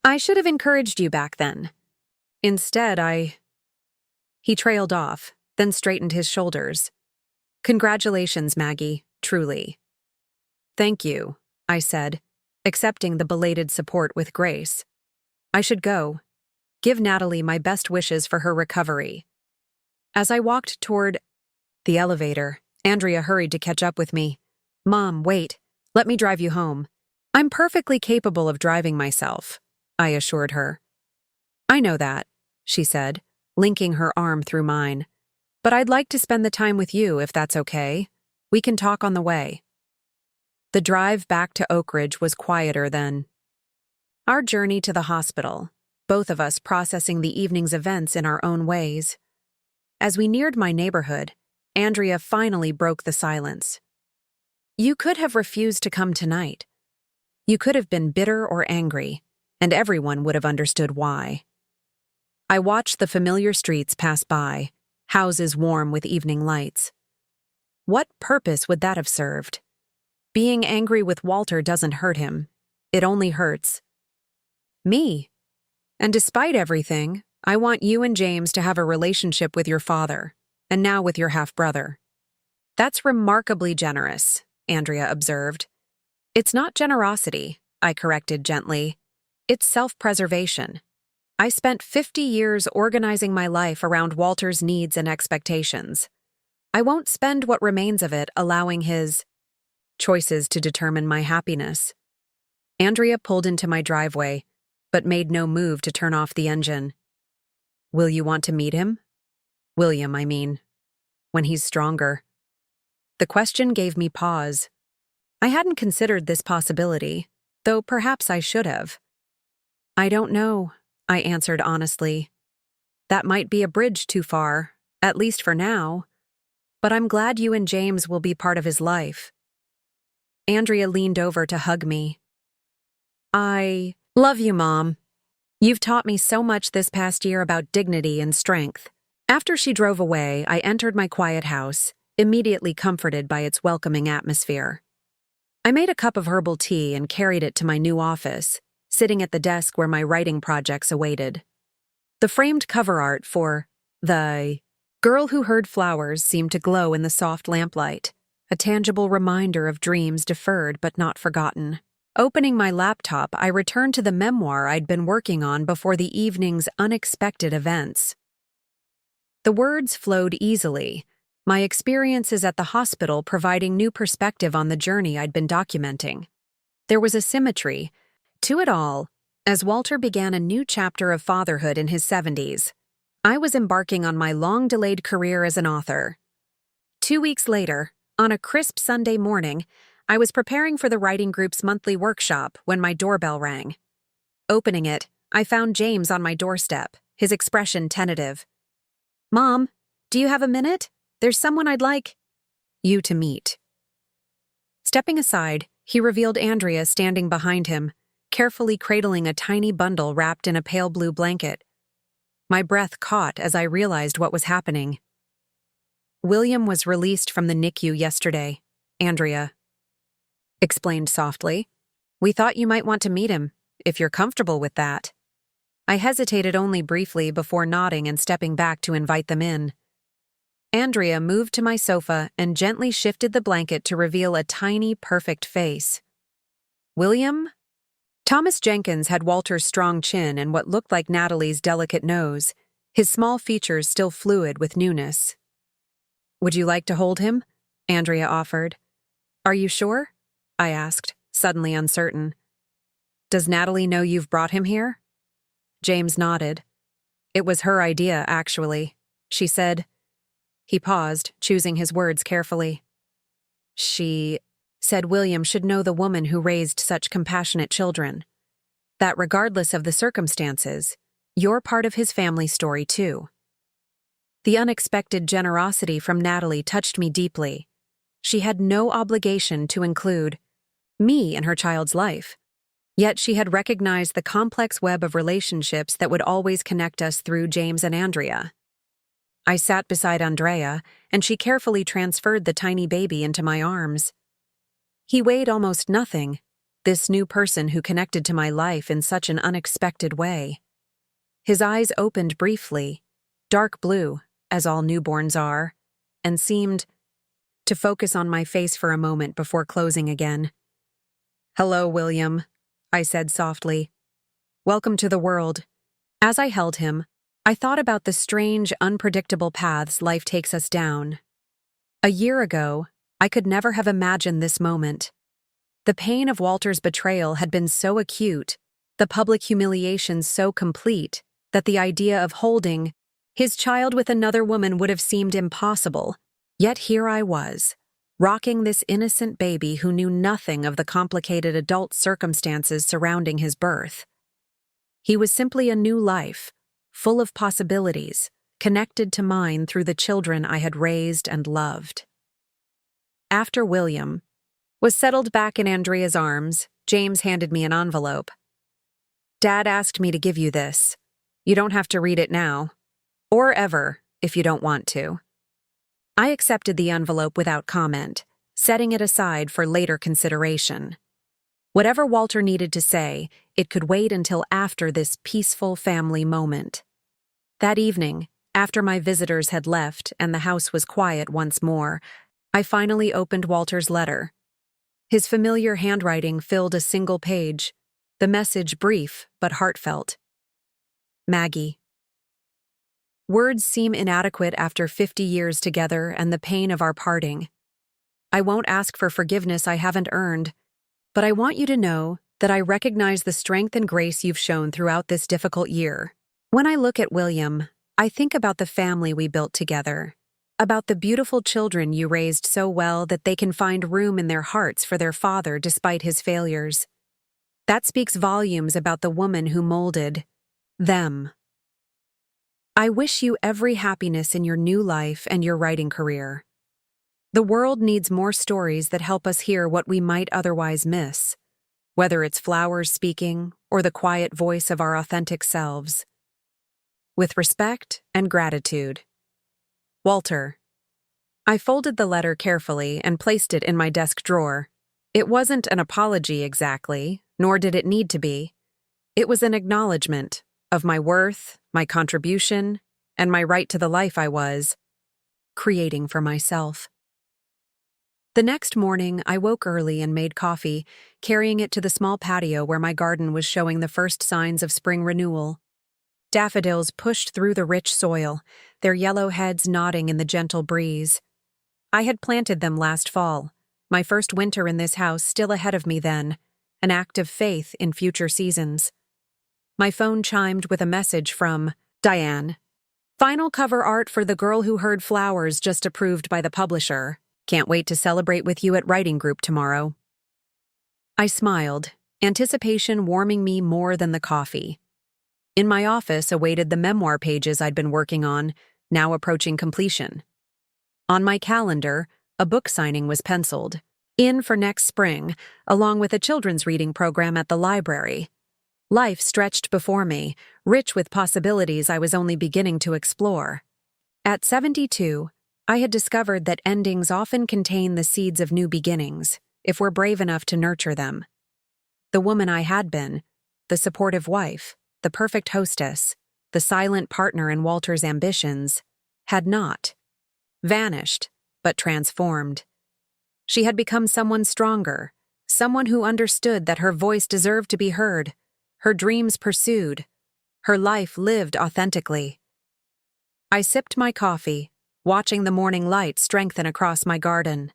I should have encouraged you back then. Instead, He trailed off, then straightened his shoulders. Congratulations, Maggie, truly. Thank you, I said, accepting the belated support with grace. I should go. Give Natalie my best wishes for her recovery. As I walked toward the elevator, Andrea hurried to catch up with me. Mom, wait. Let me drive you home. I'm perfectly capable of driving myself, I assured her. I know that, she said, linking her arm through mine. But I'd like to spend the time with you if that's okay. We can talk on the way. The drive back to Oak Ridge was quieter than our journey to the hospital, both of us processing the evening's events in our own ways. As we neared my neighborhood, Andrea finally broke the silence. You could have refused to come tonight. You could have been bitter or angry, and everyone would have understood why. I watched the familiar streets pass by, houses warm with evening lights. What purpose would that have served? Being angry with Walter doesn't hurt him. It only hurts me. And despite everything, I want you and James to have a relationship with your father, and now with your half-brother. That's remarkably generous, Andrea observed. It's not generosity, I corrected gently. It's self-preservation. I spent 50 years organizing my life around Walter's needs and expectations. I won't spend what remains of it allowing his choices to determine my happiness. Andrea pulled into my driveway, but made no move to turn off the engine. Will you want to meet him? William, I mean. When he's stronger. The question gave me pause. I hadn't considered this possibility, though perhaps I should have. I don't know, I answered honestly. That might be a bridge too far, at least for now. But I'm glad you and James will be part of his life. Andrea leaned over to hug me. I love you, Mom. You've taught me so much this past year about dignity and strength. After she drove away, I entered my quiet house, immediately comforted by its welcoming atmosphere. I made a cup of herbal tea and carried it to my new office, sitting at the desk where my writing projects awaited. The framed cover art for The Girl Who Heard Flowers seemed to glow in the soft lamplight, a tangible reminder of dreams deferred but not forgotten. Opening my laptop, I returned to the memoir I'd been working on before the evening's unexpected events. The words flowed easily, my experiences at the hospital providing new perspective on the journey I'd been documenting. There was a symmetry to it all, as Walter began a new chapter of fatherhood in his 70s. I was embarking on my long-delayed career as an author. 2 weeks later, on a crisp Sunday morning, I was preparing for the writing group's monthly workshop when my doorbell rang. Opening it, I found James on my doorstep, his expression tentative. Mom, do you have a minute? There's someone I'd like you to meet. Stepping aside, he revealed Andrea standing behind him, carefully cradling a tiny bundle wrapped in a pale blue blanket. My breath caught as I realized what was happening. William was released from the NICU yesterday, Andrea explained softly. We thought you might want to meet him, if you're comfortable with that. I hesitated only briefly before nodding and stepping back to invite them in. Andrea moved to my sofa and gently shifted the blanket to reveal a tiny, perfect face. William? Thomas Jenkins had Walter's strong chin and what looked like Natalie's delicate nose, his small features still fluid with newness. Would you like to hold him? Andrea offered. Are you sure? I asked, suddenly uncertain. Does Natalie know you've brought him here? James nodded. It was her idea, actually, she said. He paused, choosing his words carefully. She said William should know the woman who raised such compassionate children. That regardless of the circumstances, you're part of his family story too. The unexpected generosity from Natalie touched me deeply. She had no obligation to include me in her child's life. Yet she had recognized the complex web of relationships that would always connect us through James and Andrea. I sat beside Andrea, and she carefully transferred the tiny baby into my arms. He weighed almost nothing, this new person who connected to my life in such an unexpected way. His eyes opened briefly, dark blue, as all newborns are, and seemed to focus on my face for a moment before closing again. Hello, William, I said softly. Welcome to the world. As I held him, I thought about the strange, unpredictable paths life takes us down. A year ago, I could never have imagined this moment. The pain of Walter's betrayal had been so acute, the public humiliation so complete, that the idea of holding his child with another woman would have seemed impossible. Yet here I was, rocking this innocent baby who knew nothing of the complicated adult circumstances surrounding his birth. He was simply a new life, full of possibilities, connected to mine through the children I had raised and loved. After William was settled back in Andrea's arms, James handed me an envelope. Dad asked me to give you this. You don't have to read it now, or ever, if you don't want to. I accepted the envelope without comment, setting it aside for later consideration. Whatever Walter needed to say, it could wait until after this peaceful family moment. That evening, after my visitors had left and the house was quiet once more, I finally opened Walter's letter. His familiar handwriting filled a single page, the message brief but heartfelt. Maggie. Words seem inadequate after 50 years together and the pain of our parting. I won't ask for forgiveness I haven't earned, but I want you to know that I recognize the strength and grace you've shown throughout this difficult year. When I look at William, I think about the family we built together, about the beautiful children you raised so well that they can find room in their hearts for their father despite his failures. That speaks volumes about the woman who molded them. I wish you every happiness in your new life and your writing career. The world needs more stories that help us hear what we might otherwise miss, whether it's flowers speaking or the quiet voice of our authentic selves. With respect and gratitude. Walter. I folded the letter carefully and placed it in my desk drawer. It wasn't an apology exactly, nor did it need to be. It was an acknowledgement of my worth, my contribution, and my right to the life I was creating for myself. The next morning, I woke early and made coffee, carrying it to the small patio where my garden was showing the first signs of spring renewal. Daffodils pushed through the rich soil, their yellow heads nodding in the gentle breeze. I had planted them last fall, my first winter in this house still ahead of me then, an act of faith in future seasons. My phone chimed with a message from Diane. Final cover art for The Girl Who Heard Flowers just approved by the publisher. Can't wait to celebrate with you at writing group tomorrow. I smiled, anticipation warming me more than the coffee. In my office awaited the memoir pages I'd been working on, now approaching completion. On my calendar, a book signing was penciled, in for next spring, along with a children's reading program at the library. Life stretched before me, rich with possibilities I was only beginning to explore. At 72, I had discovered that endings often contain the seeds of new beginnings, if we're brave enough to nurture them. The woman I had been, the supportive wife, the perfect hostess, the silent partner in Walter's ambitions, had not vanished, but transformed. She had become someone stronger, someone who understood that her voice deserved to be heard, her dreams pursued, her life lived authentically. I sipped my coffee, watching the morning light strengthen across my garden.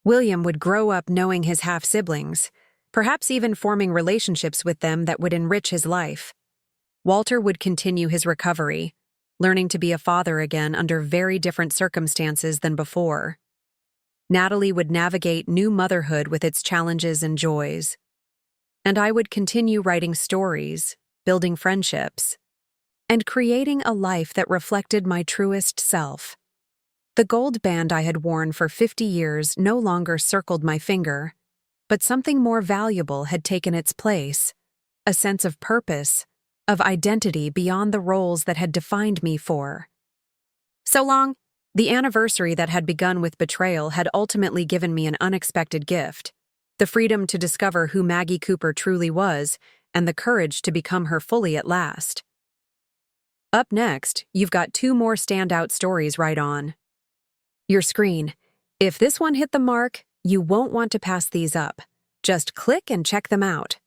William would grow up knowing his half-siblings, perhaps even forming relationships with them that would enrich his life. Walter would continue his recovery, learning to be a father again under very different circumstances than before. Natalie would navigate new motherhood with its challenges and joys. And I would continue writing stories, building friendships, and creating a life that reflected my truest self. The gold band I had worn for 50 years no longer circled my finger, but something more valuable had taken its place, a sense of purpose, of identity beyond the roles that had defined me for so long. The anniversary that had begun with betrayal had ultimately given me an unexpected gift, the freedom to discover who Maggie Cooper truly was and the courage to become her fully at last. Up next, you've got 2 more standout stories right on your screen. If this one hit the mark, you won't want to pass these up. Just click and check them out.